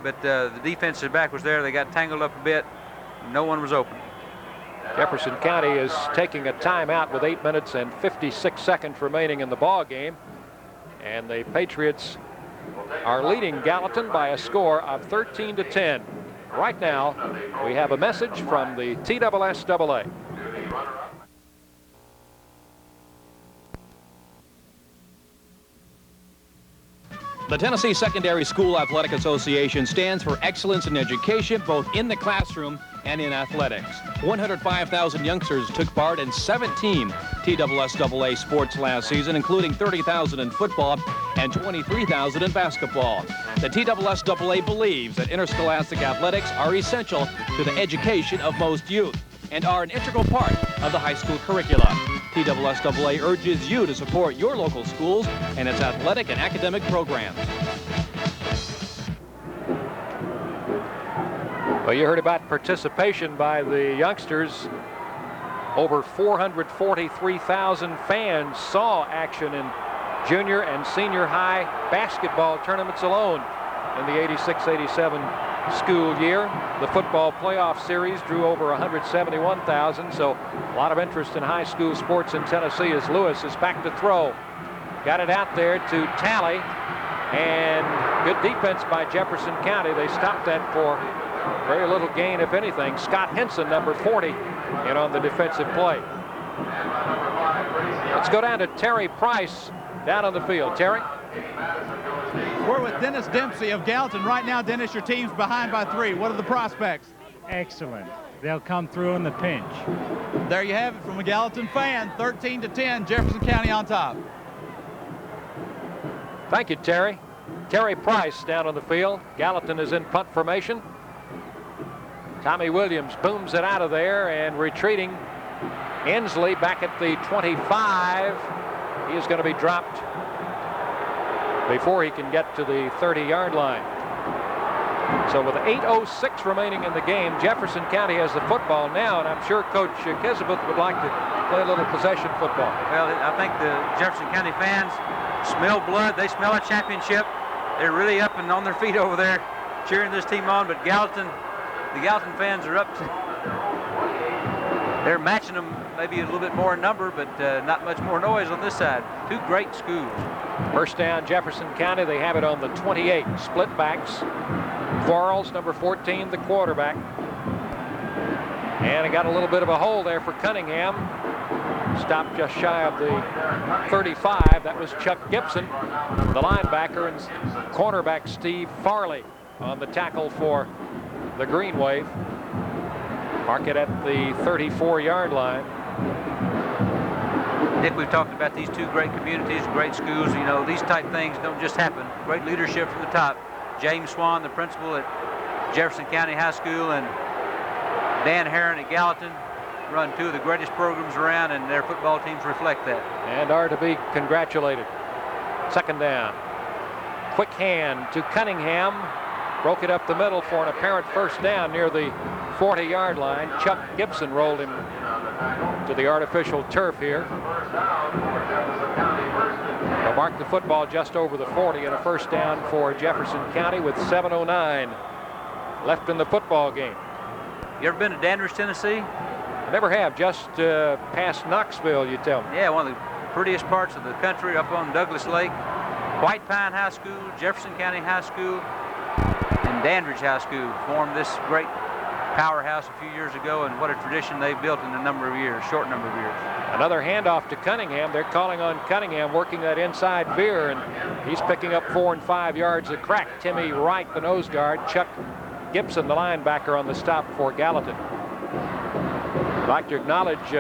but the defensive back was there. They got tangled up a bit. No one was open. Jefferson County is taking a timeout with 8 minutes and 56 seconds remaining in the ball game, and the Patriots are leading Gallatin by a score of 13-10. Right now, we have a message from the TSSAA. The Tennessee Secondary School Athletic Association stands for excellence in education, both in the classroom and in athletics. 105,000 youngsters took part in 17 TSSAA sports last season, including 30,000 in football and 23,000 in basketball. The TSSAA believes that interscholastic athletics are essential to the education of most youth and are an integral part of the high school curricula. TSSAA urges you to support your local schools and its athletic and academic programs. Well, you heard about participation by the youngsters. Over 443,000 fans saw action in junior and senior high basketball tournaments alone in the 86-87 school year. The football playoff series drew over 171,000, so a lot of interest in high school sports in Tennessee as Lewis is back to throw. Got it out there to Talley, and good defense by Jefferson County. They stopped that for very little gain, if anything. Scott Henson, number 40, in on the defensive play. Let's go down to Terry Price down on the field. Terry? We're with Dennis Dempsey of Gallatin. Right now, Dennis, your team's behind by 3. What are the prospects? Excellent. They'll come through in the pinch. There you have it from a Gallatin fan. 13-10, Jefferson County on top. Thank you, Terry. Terry Price down on the field. Gallatin is in punt formation. Tommy Williams booms it out of there, and retreating Inslee back at the 25. He is going to be dropped before he can get to the 30-yard line. So with 8:06 remaining in the game, Jefferson County has the football now, and I'm sure Coach Kizabeth would like to play a little possession football. Well, I think the Jefferson County fans smell blood. They smell a championship. They're really up and on their feet over there cheering this team on, but the Gallatin fans are up to They're matching them maybe a little bit more in number, but not much more noise on this side. Two great schools. First down, Jefferson County. They have it on the 28. Split backs. Quarles, number 14, the quarterback. And it got a little bit of a hole there for Cunningham. Stopped just shy of the 35. That was Chuck Gibson, the linebacker, and cornerback Steve Farley on the tackle for the Green Wave. Mark it at the 34-yard line. Dick, we've talked about these two great communities, great schools. You know, these type things don't just happen. Great leadership from the top. James Swan, the principal at Jefferson County High School, and Dan Herron at Gallatin run two of the greatest programs around, and their football teams reflect that. And are to be congratulated. Second down. Quick hand to Cunningham. Broke it up the middle for an apparent first down near the 40-yard line. Chuck Gibson rolled him to the artificial turf here. They'll mark the football just over the 40 and a first down for Jefferson County with 7:09 left in the football game. You ever been to Dandridge, Tennessee? I never have. Just past Knoxville, you tell me. Yeah, one of the prettiest parts of the country up on Douglas Lake. White Pine High School, Jefferson County High School, and Dandridge High School formed this great powerhouse a few years ago, and what a tradition they've built in a number of years, short number of years. Another handoff to Cunningham. They're calling on Cunningham, working that inside veer, and he's picking up 4 and 5 yards of crack. Timmy Wright, the nose guard. Chuck Gibson, the linebacker, on the stop for Gallatin. I'd like to acknowledge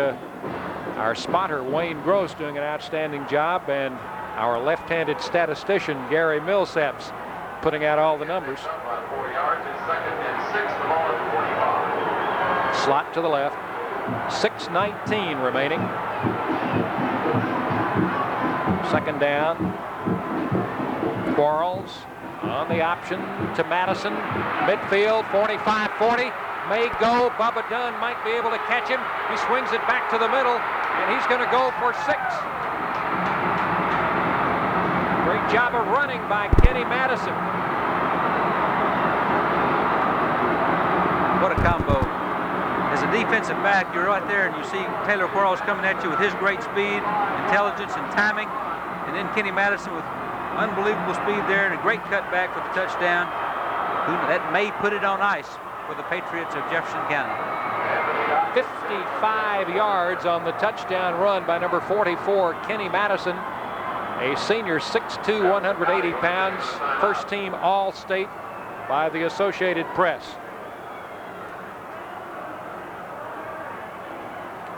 our spotter, Wayne Gross, doing an outstanding job, and our left-handed statistician, Gary Millsaps, putting out all the numbers. Slot to the left. 6:19 remaining. Second down. Quarles on the option to Madison. Midfield, 45-40. May go. Bubba Dunn might be able to catch him. He swings it back to the middle, and he's going to go for 6. Great job of running by Kenny Madison. What a combo. As a defensive back, you're right there, and you see Taylor Quarles coming at you with his great speed, intelligence, and timing. And then Kenny Madison with unbelievable speed there, and a great cutback for the touchdown. That may put it on ice for the Patriots of Jefferson County. 55 yards on the touchdown run by number 44, Kenny Madison, a senior, 6'2", 180 pounds, first team All-State by the Associated Press.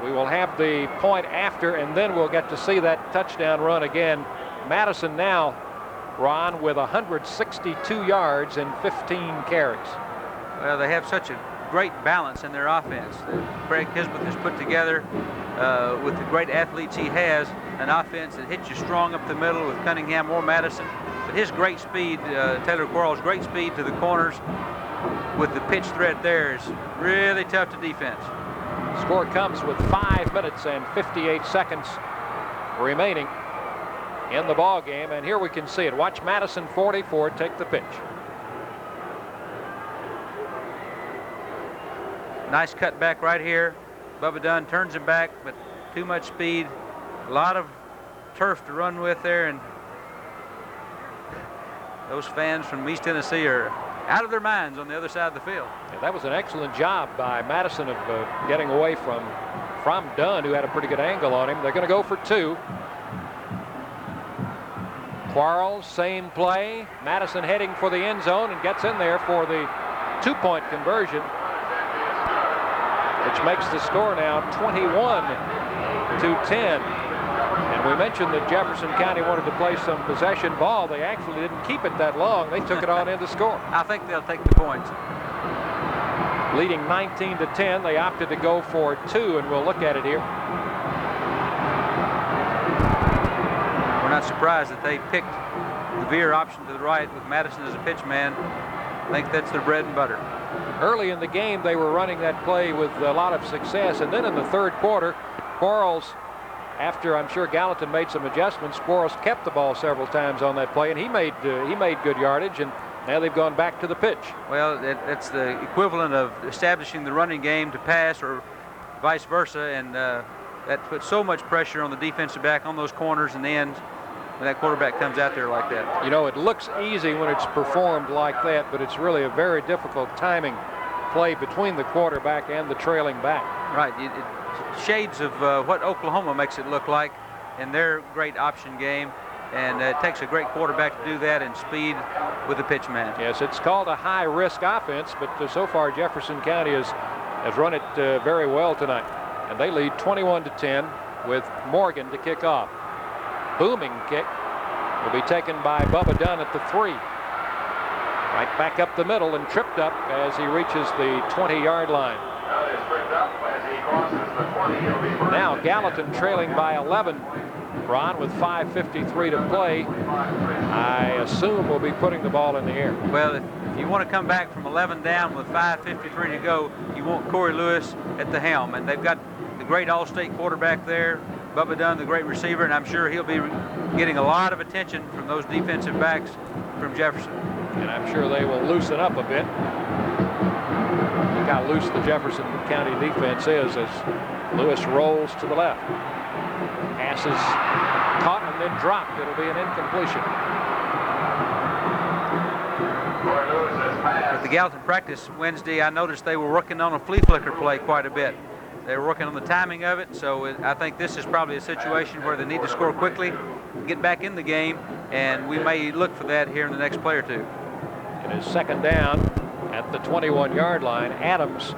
We will have the point after, and then we'll get to see that touchdown run again. Madison now, Ron, with 162 yards and 15 carries. Well, they have such a great balance in their offense. Craig Kisbeth has put together, with the great athletes he has, an offense that hits you strong up the middle with Cunningham or Madison. But his great speed, Taylor Quarles' great speed to the corners with the pitch threat there is really tough to defense. Score comes with 5 minutes and 58 seconds remaining in the ball game, and here we can see it. Watch Madison, 44, take the pitch. Nice cutback right here. Bubba Dunn turns him back, but too much speed. A lot of turf to run with there, and those fans from East Tennessee are out of their minds on the other side of the field. Yeah, that was an excellent job by Madison of getting away from Dunn, who had a pretty good angle on him. They're going to go for 2. Quarles, same play. Madison heading for the end zone and gets in there for the 2-point conversion, which makes the score now 21-10. And we mentioned that Jefferson County wanted to play some possession ball. They actually didn't keep it that long. They took it on in the score. I think they'll take the points. Leading 19-10, they opted to go for 2, and we'll look at it here. We're not surprised that they picked the veer option to the right with Madison as a pitch man. I think that's their bread and butter. Early in the game, they were running that play with a lot of success, and then in the third quarter, Quarles, after I'm sure Gallatin made some adjustments, Quarles kept the ball several times on that play, and he made good yardage, and now they've gone back to the pitch. Well, it's the equivalent of establishing the running game to pass or vice versa, and that puts so much pressure on the defensive back on those corners and ends when that quarterback comes out there like that. You know, it looks easy when it's performed like that, but it's really a very difficult timing play between the quarterback and the trailing back. Right. It shades of what Oklahoma makes it look like in their great option game, and it takes a great quarterback to do that and speed with the pitch man. Yes, it's called a high-risk offense, but so far Jefferson County has run it very well tonight, and they lead 21-10 with Morgan to kick off. Booming kick will be taken by Bubba Dunn at the 3. Right back up the middle and tripped up as he reaches the 20-yard line. Now Gallatin trailing by 11, Ron, with 5:53 to play. I assume we'll be putting the ball in the air. Well, if you want to come back from 11 down with 5:53 to go, you want Corey Lewis at the helm, and they've got the great All-State quarterback there, Bubba Dunn, the great receiver, and I'm sure he'll be getting a lot of attention from those defensive backs from Jefferson. And I'm sure they will loosen up a bit. Look how loose the Jefferson County defense is as Lewis rolls to the left. Pass is caught and then dropped. It'll be an incompletion. At the Gallatin practice Wednesday, I noticed they were working on a flea flicker play quite a bit. They were working on the timing of it, so I think this is probably a situation where they need to score quickly, get back in the game, and we may look for that here in the next play or two. It is second down at the 21-yard line. Adams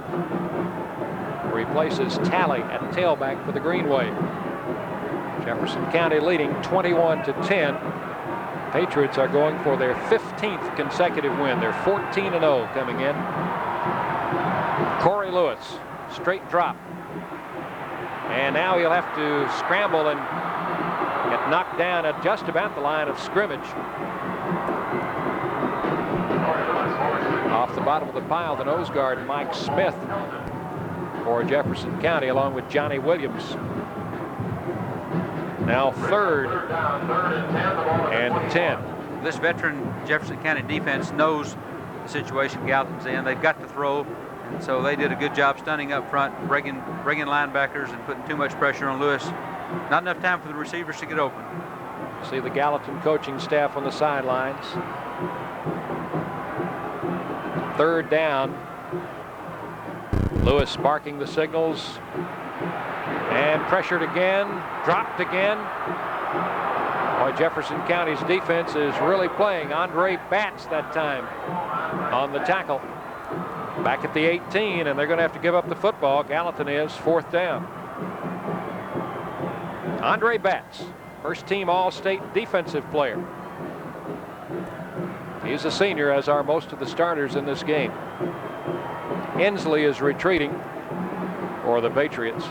replaces Talley at tailback for the Green Wave. Jefferson County leading 21-10. Patriots are going for their 15th consecutive win. They're 14-0 coming in. Corey Lewis, straight drop. And now he'll have to scramble and get knocked down at just about the line of scrimmage. Off the bottom of the pile, the nose guard, Mike Smith, for Jefferson County, along with Johnny Williams. Now third and 10. This veteran Jefferson County defense knows the situation Gallatin's in. They've got to throw, and so they did a good job stunning up front, bringing linebackers and putting too much pressure on Lewis. Not enough time for the receivers to get open. See the Gallatin coaching staff on the sidelines. Third down. Lewis barking the signals. And pressured again, dropped again. Boy, Jefferson County's defense is really playing. Andre Batts that time on the tackle. Back at the 18, and they're going to have to give up the football. Gallatin is, fourth down. Andre Batts, first team All-State defensive player. He's a senior, as are most of the starters in this game. Inslee is retreating for the Patriots.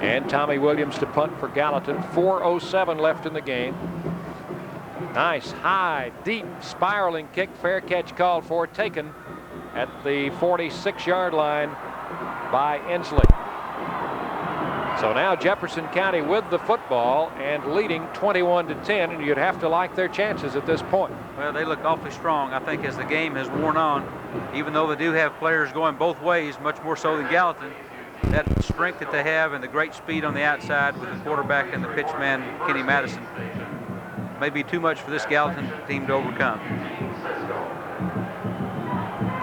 And Tommy Williams to punt for Gallatin. 4:07 left in the game. Nice, high, deep, spiraling kick. Fair catch called for, taken at the 46-yard line by Inslee. So now Jefferson County with the football and leading 21-10, and you'd have to like their chances at this point. Well, they look awfully strong, I think, as the game has worn on. Even though they do have players going both ways, much more so than Gallatin, that strength that they have and the great speed on the outside with the quarterback and the pitchman, Kenny Madison, may be too much for this Gallatin team to overcome.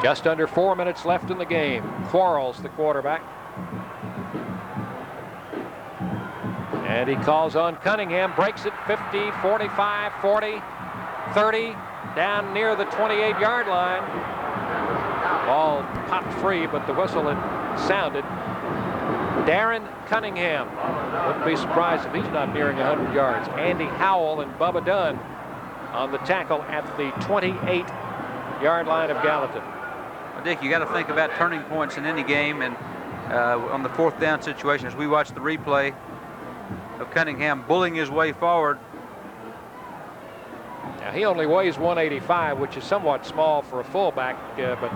Just under 4 minutes left in the game. Quarles, the quarterback. And he calls on Cunningham, breaks it 50, 45, 40, 30, down near the 28-yard line. Ball popped free, but the whistle had sounded. Darren Cunningham. Wouldn't be surprised if he's not nearing 100 yards. Andy Howell and Bubba Dunn on the tackle at the 28-yard line of Gallatin. Well, Dick, you got to think about turning points in any game, and on the fourth down situation, as we watch the replay of Cunningham bullying his way forward. Now he only weighs 185, which is somewhat small for a fullback, but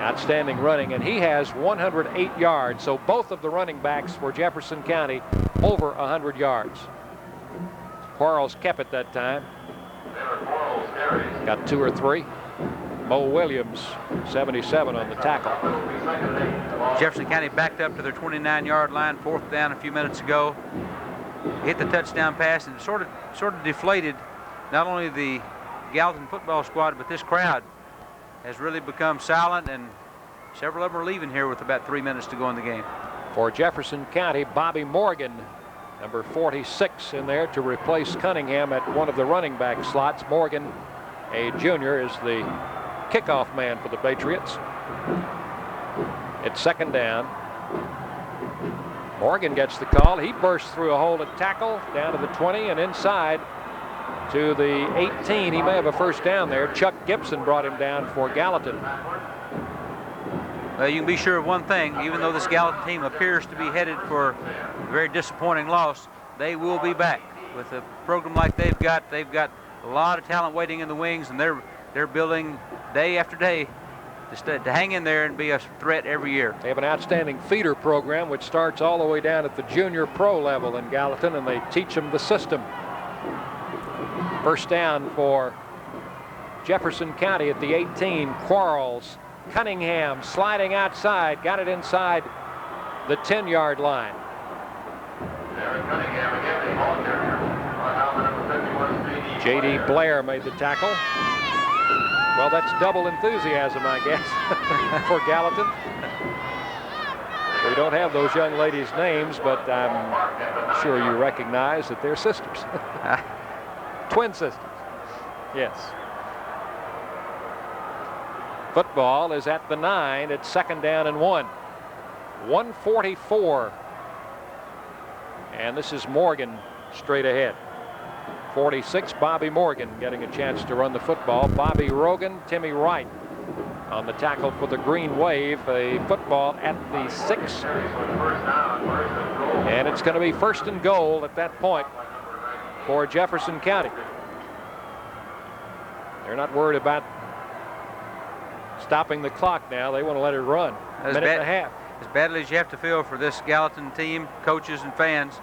outstanding running, and he has 108 yards. So both of the running backs for Jefferson County over 100 yards. Quarles kept it that time. Got 2 or 3. Mo Williams, 77 on the tackle. Jefferson County backed up to their 29-yard line, 4th down a few minutes ago. Hit the touchdown pass and sort of deflated not only the Gallatin football squad, but this crowd has really become silent, and several of them are leaving here with about 3 minutes to go in the game. For Jefferson County, Bobby Morgan, number 46 in there to replace Cunningham at one of the running back slots. Morgan, a junior, is the kickoff man for the Patriots. It's 2nd down. Morgan gets the call. He bursts through a hole at tackle, down to the 20 and inside to the 18. He may have a first down there. Chuck Gibson brought him down for Gallatin. Well, you can be sure of one thing. Even though this Gallatin team appears to be headed for a very disappointing loss, they will be back. With a program like they've got a lot of talent waiting in the wings, and they're building day after day to hang in there and be a threat every year. They have an outstanding feeder program which starts all the way down at the junior pro level in Gallatin, and they teach them the system. First down for Jefferson County at the 18. Quarles, Cunningham sliding outside, got it inside the 10-yard line. J.D. Blair made the tackle. Well, that's double enthusiasm, I guess, for Gallatin. We don't have those young ladies' names, but I'm sure you recognize that they're sisters. Twin sisters. Yes. Football is at the 9. It's 2nd down and 1. 1:44. And this is Morgan straight ahead. 46, Bobby Morgan getting a chance to run the football. Bobby Rogan, Timmy Wright on the tackle for the Green Wave. A football at the 6. And it's going to be 1st and goal at that point for Jefferson County. They're not worried about stopping the clock now. They want to let it run. Minute and a half. As badly as you have to feel for this Gallatin team, coaches and fans,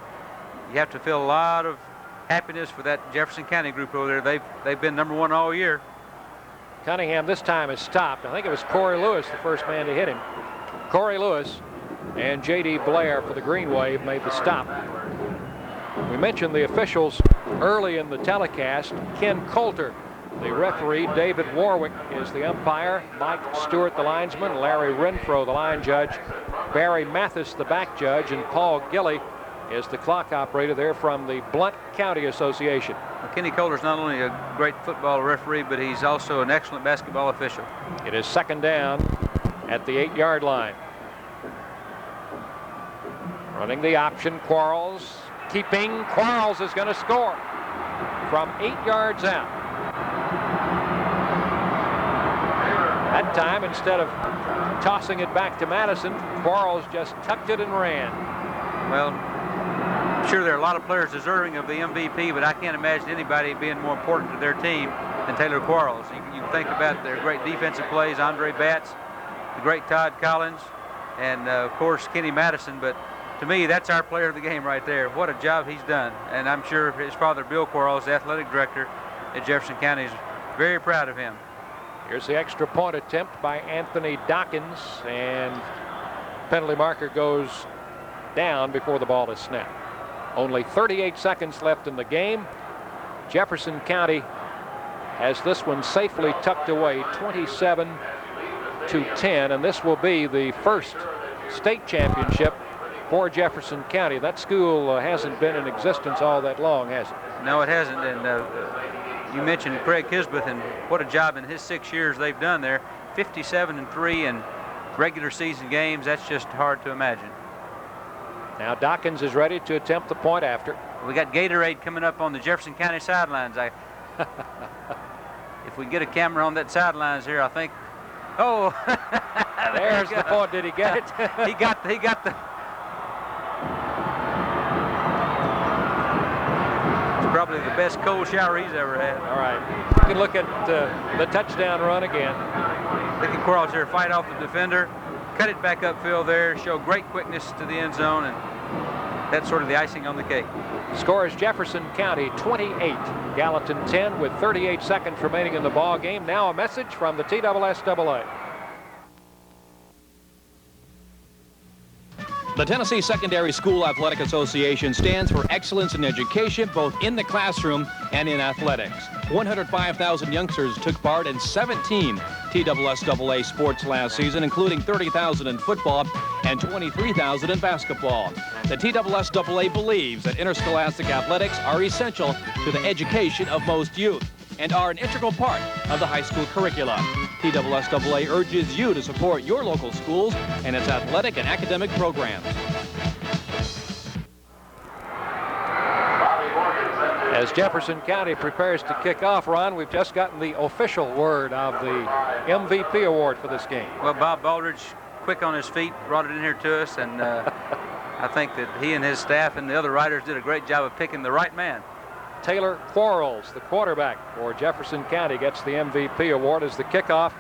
you have to feel a lot of happiness for that Jefferson County group over there. They've been number 1 all year. Cunningham this time is stopped. I think it was Corey Lewis, the first man to hit him. Corey Lewis and J.D. Blair for the Green Wave made the stop. We mentioned the officials early in the telecast. Ken Coulter, the referee. David Warwick is the umpire. Mike Stewart, the linesman. Larry Renfro, the line judge. Barry Mathis, the back judge. And Paul Gilley is the clock operator there from the Blount County Association. Well, Kenny Coulter's not only a great football referee, but he's also an excellent basketball official. It is 2nd down at the 8-yard line. Running the option, Quarles. Keeping. Quarles is going to score from 8 yards out. That time, instead of tossing it back to Madison, Quarles just tucked it and ran. Well, I'm sure there are a lot of players deserving of the MVP, but I can't imagine anybody being more important to their team than Taylor Quarles. You think about their great defensive plays, Andre Batts, the great Todd Collins, and of course Kenny Madison. But to me, that's our player of the game right there. What a job he's done. And I'm sure his father, Bill Quarles, the athletic director at Jefferson County, is very proud of him. Here's the extra point attempt by Anthony Dawkins, and penalty marker goes down before the ball is snapped. Only 38 seconds left in the game. Jefferson County has this one safely tucked away, 27-10, and this will be the first state championship for Jefferson County. That school hasn't been in existence all that long, has it? No, it hasn't. And you mentioned Craig Kisbeth, and what a job in his 6 years they've done there. 57-3 in regular season games. That's just hard to imagine. Now Dawkins is ready to attempt the point after. We got Gatorade coming up on the Jefferson County sidelines. If we get a camera on that sidelines here, I think. Oh, there's the point. Did he get it? He got the. It's probably the best cold shower he's ever had. All right. You can look at the touchdown run again. Look at Quarles here, fight off the defender, cut it back upfield there, show great quickness to the end zone, and that's sort of the icing on the cake. Scores Jefferson County 28, Gallatin 10 with 38 seconds remaining in the ball game. Now a message from the TSSAA. The Tennessee Secondary School Athletic Association stands for excellence in education, both in the classroom and in athletics. 105,000 youngsters took part in 17 TSSAA sports last season, including 30,000 in football and 23,000 in basketball. The TSSAA believes that interscholastic athletics are essential to the education of most youth and are an integral part of the high school curricula. TSSAA urges you to support your local schools and its athletic and academic programs. As Jefferson County prepares to kick off, Ron, we've just gotten the official word of the MVP award for this game. Well, Bob Baldridge, quick on his feet, brought it in here to us, and I think that he and his staff and the other writers did a great job of picking the right man. Taylor Quarles, the quarterback for Jefferson County, gets the MVP award as the kickoff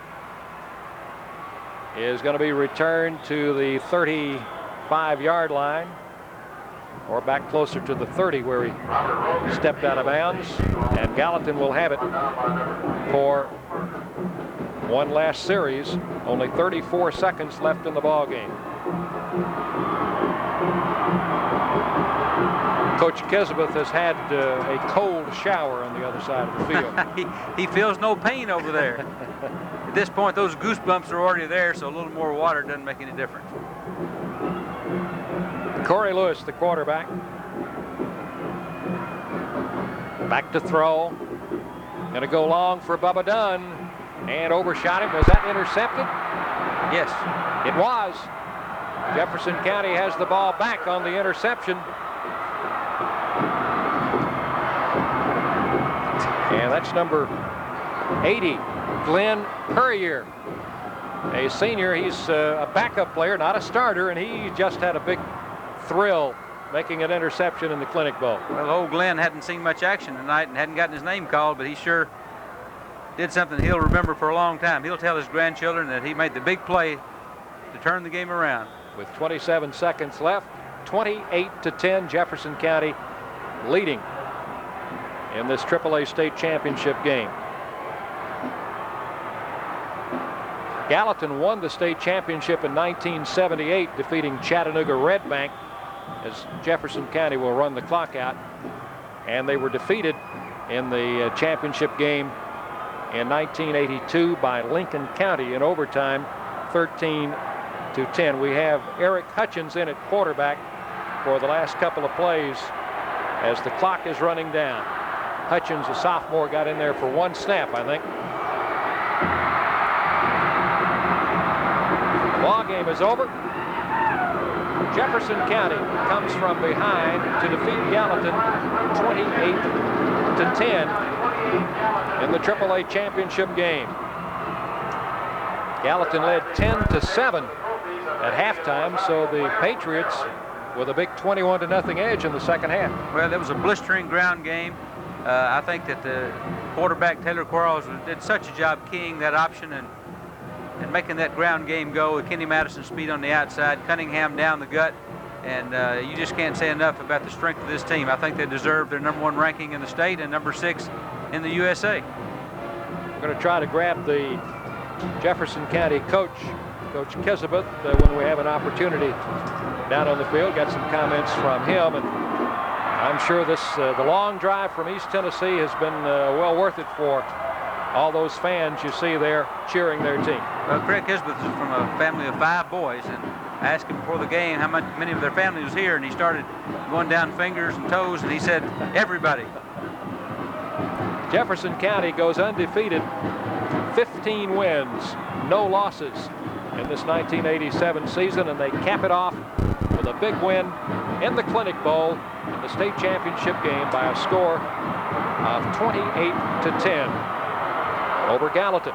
is going to be returned to the 35-yard line, or back closer to the 30 where he stepped out of bounds, and Gallatin will have it for one last series. Only 34 seconds left in the ball game. Coach Kisbeth has had a cold shower on the other side of the field. he feels no pain over there. At this point, those goosebumps are already there, so a little more water doesn't make any difference. Corey Lewis, the quarterback. Back to throw. Going to go long for Bubba Dunn. And overshot him. Was that intercepted? Yes. It was. Jefferson County has the ball back on the interception. And that's number 80, Glenn Purrier, a senior. He's a backup player, not a starter, and he just had a big thrill making an interception in the Clinic Bowl. Well, old Glenn hadn't seen much action tonight and hadn't gotten his name called, but he sure did something he'll remember for a long time. He'll tell his grandchildren that he made the big play to turn the game around. With 27 seconds left, 28-10, Jefferson County leading in this AAA state championship game. Gallatin won the state championship in 1978, defeating Chattanooga Red Bank, as Jefferson County will run the clock out. And they were defeated in the championship game in 1982 by Lincoln County in overtime, 13-10. We have Eric Hutchins in at quarterback for the last couple of plays as the clock is running down. Hutchins, a sophomore, got in there for one snap, I think. The ball game is over. Jefferson County comes from behind to defeat Gallatin 28-10 in the AAA championship game. Gallatin led 10-7 at halftime, so the Patriots with a big 21-0 edge in the second half. Well, that was a blistering ground game. I think that the quarterback, Taylor Quarles, did such a job keying that option and making that ground game go with Kenny Madison's speed on the outside, Cunningham down the gut, and you just can't say enough about the strength of this team. I think they deserve their #1 ranking in the state and #6 in the USA. We're going to try to grab the Jefferson County coach, Coach Kisbeth, when we have an opportunity down on the field. Got some comments from him, and I'm sure the long drive from East Tennessee has been well worth it for all those fans you see there cheering their team. Well, Craig Kisbeth is from a family of 5 boys, and I asked him before the game how many of their family was here, and he started going down fingers and toes, and he said, everybody. Jefferson County goes undefeated, 15 wins, no losses in this 1987 season, and they cap it off with a big win in the Clinic Bowl in the state championship game by a score of 28-10 over Gallatin.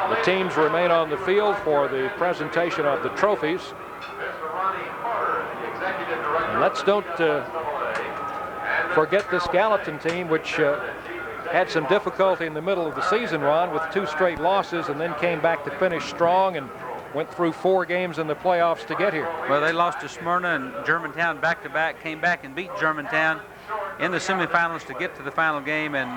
The teams remain on the field for the presentation of the trophies. And let's don't forget this Gallatin team, which had some difficulty in the middle of the season, Ron, with 2 straight losses, and then came back to finish strong and went through 4 games in the playoffs to get here. Well, they lost to Smyrna and Germantown back-to-back, came back and beat Germantown in the semifinals to get to the final game, and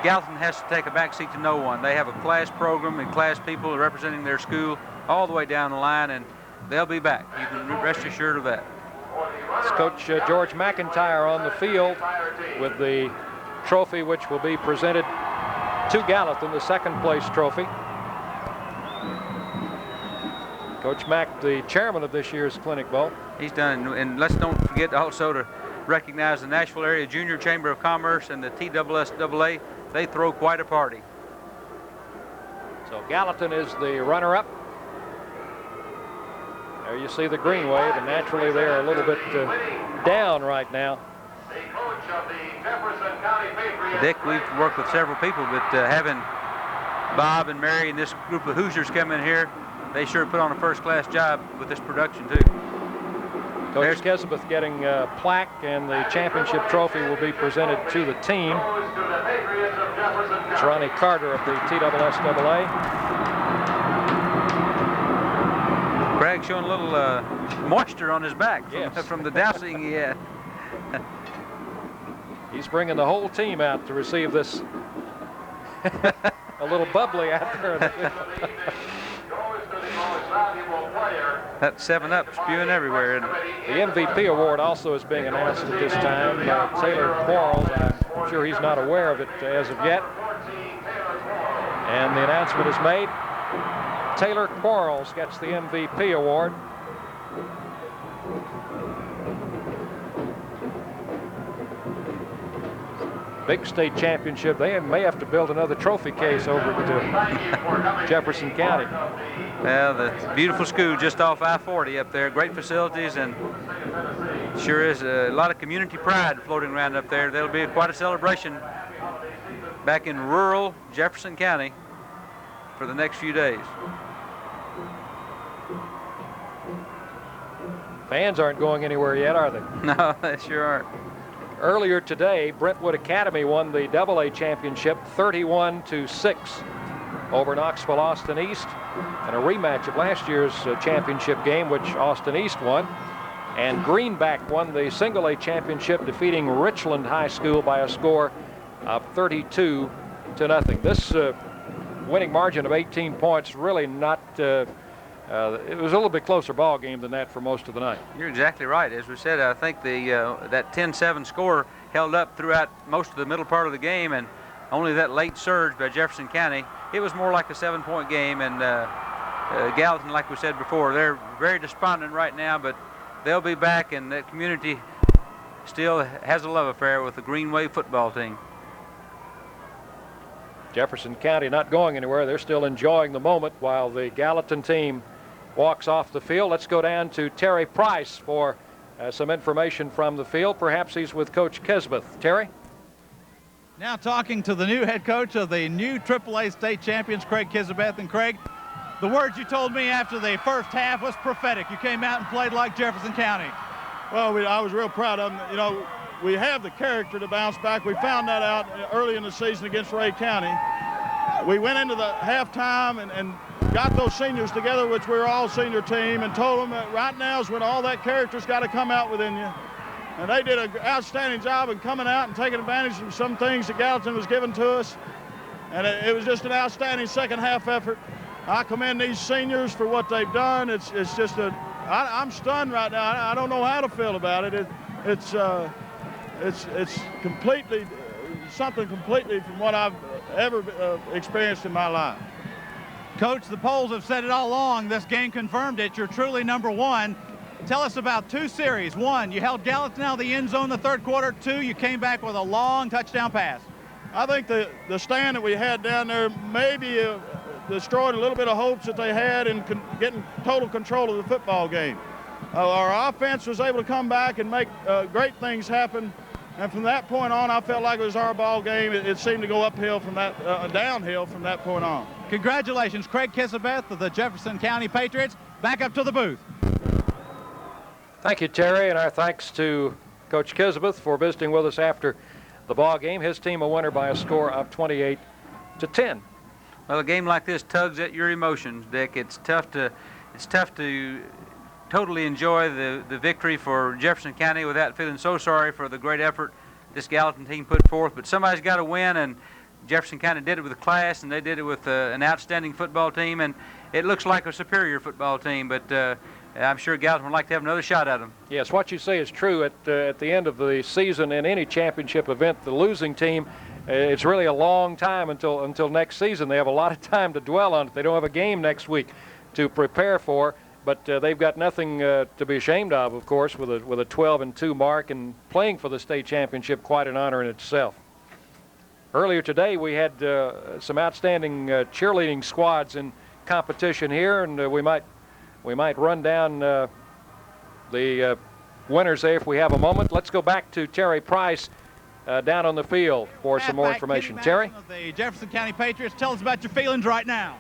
Gallatin has to take a backseat to no one. They have a class program and class people representing their school all the way down the line, and they'll be back. You can rest assured of that. It's Coach George McIntyre on the field with the trophy, which will be presented to Gallatin, the second-place trophy. Coach Mack, the chairman of this year's Clinic Bowl. He's done, and let's don't forget also to recognize the Nashville Area Junior Chamber of Commerce and the TSSAA. They throw quite a party. So Gallatin is the runner-up. There you see the green wave, and naturally they're a little bit down right now. Dick, we've worked with several people, but having Bob and Mary and this group of Hoosiers come in here, they sure put on a first-class job with this production, too. Coach Kesabeth getting a plaque, and the championship trophy will be presented to the team. It's Ronnie Carter of the TSSAA. Craig showing a little moisture on his back from the dousing he had. He's bringing the whole team out to receive this. A little bubbly out there. That 7-Up spewing everywhere. The MVP award also is being announced at this time. Taylor Quarles, I'm sure he's not aware of it as of yet. And the announcement is made. Taylor Quarles gets the MVP award. Big state championship. They may have to build another trophy case over to Jefferson County. Well, the beautiful school just off I-40 up there. Great facilities, and sure is a lot of community pride floating around up there. There'll be quite a celebration back in rural Jefferson County for the next few days. Fans aren't going anywhere yet, are they? No, they sure aren't. Earlier today, Brentwood Academy won the AA championship 31-6 over Knoxville Austin East, and a rematch of last year's championship game, which Austin East won. And Greenback won the single A championship, defeating Richland High School by a score of 32-0. This winning margin of 18 points really not. It was a little bit closer ball game than that for most of the night. You're exactly right. As we said, I think that 10-7 score held up throughout most of the middle part of the game, and only that late surge by Jefferson County, it was more like a 7-point game. And Gallatin, like we said before, they're very despondent right now, but they'll be back, and that community still has a love affair with the Green Wave football team. Jefferson County not going anywhere. They're still enjoying the moment while the Gallatin team walks off the field. Let's go down to Terry Price for some information from the field. Perhaps he's with Coach Kesbeth. Terry? Now talking to the new head coach of the new AAA state champions, Craig Kesbeth. And Craig, the words you told me after the first half was prophetic. You came out and played like Jefferson County. Well, I was real proud of them. You know, we have the character to bounce back. We found that out early in the season against Ray County. We went into the halftime and got those seniors together, which we're all senior team, and told them that right now is when all that character's got to come out within you. And they did an outstanding job in coming out and taking advantage of some things that Gallatin was giving to us. And it was just an outstanding second half effort. I commend these seniors for what they've done. It's just I'm stunned right now. I don't know how to feel about it. It's completely something completely from what I've ever experienced in my life. Coach, the polls have said it all along. This game confirmed it. You're truly number one. Tell us about two series. One, you held Gallatin out of the end zone the third quarter. Two, you came back with a long touchdown pass. I think the stand that we had down there maybe destroyed a little bit of hopes that they had in getting total control of the football game. Our offense was able to come back and make great things happen. And from that point on, I felt like it was our ball game. It seemed to go uphill from that, downhill from that point on. Congratulations, Craig Kesbeth of the Jefferson County Patriots. Back up to the booth. Thank you, Terry, and our thanks to Coach Kesbeth for visiting with us after the ball game. His team a winner by a score of 28-10. Well, a game like this tugs at your emotions, Dick. It's tough to totally enjoy the victory for Jefferson County without feeling so sorry for the great effort this Gallatin team put forth. But somebody's got to win, and Jefferson County did it with class, and they did it with an outstanding football team, and it looks like a superior football team. But I'm sure Gallatin would like to have another shot at them. Yes, what you say is true. At the end of the season in any championship event, the losing team, it's really a long time until next season. They have a lot of time to dwell on it. They don't have a game next week to prepare for, but they've got nothing to be ashamed of course, with a 12-2 mark, and playing for the state championship, quite an honor in itself. Earlier today, we had some outstanding cheerleading squads in competition here, and we might run down the winners there if we have a moment. Let's go back to Terry Price down on the field for some more information. Terry? The Jefferson County Patriots, tell us about your feelings right now.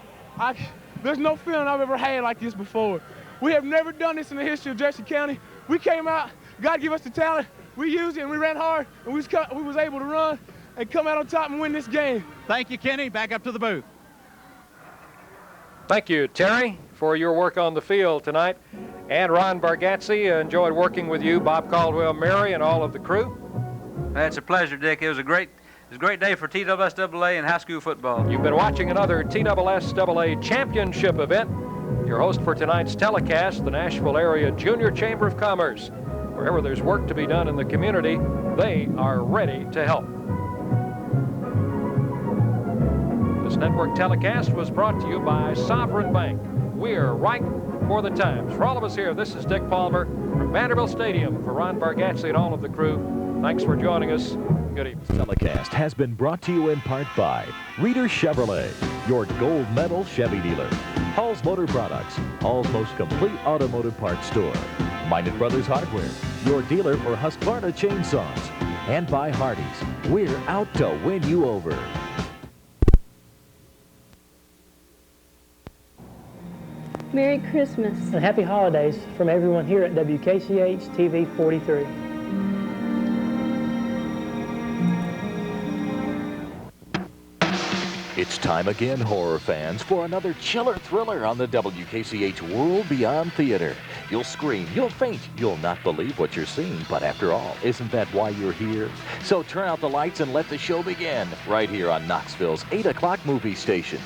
There's no feeling I've ever had like this before. We have never done this in the history of Jefferson County. We came out, God gave us the talent, we used it, and we ran hard, and we was able to run and come out on top and win this game. Thank you, Kenny. Back up to the booth. Thank you, Terry, for your work on the field tonight. And Ron Bargatze, enjoyed working with you, Bob Caldwell, Mary, and all of the crew. It's a pleasure, Dick. It was a great day for TSSAA and high school football. You've been watching another TSSAA championship event. Your host for tonight's telecast, the Nashville Area Junior Chamber of Commerce. Wherever there's work to be done in the community, they are ready to help. This network telecast was brought to you by Sovereign Bank. We're right for the times. For all of us here, this is Dick Palmer from Vanderbilt Stadium. For Ron Bargatze and all of the crew, thanks for joining us. Good evening. Telecast has been brought to you in part by Reeder Chevrolet, your gold medal Chevy dealer. Hall's Motor Products, Hall's most complete automotive parts store. Minot Brothers Hardware, your dealer for Husqvarna chainsaws. And by Hardee's, we're out to win you over. Merry Christmas. And happy holidays from everyone here at WKCH TV 43. It's time again, horror fans, for another chiller thriller on the WKCH World Beyond Theater. You'll scream, you'll faint, you'll not believe what you're seeing, but after all, isn't that why you're here? So turn out the lights and let the show begin, right here on Knoxville's 8 o'clock movie station.